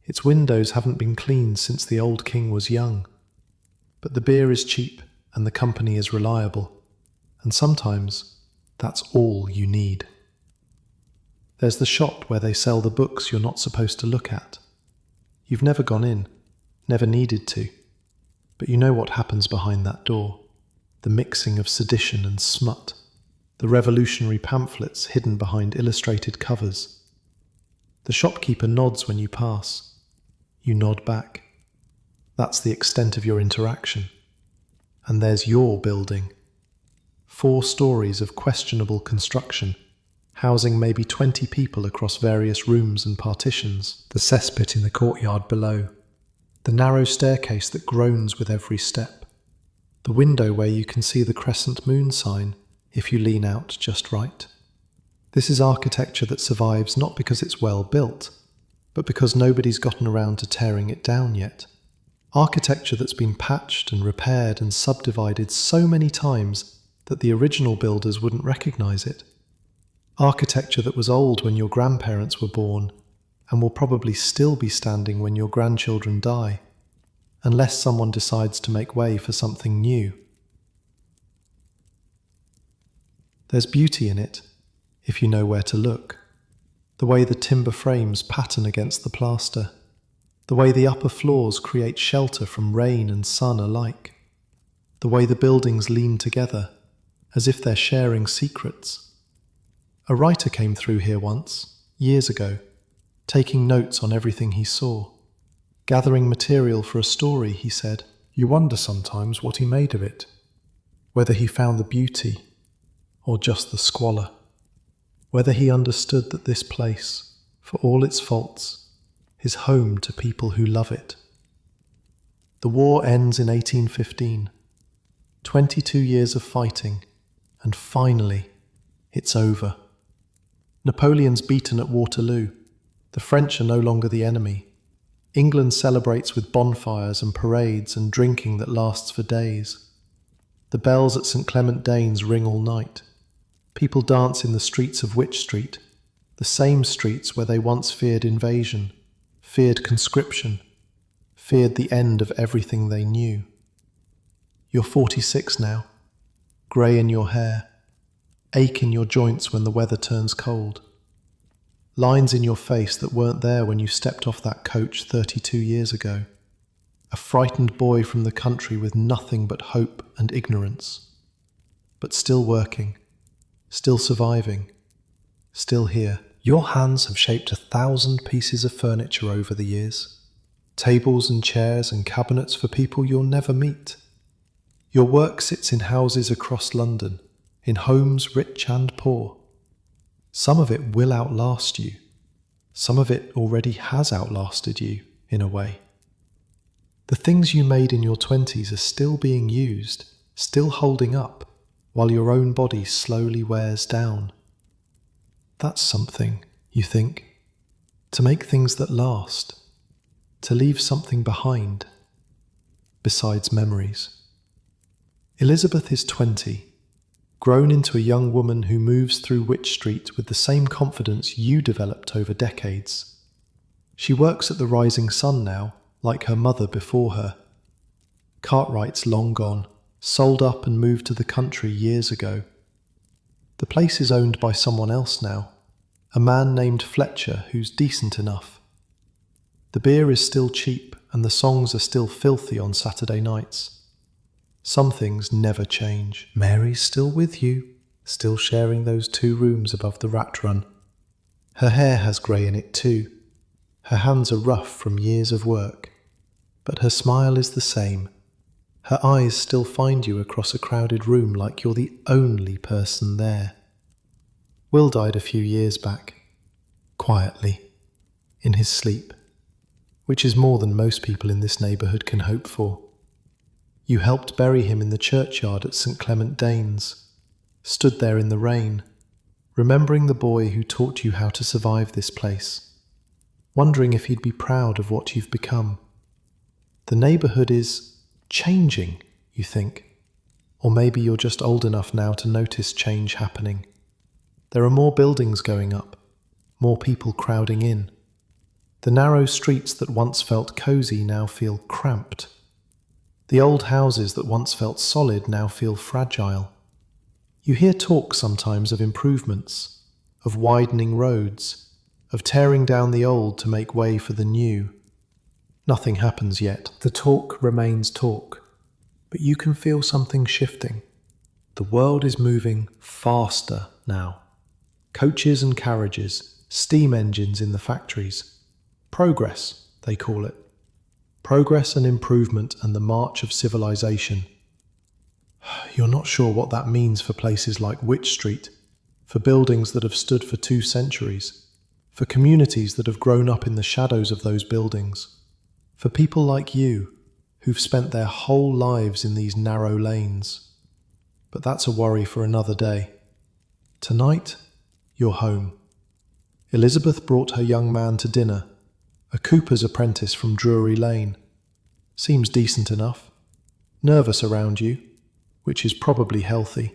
Its windows haven't been cleaned since the old king was young. But the beer is cheap and the company is reliable. And sometimes that's all you need. There's the shop where they sell the books you're not supposed to look at. You've never gone in, never needed to, but you know what happens behind that door. The mixing of sedition and smut, the revolutionary pamphlets hidden behind illustrated covers. The shopkeeper nods when you pass. You nod back. That's the extent of your interaction. And there's your building. 4 stories of questionable construction, housing maybe 20 people across various rooms and partitions. The cesspit in the courtyard below. The narrow staircase that groans with every step. The window where you can see the crescent moon sign if you lean out just right. This is architecture that survives not because it's well built, but because nobody's gotten around to tearing it down yet. Architecture that's been patched and repaired and subdivided so many times that the original builders wouldn't recognise it. Architecture that was old when your grandparents were born and will probably still be standing when your grandchildren die, unless someone decides to make way for something new. There's beauty in it, if you know where to look. The way the timber frames pattern against the plaster. The way the upper floors create shelter from rain and sun alike. The way the buildings lean together, as if they're sharing secrets. A writer came through here once, years ago, taking notes on everything he saw. Gathering material for a story, he said. You wonder sometimes what he made of it, whether he found the beauty or just the squalor, whether he understood that this place, for all its faults, is home to people who love it. The war ends in 1815, 22 years of fighting, and finally, it's over. Napoleon's beaten at Waterloo. The French are no longer the enemy. England celebrates with bonfires and parades and drinking that lasts for days. The bells at St. Clement Danes ring all night. People dance in the streets of Wych Street, the same streets where they once feared invasion, feared conscription, feared the end of everything they knew. You're 46 now, grey in your hair, ache in your joints when the weather turns cold. Lines in your face that weren't there when you stepped off that coach 32 years ago. A frightened boy from the country with nothing but hope and ignorance. But still working, still surviving, still here. Your hands have shaped 1,000 pieces of furniture over the years. Tables and chairs and cabinets for people you'll never meet. Your work sits in houses across London, in homes rich and poor. Some of it will outlast you. Some of it already has outlasted you, in a way. The things you made in your 20s are still being used, still holding up, while your own body slowly wears down. That's something, you think. To make things that last. To leave something behind. Besides memories. Elizabeth is 20, grown into a young woman who moves through Wych Street with the same confidence you developed over decades. She works at the Rising Sun now, like her mother before her. Cartwright's long gone, sold up and moved to the country years ago. The place is owned by someone else now, a man named Fletcher who's decent enough. The beer is still cheap and the songs are still filthy on Saturday nights. Some things never change. Mary's still with you, still sharing those 2 rooms above the rat run. Her hair has grey in it too. Her hands are rough from years of work. But her smile is the same. Her eyes still find you across a crowded room like you're the only person there. Will died a few years back. Quietly. In his sleep. Which is more than most people in this neighbourhood can hope for. You helped bury him in the churchyard at St. Clement Danes, stood there in the rain, remembering the boy who taught you how to survive this place, wondering if he'd be proud of what you've become. The neighbourhood is changing, you think, or maybe you're just old enough now to notice change happening. There are more buildings going up, more people crowding in. The narrow streets that once felt cosy now feel cramped. The old houses that once felt solid now feel fragile. You hear talk sometimes of improvements, of widening roads, of tearing down the old to make way for the new. Nothing happens yet. The talk remains talk, but you can feel something shifting. The world is moving faster now. Coaches and carriages, steam engines in the factories. Progress, they call it. Progress and improvement and the march of civilization. You're not sure what that means for places like Wych Street, for buildings that have stood for 2 centuries, for communities that have grown up in the shadows of those buildings, for people like you, who've spent their whole lives in these narrow lanes. But that's a worry for another day. Tonight, you're home. Elizabeth brought her young man to dinner, a cooper's apprentice from Drury Lane. Seems decent enough. Nervous around you, which is probably healthy.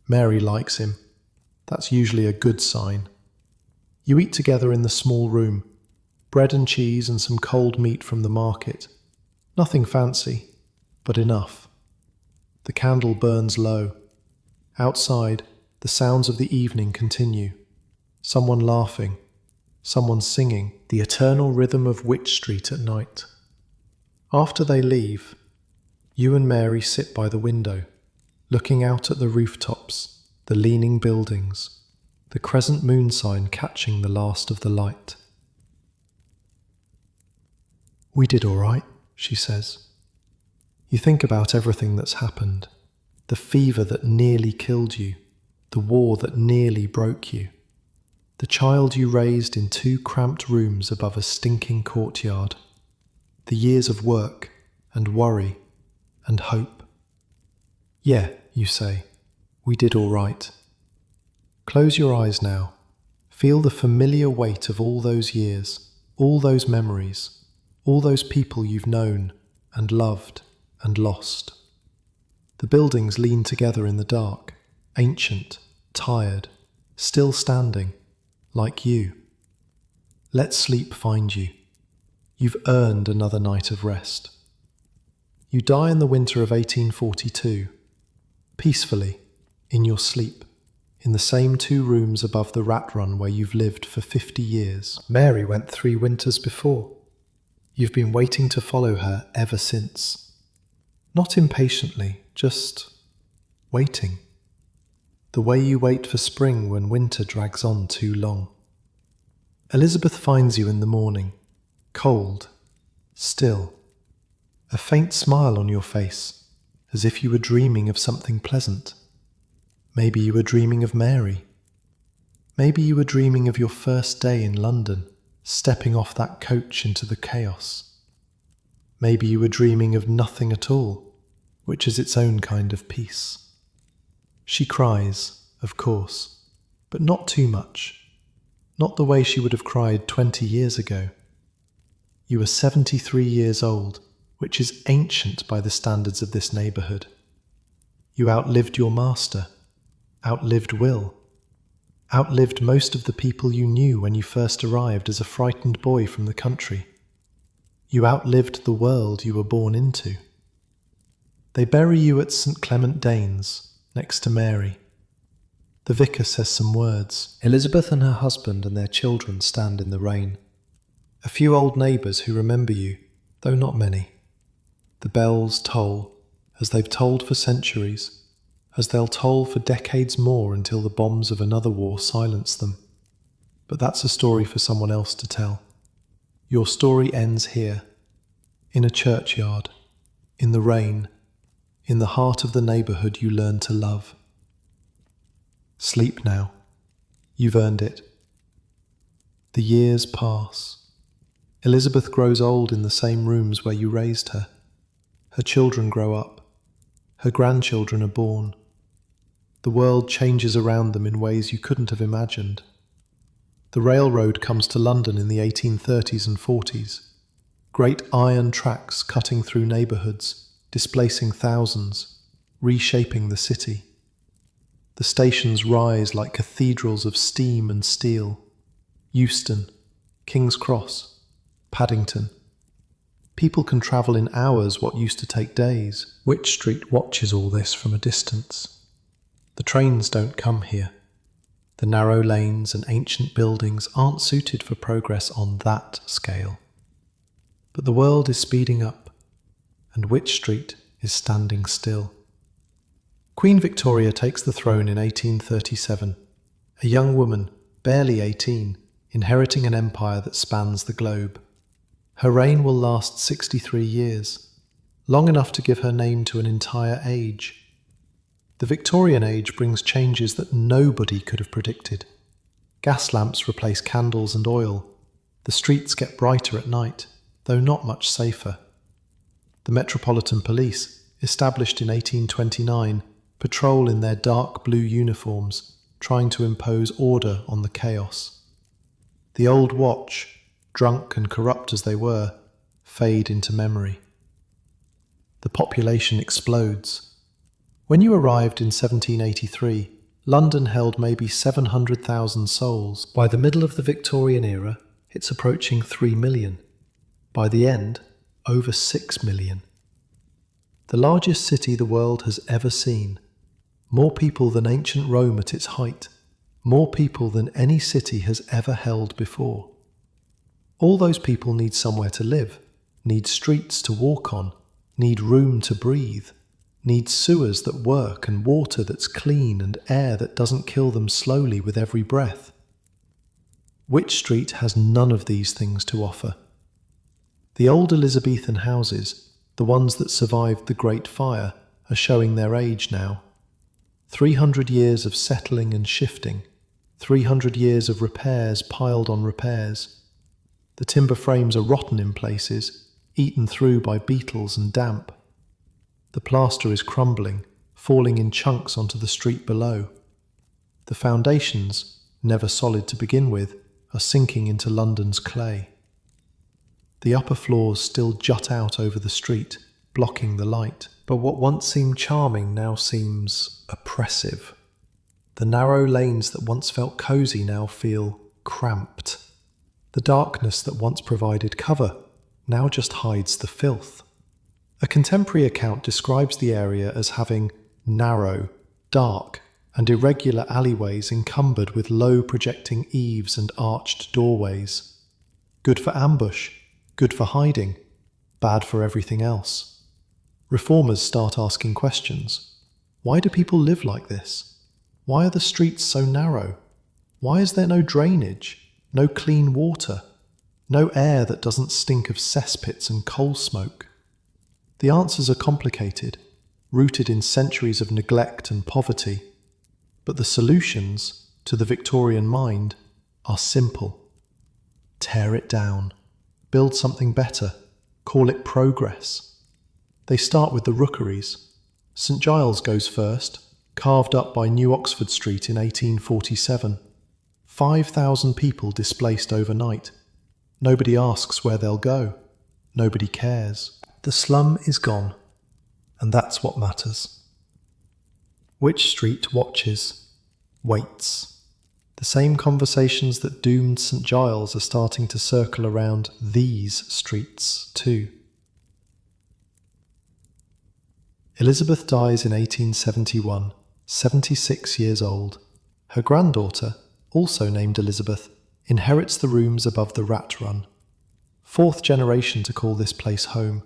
Mary likes him. That's usually a good sign. You eat together in the small room. Bread and cheese and some cold meat from the market. Nothing fancy, but enough. The candle burns low. Outside, the sounds of the evening continue. Someone laughing. Someone singing, the eternal rhythm of Wych Street at night. After they leave, you and Mary sit by the window, looking out at the rooftops, the leaning buildings, the crescent moon sign catching the last of the light. We did all right, she says. You think about everything that's happened, the fever that nearly killed you, the war that nearly broke you. The child you raised in 2 cramped rooms above a stinking courtyard. The years of work and worry and hope. Yeah, you say, we did all right. Close your eyes now. Feel the familiar weight of all those years, all those memories, all those people you've known and loved and lost. The buildings lean together in the dark, ancient, tired, still standing. Like you. Let sleep find you. You've earned another night of rest. You die in the winter of 1842, peacefully, in your sleep, in the same 2 rooms above the rat run where you've lived for 50 years. Mary went 3 winters before. You've been waiting to follow her ever since. Not impatiently, just waiting. The way you wait for spring when winter drags on too long. Elizabeth finds you in the morning, cold, still, a faint smile on your face, as if you were dreaming of something pleasant. Maybe you were dreaming of Mary. Maybe you were dreaming of your first day in London, stepping off that coach into the chaos. Maybe you were dreaming of nothing at all, which is its own kind of peace. She cries, of course, but not too much. Not the way she would have cried 20 years ago. You are 73 years old, which is ancient by the standards of this neighbourhood. You outlived your master, outlived Will, outlived most of the people you knew when you first arrived as a frightened boy from the country. You outlived the world you were born into. They bury you at St. Clement Danes, next to Mary. The vicar says some words. Elizabeth and her husband and their children stand in the rain. A few old neighbours who remember you, though not many. The bells toll, as they've tolled for centuries, as they'll toll for decades more until the bombs of another war silence them. But that's a story for someone else to tell. Your story ends here, in a churchyard, in the rain, in the heart of the neighbourhood you learned to love. Sleep now. You've earned it. The years pass. Elizabeth grows old in the same rooms where you raised her. Her children grow up. Her grandchildren are born. The world changes around them in ways you couldn't have imagined. The railroad comes to London in the 1830s and 40s. Great iron tracks cutting through neighbourhoods, displacing thousands, reshaping the city. The stations rise like cathedrals of steam and steel. Euston, King's Cross, Paddington. People can travel in hours what used to take days. Wych Street watches all this from a distance. The trains don't come here. The narrow lanes and ancient buildings aren't suited for progress on that scale. But the world is speeding up, and Wych Street is standing still. Queen Victoria takes the throne in 1837, a young woman, barely 18, inheriting an empire that spans the globe. Her reign will last 63 years, long enough to give her name to an entire age. The Victorian age brings changes that nobody could have predicted. Gas lamps replace candles and oil. The streets get brighter at night, though not much safer. The Metropolitan Police, established in 1829, patrol in their dark blue uniforms, trying to impose order on the chaos. The old watch, drunk and corrupt as they were, fade into memory. The population explodes. When you arrived in 1783, London held maybe 700,000 souls. By the middle of the Victorian era, it's approaching 3 million. By the end, over 6 million. The largest city the world has ever seen. More people than ancient Rome at its height. More people than any city has ever held before. All those people need somewhere to live, need streets to walk on, need room to breathe, need sewers that work and water that's clean and air that doesn't kill them slowly with every breath. Wych Street has none of these things to offer. The old Elizabethan houses, the ones that survived the Great Fire, are showing their age now. 300 years of settling and shifting, 300 years of repairs piled on repairs. The timber frames are rotten in places, eaten through by beetles and damp. The plaster is crumbling, falling in chunks onto the street below. The foundations, never solid to begin with, are sinking into London's clay. The upper floors still jut out over the street, blocking the light. But what once seemed charming now seems oppressive. The narrow lanes that once felt cosy now feel cramped. The darkness that once provided cover now just hides the filth. A contemporary account describes the area as having narrow, dark, and irregular alleyways encumbered with low projecting eaves and arched doorways. Good for ambush, good for hiding, bad for everything else. Reformers start asking questions. Why do people live like this? Why are the streets so narrow? Why is there no drainage, no clean water, no air that doesn't stink of cesspits and coal smoke? The answers are complicated, rooted in centuries of neglect and poverty. But the solutions, to the Victorian mind, are simple. Tear it down, build something better, call it progress. They start with the rookeries. St Giles goes first, carved up by New Oxford Street in 1847. 5,000 people displaced overnight. Nobody asks where they'll go. Nobody cares. The slum is gone, and that's what matters. Wych Street watches, waits. The same conversations that doomed St Giles are starting to circle around these streets too. Elizabeth dies in 1871, 76 years old. Her granddaughter, also named Elizabeth, inherits the rooms above the Rat Run. Fourth generation to call this place home.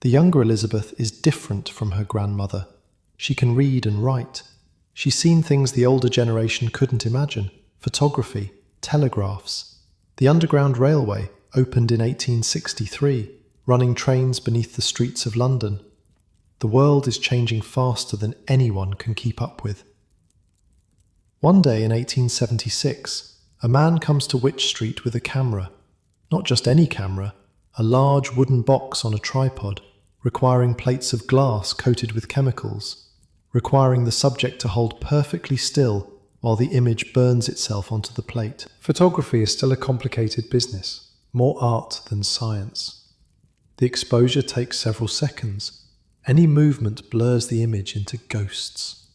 The younger Elizabeth is different from her grandmother. She can read and write. She's seen things the older generation couldn't imagine. Photography, telegraphs. The Underground Railway opened in 1863, running trains beneath the streets of London. The world is changing faster than anyone can keep up with. One day in 1876, a man comes to Wych Street with a camera. Not just any camera, a large wooden box on a tripod, requiring plates of glass coated with chemicals, requiring the subject to hold perfectly still while the image burns itself onto the plate. Photography is still a complicated business, more art than science. The exposure takes several seconds. Any movement blurs the image into ghosts.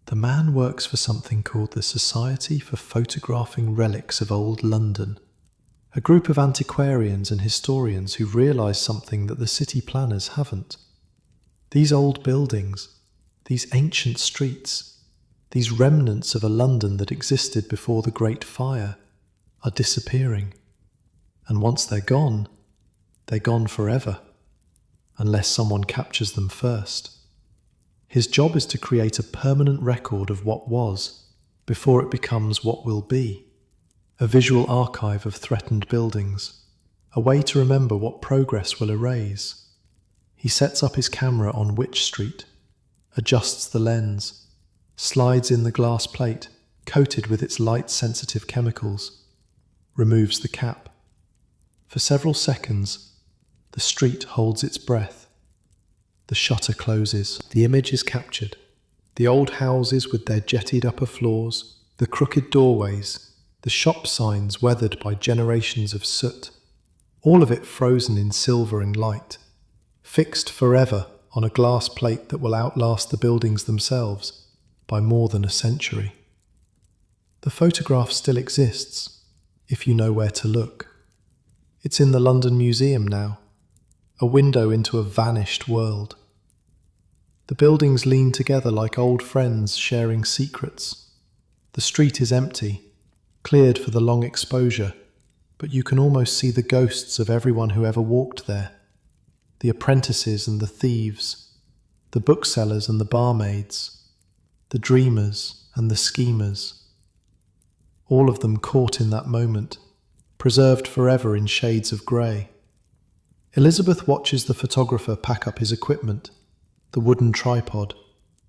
The man works for something called the Society for Photographing Relics of Old London, a group of antiquarians and historians who've realised something that the city planners haven't. These old buildings, these ancient streets, these remnants of a London that existed before the Great Fire, are disappearing. And once they're gone forever, unless someone captures them first. His job is to create a permanent record of what was, before it becomes what will be. A visual archive of threatened buildings, a way to remember what progress will erase. He sets up his camera on Wych Street, adjusts the lens, slides in the glass plate, coated with its light-sensitive chemicals, removes the cap. For several seconds, the street holds its breath. The shutter closes. The image is captured. The old houses with their jettied upper floors, the crooked doorways, the shop signs weathered by generations of soot, all of it frozen in silver and light, fixed forever on a glass plate that will outlast the buildings themselves by more than a century. The photograph still exists, if you know where to look. It's in the London Museum now, a window into a vanished world. The buildings lean together like old friends sharing secrets. The street is empty, cleared for the long exposure, but you can almost see the ghosts of everyone who ever walked there. The apprentices and the thieves, the booksellers and the barmaids, the dreamers and the schemers. All of them caught in that moment, preserved forever in shades of grey. Elizabeth watches the photographer pack up his equipment, the wooden tripod,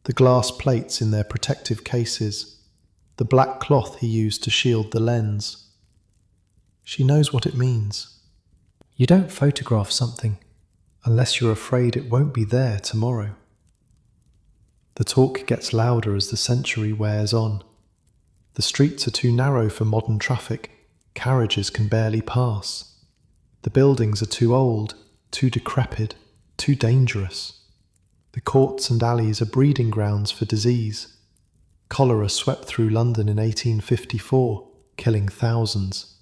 the glass plates in their protective cases, the black cloth he used to shield the lens. She knows what it means. You don't photograph something unless you're afraid it won't be there tomorrow. The talk gets louder as the century wears on. The streets are too narrow for modern traffic. Carriages can barely pass. The buildings are too old, too decrepit, too dangerous. The courts and alleys are breeding grounds for disease. Cholera swept through London in 1854, killing thousands.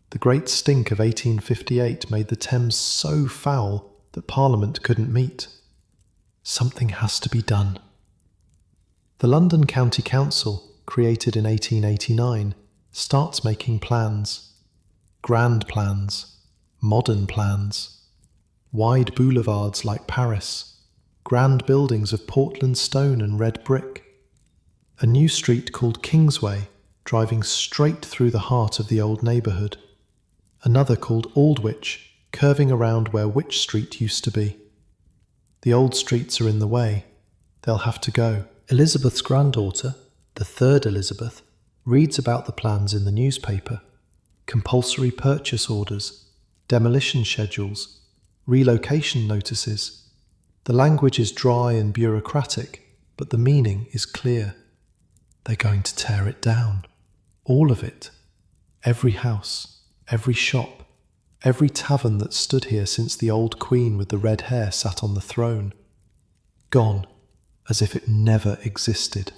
The Great Stink of 1858 made the Thames so foul that Parliament couldn't meet. Something has to be done. The London County Council, created in 1889, starts making plans. Grand plans, modern plans. Wide boulevards like Paris, grand buildings of Portland stone and red brick. A new street called Kingsway, driving straight through the heart of the old neighbourhood. Another called Aldwych, curving around where Wych Street used to be. The old streets are in the way. They'll have to go. Elizabeth's granddaughter, the third Elizabeth, reads about the plans in the newspaper, compulsory purchase orders, demolition schedules, relocation notices. The language is dry and bureaucratic, but the meaning is clear. They're going to tear it down. All of it. Every house, every shop, every tavern that stood here since the old queen with the red hair sat on the throne. Gone, as if it never existed.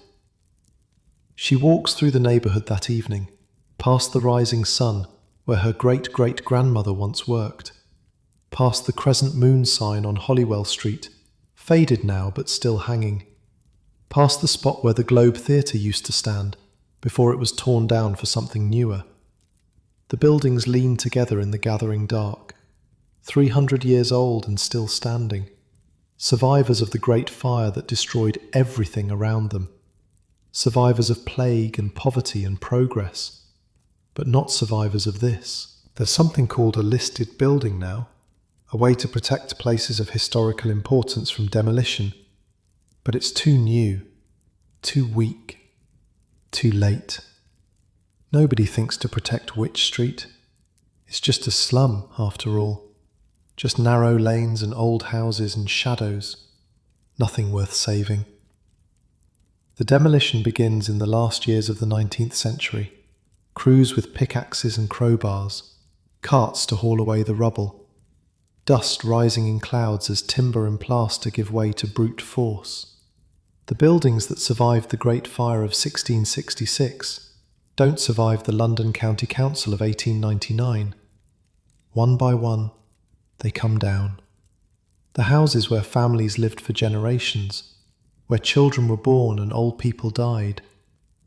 She walks through the neighbourhood that evening, past the rising sun where her great-great-grandmother once worked, past the crescent moon sign on Holywell Street, faded now but still hanging, past the spot where the Globe Theatre used to stand before it was torn down for something newer. The buildings lean together in the gathering dark, 300 years old and still standing, survivors of the great fire that destroyed everything around them, survivors of plague and poverty and progress, but not survivors of this. There's something called a listed building now, a way to protect places of historical importance from demolition, but it's too new, too weak, too late. Nobody thinks to protect Wych Street. It's just a slum, after all. Just narrow lanes and old houses and shadows. Nothing worth saving. The demolition begins in the last years of the 19th century. Crews with pickaxes and crowbars, carts to haul away the rubble, dust rising in clouds as timber and plaster give way to brute force. The buildings that survived the Great Fire of 1666 don't survive the London County Council of 1899. One by one, they come down. The houses where families lived for generations, where children were born and old people died,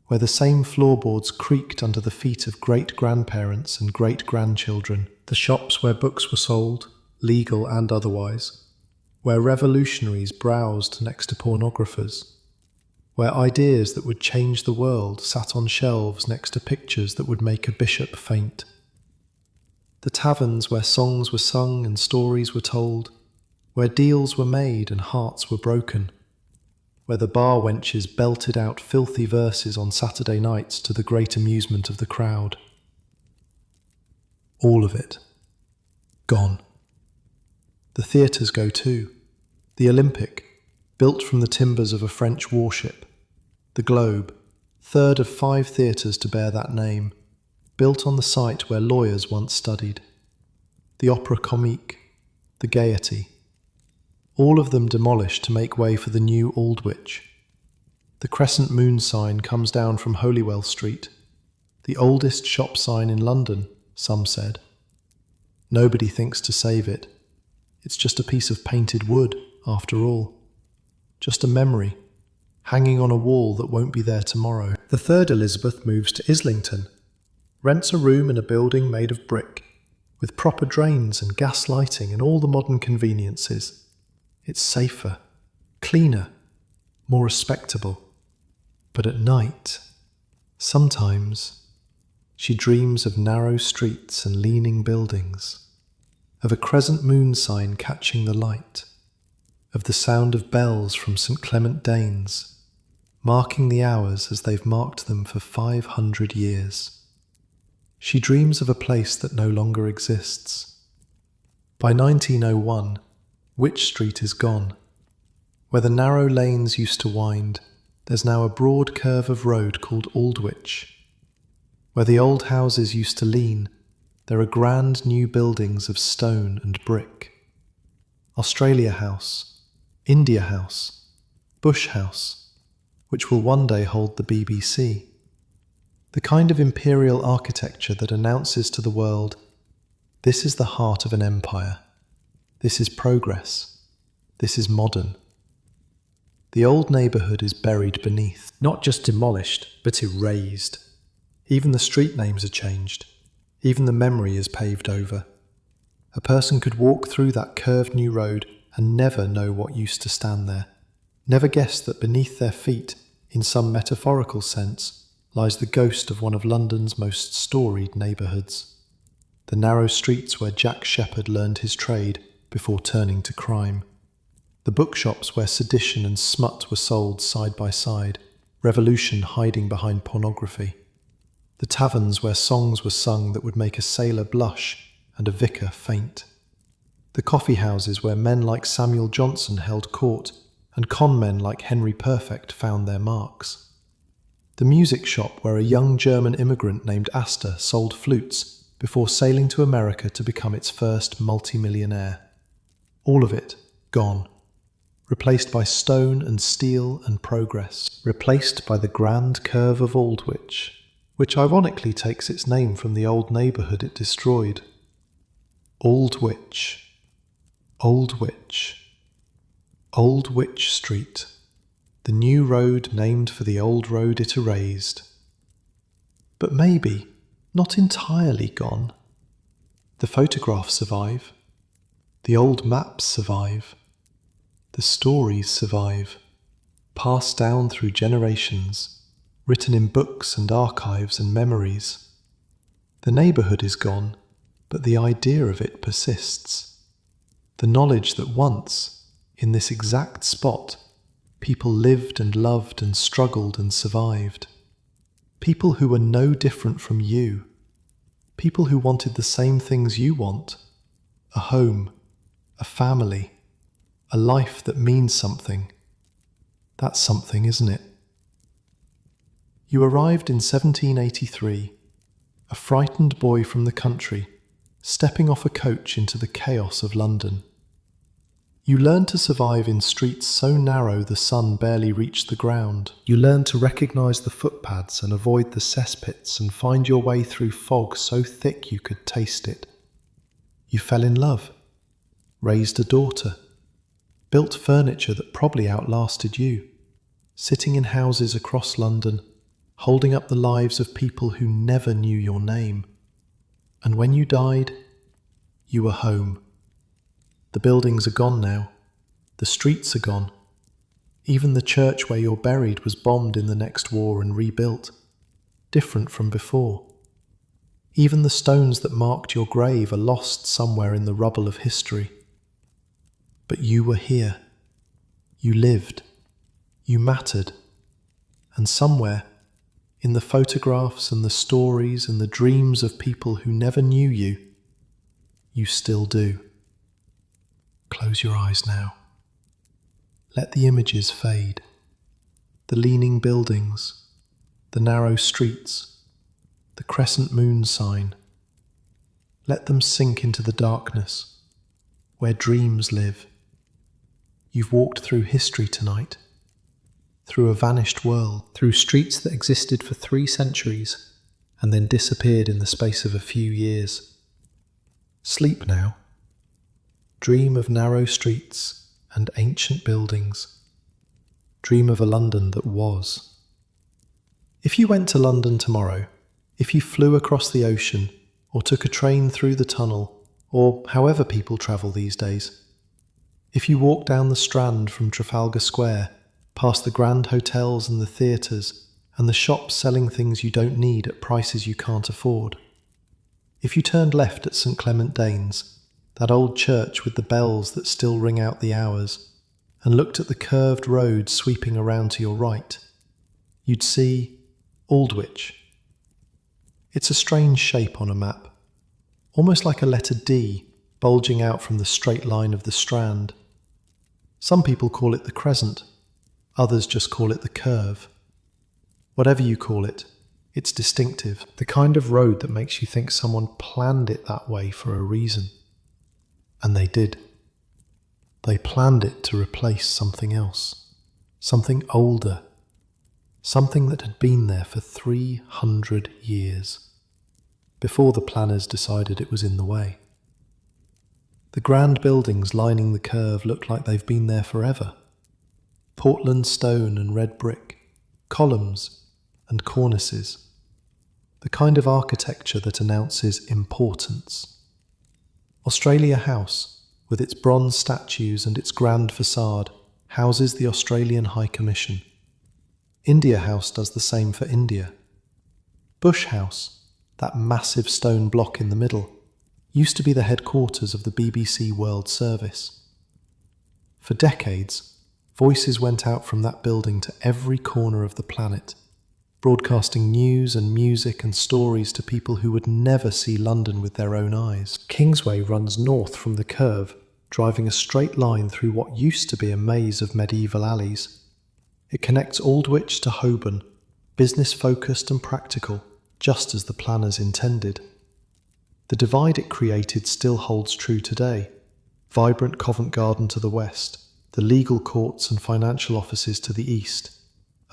where the same floorboards creaked under the feet of great-grandparents and great-grandchildren, the shops where books were sold, legal and otherwise, where revolutionaries browsed next to pornographers, where ideas that would change the world sat on shelves next to pictures that would make a bishop faint. The taverns where songs were sung and stories were told, where deals were made and hearts were broken, where the bar wenches belted out filthy verses on Saturday nights to the great amusement of the crowd. All of it. Gone. The theatres go too. The Olympic, built from the timbers of a French warship. The Globe, third of 5 theatres to bear that name, built on the site where lawyers once studied. The Opera Comique, the Gaiety. All of them demolished to make way for the new Aldwych. The crescent moon sign comes down from Holywell Street, the oldest shop sign in London, some said. Nobody thinks to save it. It's just a piece of painted wood, after all. Just a memory, hanging on a wall that won't be there tomorrow. The third Elizabeth moves to Islington, rents a room in a building made of brick, with proper drains and gas lighting and all the modern conveniences. It's safer, cleaner, more respectable. But at night, sometimes, she dreams of narrow streets and leaning buildings, of a crescent moon sign catching the light, of the sound of bells from St. Clement Danes, marking the hours as they've marked them for 500 years. She dreams of a place that no longer exists. By 1901, Wych Street is gone. Where the narrow lanes used to wind, there's now a broad curve of road called Aldwych. Where the old houses used to lean, there are grand new buildings of stone and brick. Australia House, India House, Bush House, which will one day hold the BBC. The kind of imperial architecture that announces to the world, this is the heart of an empire. This is progress. This is modern. The old neighbourhood is buried beneath. Not just demolished, but erased. Even the street names are changed. Even the memory is paved over. A person could walk through that curved new road and never know what used to stand there. Never guess that beneath their feet, in some metaphorical sense, lies the ghost of one of London's most storied neighbourhoods. The narrow streets where Jack Sheppard learned his trade before turning to crime. The bookshops where sedition and smut were sold side by side, revolution hiding behind pornography. The taverns where songs were sung that would make a sailor blush and a vicar faint. The coffee houses where men like Samuel Johnson held court and con men like Henry Perfect found their marks. The music shop where a young German immigrant named Astor sold flutes before sailing to America to become its first multimillionaire. All of it gone, replaced by stone and steel and progress, replaced by the grand curve of Aldwych, which ironically takes its name from the old neighbourhood it destroyed. Aldwych, Aldwych, Wych Street, the new road named for the old road it erased. But maybe not entirely gone. The photographs survive, the old maps survive, the stories survive, passed down through generations, written in books and archives and memories. The neighbourhood is gone, but the idea of it persists. The knowledge that once, in this exact spot, people lived and loved and struggled and survived. People who were no different from you. People who wanted the same things you want. A home, a family, a life that means something. That's something, isn't it? You arrived in 1783, a frightened boy from the country, stepping off a coach into the chaos of London. You learned to survive in streets so narrow the sun barely reached the ground. You learned to recognise the footpaths and avoid the cesspits and find your way through fog so thick you could taste it. You fell in love, raised a daughter, built furniture that probably outlasted you, sitting in houses across London, holding up the lives of people who never knew your name. And when you died, you were home. The buildings are gone now. The streets are gone. Even the church where you're buried was bombed in the next war and rebuilt, different from before. Even the stones that marked your grave are lost somewhere in the rubble of history. But you were here. You lived. You mattered. And somewhere, in the photographs and the stories and the dreams of people who never knew you, you still do. Close your eyes now. Let the images fade. The leaning buildings, the narrow streets, the crescent moon sign. Let them sink into the darkness, where dreams live. You've walked through history tonight, through a vanished world, through streets that existed for 3 centuries and then disappeared in the space of a few years. Sleep now. Dream of narrow streets and ancient buildings. Dream of a London that was. If you went to London tomorrow, if you flew across the ocean or took a train through the tunnel, or however people travel these days, if you walked down the Strand from Trafalgar Square, past the grand hotels and the theatres, and the shops selling things you don't need at prices you can't afford, if you turned left at St Clement Danes, that old church with the bells that still ring out the hours, and looked at the curved road sweeping around to your right, you'd see Aldwych. It's a strange shape on a map, almost like a letter D bulging out from the straight line of the Strand. Some people call it the crescent, others just call it the curve. Whatever you call it, it's distinctive, the kind of road that makes you think someone planned it that way for a reason. And they did. They planned it to replace something else, something older, something that had been there for 300 years, before the planners decided it was in the way. The grand buildings lining the curve look like they've been there forever. Portland stone and red brick, columns and cornices, the kind of architecture that announces importance. Australia House, with its bronze statues and its grand facade, houses the Australian High Commission. India House does the same for India. Bush House, that massive stone block in the middle, used to be the headquarters of the BBC World Service. For decades, voices went out from that building to every corner of the planet, broadcasting news and music and stories to people who would never see London with their own eyes. Kingsway runs north from the curve, driving a straight line through what used to be a maze of medieval alleys. It connects Aldwych to Holborn, business-focused and practical, just as the planners intended. The divide it created still holds true today. Vibrant Covent Garden to the west, the legal courts and financial offices to the east,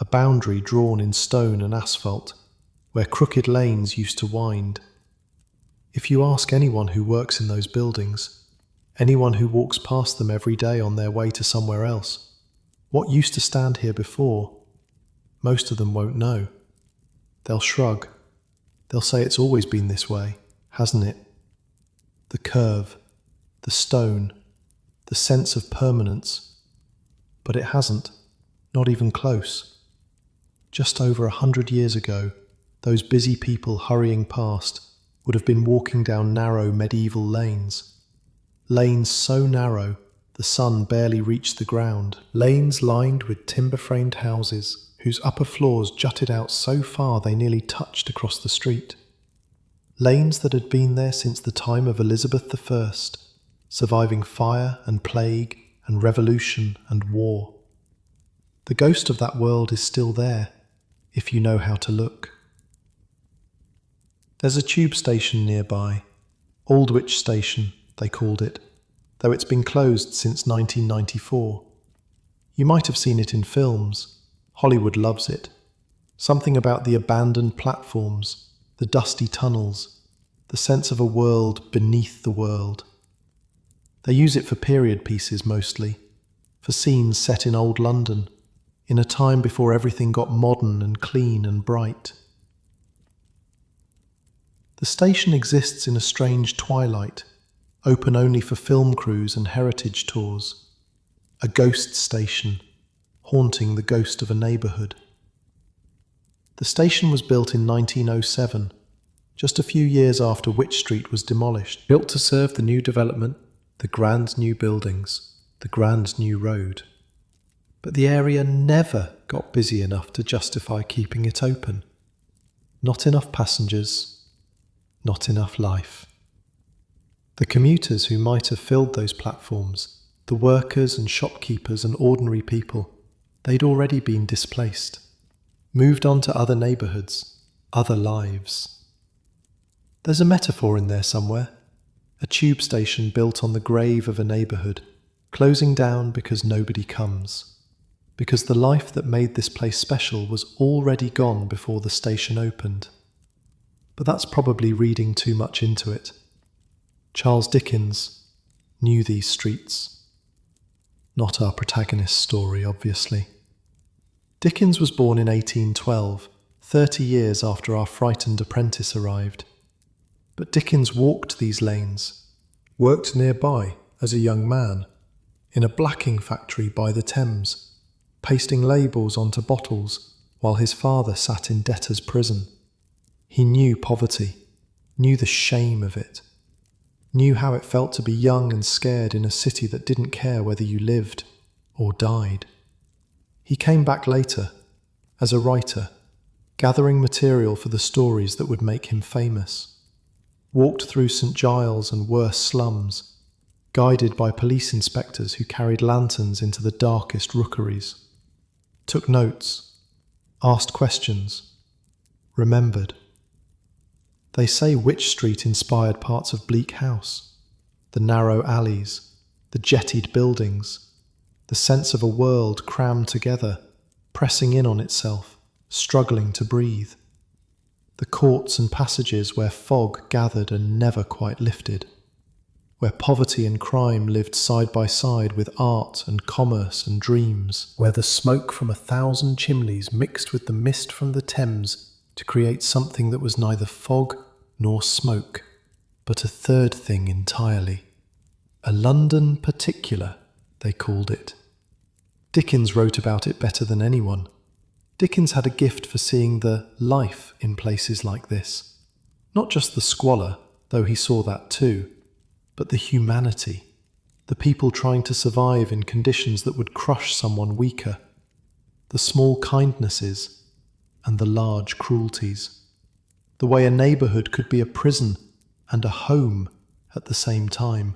a boundary drawn in stone and asphalt, where crooked lanes used to wind. If you ask anyone who works in those buildings, anyone who walks past them every day on their way to somewhere else, what used to stand here before, most of them won't know. They'll shrug. They'll say it's always been this way, hasn't it? The curve, the stone, the sense of permanence. But it hasn't, not even close. Just over 100 years ago, those busy people hurrying past would have been walking down narrow medieval lanes. Lanes so narrow, the sun barely reached the ground. Lanes lined with timber-framed houses, whose upper floors jutted out so far they nearly touched across the street. Lanes that had been there since the time of Elizabeth I, surviving fire and plague and revolution and war. The ghost of that world is still there, if you know how to look. There's a tube station nearby, Aldwych Station, they called it, though it's been closed since 1994. You might have seen it in films. Hollywood loves it. Something about the abandoned platforms, the dusty tunnels, the sense of a world beneath the world. They use it for period pieces mostly, for scenes set in old London, in a time before everything got modern and clean and bright. The station exists in a strange twilight, open only for film crews and heritage tours. A ghost station, haunting the ghost of a neighbourhood. The station was built in 1907, just a few years after Wych Street was demolished, built to serve the new development, the grand new buildings, the grand new road. But the area never got busy enough to justify keeping it open. Not enough passengers, not enough life. The commuters who might have filled those platforms, the workers and shopkeepers and ordinary people, they'd already been displaced, moved on to other neighbourhoods, other lives. There's a metaphor in there somewhere, a tube station built on the grave of a neighbourhood, closing down because nobody comes, because the life that made this place special was already gone before the station opened. But that's probably reading too much into it. Charles Dickens knew these streets. Not our protagonist's story, obviously. Dickens was born in 1812, 30 years after our frightened apprentice arrived. But Dickens walked these lanes, worked nearby as a young man, in a blacking factory by the Thames, pasting labels onto bottles while his father sat in debtor's prison. He knew poverty, knew the shame of it, knew how it felt to be young and scared in a city that didn't care whether you lived or died. He came back later, as a writer, gathering material for the stories that would make him famous. Walked through St. Giles and worse slums, guided by police inspectors who carried lanterns into the darkest rookeries. Took notes, asked questions, remembered. They say Wych Street inspired parts of Bleak House, the narrow alleys, the jettied buildings, the sense of a world crammed together, pressing in on itself, struggling to breathe. The courts and passages where fog gathered and never quite lifted, where poverty and crime lived side by side with art and commerce and dreams, where the smoke from 1,000 chimneys mixed with the mist from the Thames to create something that was neither fog nor smoke, but a third thing entirely. A London particular, they called it. Dickens wrote about it better than anyone. Dickens had a gift for seeing the life in places like this. Not just the squalor, though he saw that too, but the humanity, the people trying to survive in conditions that would crush someone weaker, the small kindnesses, and the large cruelties. The way a neighbourhood could be a prison and a home at the same time.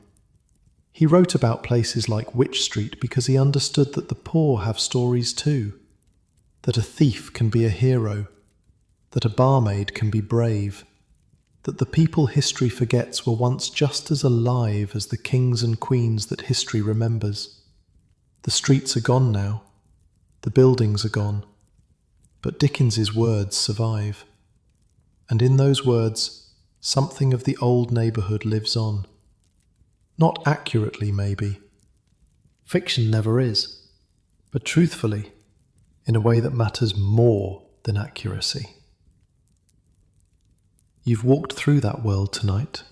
He wrote about places like Wych Street because he understood that the poor have stories too, that a thief can be a hero, that a barmaid can be brave, that the people history forgets were once just as alive as the kings and queens that history remembers. The streets are gone now, the buildings are gone, but Dickens's words survive. And in those words, something of the old neighbourhood lives on. Not accurately, maybe. Fiction never is, but truthfully, in a way that matters more than accuracy. You've walked through that world tonight,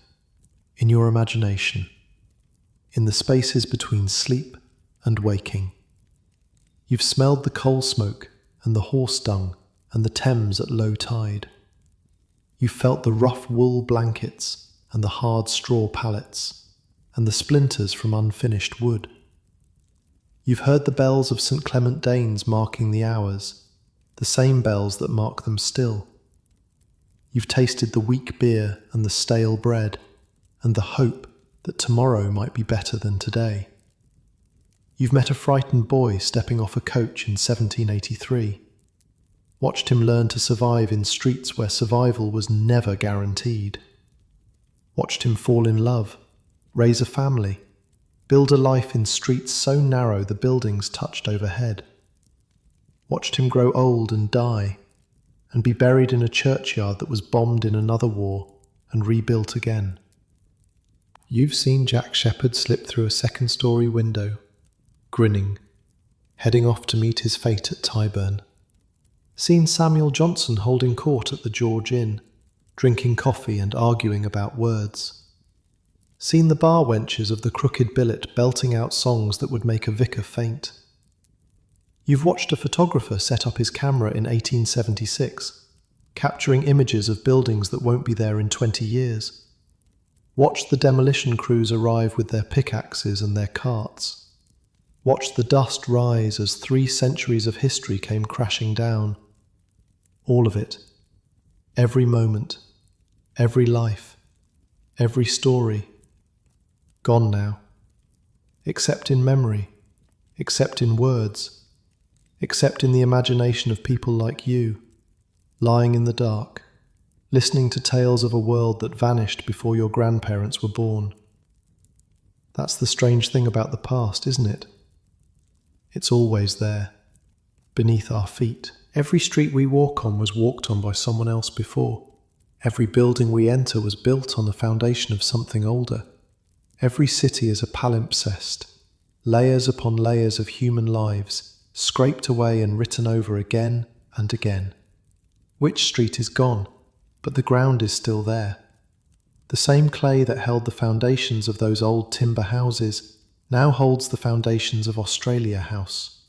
in your imagination, in the spaces between sleep and waking. You've smelled the coal smoke and the horse dung and the Thames at low tide. You've felt the rough wool blankets and the hard straw pallets and the splinters from unfinished wood. You've heard the bells of St. Clement Danes marking the hours, the same bells that mark them still. You've tasted the weak beer and the stale bread, and the hope that tomorrow might be better than today. You've met a frightened boy stepping off a coach in 1783, watched him learn to survive in streets where survival was never guaranteed, watched him fall in love, raise a family, build a life in streets so narrow the buildings touched overhead, watched him grow old and die, and be buried in a churchyard that was bombed in another war and rebuilt again. You've seen Jack Sheppard slip through a second-story window, grinning, heading off to meet his fate at Tyburn. Seen Samuel Johnson holding court at the George Inn, drinking coffee and arguing about words. Seen the bar wenches of the Crooked Billet belting out songs that would make a vicar faint. You've watched a photographer set up his camera in 1876, capturing images of buildings that won't be there in 20 years. Watched the demolition crews arrive with their pickaxes and their carts. Watched the dust rise as 3 centuries of history came crashing down. All of it. Every moment. Every life. Every story. Gone now. Except in memory. Except in words. Except in the imagination of people like you, lying in the dark, listening to tales of a world that vanished before your grandparents were born. That's the strange thing about the past, isn't it? It's always there, beneath our feet. Every street we walk on was walked on by someone else before. Every building we enter was built on the foundation of something older. Every city is a palimpsest, layers upon layers of human lives, scraped away and written over again and again. Wych Street is gone, but the ground is still there. The same clay that held the foundations of those old timber houses now holds the foundations of Australia House.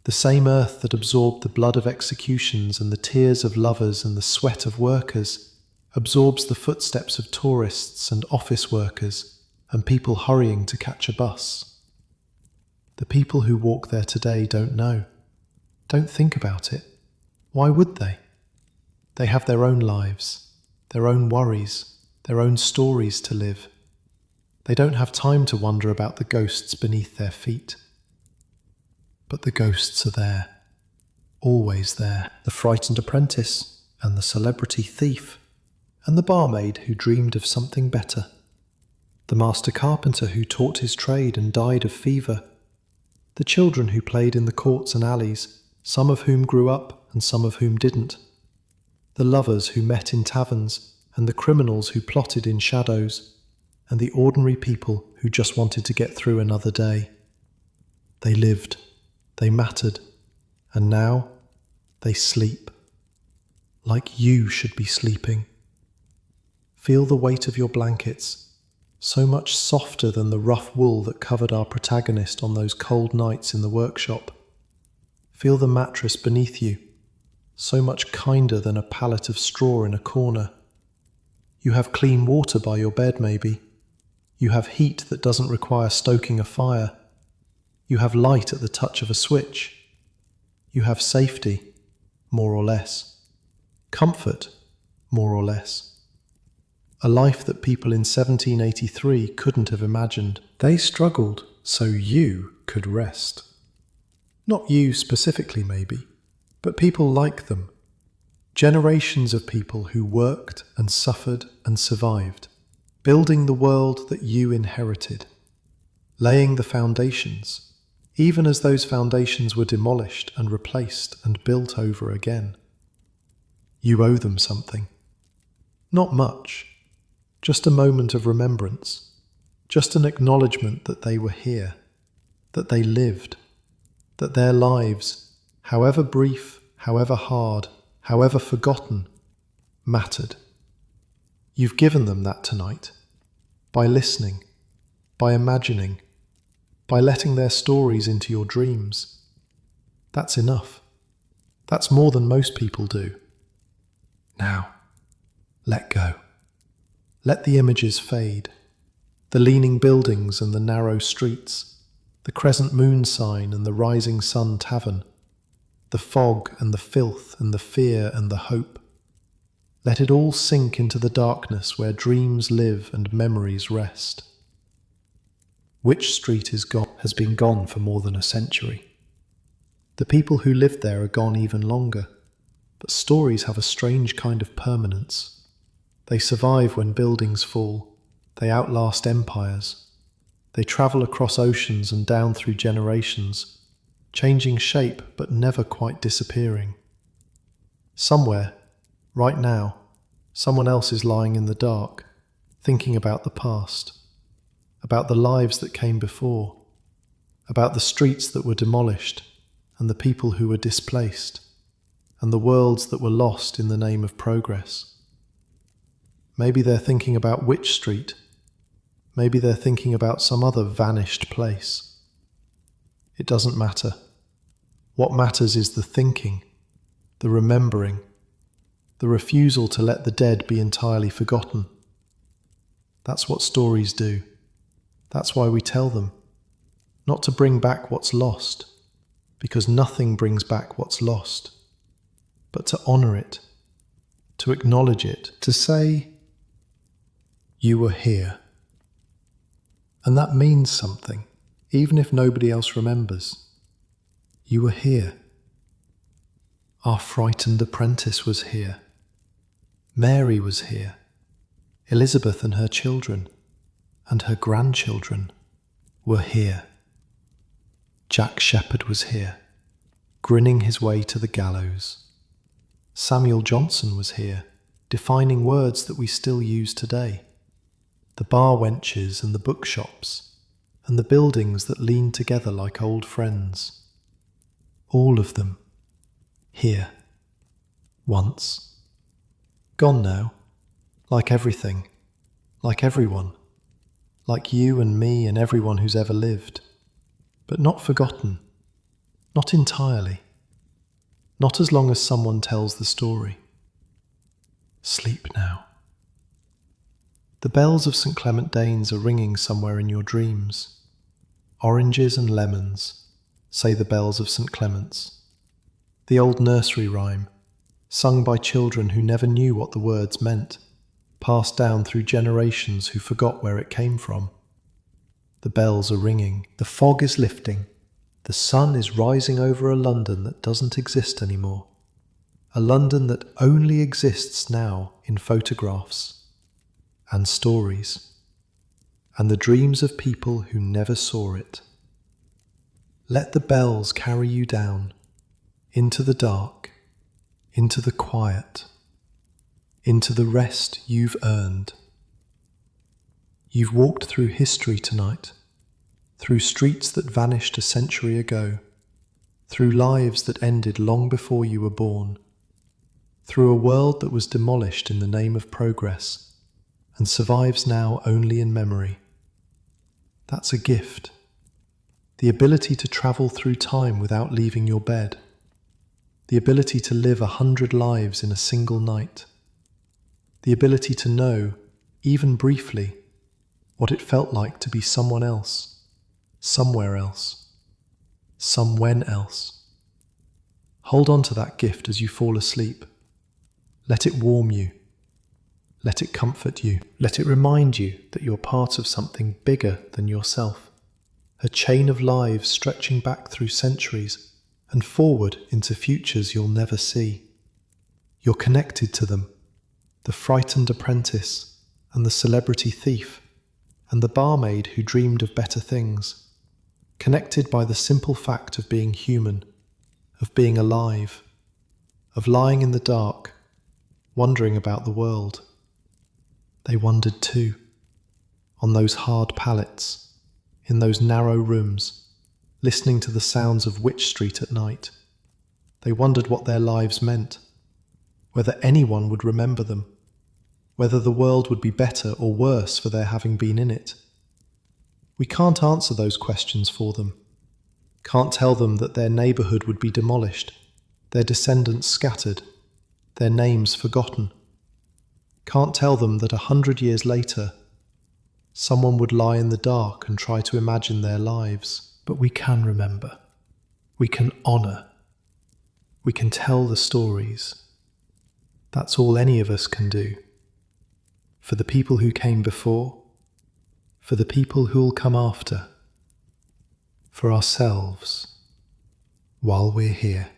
The same earth that absorbed the blood of executions and the tears of lovers and the sweat of workers absorbs the footsteps of tourists and office workers and people hurrying to catch a bus. The people who walk there today don't know, don't think about it. Why would they? They have their own lives, their own worries, their own stories to live. They don't have time to wonder about the ghosts beneath their feet. But the ghosts are there, always there. The frightened apprentice, and the celebrity thief, and the barmaid who dreamed of something better. The master carpenter who taught his trade and died of fever. The children who played in the courts and alleys, some of whom grew up and some of whom didn't. The lovers who met in taverns, and the criminals who plotted in shadows, and the ordinary people who just wanted to get through another day. They lived, they mattered, and now they sleep. Like you should be sleeping. Feel the weight of your blankets, so much softer than the rough wool that covered our protagonist on those cold nights in the workshop. Feel the mattress beneath you, so much kinder than a pallet of straw in a corner. You have clean water by your bed, maybe. You have heat that doesn't require stoking a fire. You have light at the touch of a switch. You have safety, more or less. Comfort, more or less. A life that people in 1783 couldn't have imagined. They struggled so you could rest. Not you specifically, maybe, but people like them. Generations of people who worked and suffered and survived, building the world that you inherited, laying the foundations, even as those foundations were demolished and replaced and built over again. You owe them something. Not much, just a moment of remembrance, just an acknowledgement that they were here, that they lived, that their lives, however brief, however hard, however forgotten, mattered. You've given them that tonight, by listening, by imagining, by letting their stories into your dreams. That's enough. That's more than most people do. Now, let go. Let the images fade. The leaning buildings and the narrow streets, the crescent moon sign and the rising sun tavern, the fog and the filth and the fear and the hope. Let it all sink into the darkness where dreams live and memories rest. Wych Street has been gone for more than a century. The people who lived there are gone even longer, but stories have a strange kind of permanence. They survive when buildings fall. They outlast empires. They travel across oceans and down through generations, changing shape but never quite disappearing. Somewhere, right now, someone else is lying in the dark, thinking about the past, about the lives that came before, about the streets that were demolished and the people who were displaced, and the worlds that were lost in the name of progress. Maybe they're thinking about Wych Street. Maybe they're thinking about some other vanished place. It doesn't matter. What matters is the thinking, the remembering, the refusal to let the dead be entirely forgotten. That's what stories do. That's why we tell them. Not to bring back what's lost, because nothing brings back what's lost, but to honour it, to acknowledge it, to say, you were here. And that means something, even if nobody else remembers. You were here. Our frightened apprentice was here. Mary was here. Elizabeth and her children, and her grandchildren, were here. Jack Shepherd was here, grinning his way to the gallows. Samuel Johnson was here, defining words that we still use today. The bar wenches and the bookshops, and the buildings that lean together like old friends. All of them, here, once. Gone now, like everything, like everyone, like you and me and everyone who's ever lived, but not forgotten, not entirely, not as long as someone tells the story. Sleep now. The bells of St. Clement Danes are ringing somewhere in your dreams. Oranges and lemons, say the bells of St. Clement's. The old nursery rhyme, sung by children who never knew what the words meant, passed down through generations who forgot where it came from. The bells are ringing, the fog is lifting, the sun is rising over a London that doesn't exist anymore. A London that only exists now in photographs and stories, and the dreams of people who never saw it. Let the bells carry you down, into the dark, into the quiet, into the rest you've earned. You've walked through history tonight, through streets that vanished a century ago, through lives that ended long before you were born, through a world that was demolished in the name of progress and survives now only in memory. That's a gift. The ability to travel through time without leaving your bed. The ability to live 100 lives in a single night. The ability to know, even briefly, what it felt like to be someone else, somewhere else, somewhen else. Hold on to that gift as you fall asleep. Let it warm you. Let it comfort you. Let it remind you that you're part of something bigger than yourself. A chain of lives stretching back through centuries and forward into futures you'll never see. You're connected to them, the frightened apprentice and the celebrity thief and the barmaid who dreamed of better things. Connected by the simple fact of being human, of being alive, of lying in the dark, wondering about the world. They wondered too, on those hard pallets, in those narrow rooms, listening to the sounds of Wych Street at night. They wondered what their lives meant, whether anyone would remember them, whether the world would be better or worse for their having been in it. We can't answer those questions for them, can't tell them that their neighbourhood would be demolished, their descendants scattered, their names forgotten. Can't tell them that 100 years later, someone would lie in the dark and try to imagine their lives. But we can remember. We can honour. We can tell the stories. That's all any of us can do. For the people who came before, for the people who'll come after, for ourselves, while we're here.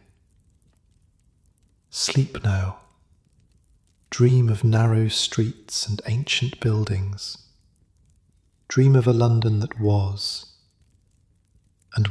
Sleep now. Dream of narrow streets and ancient buildings. Dream of a London that was, and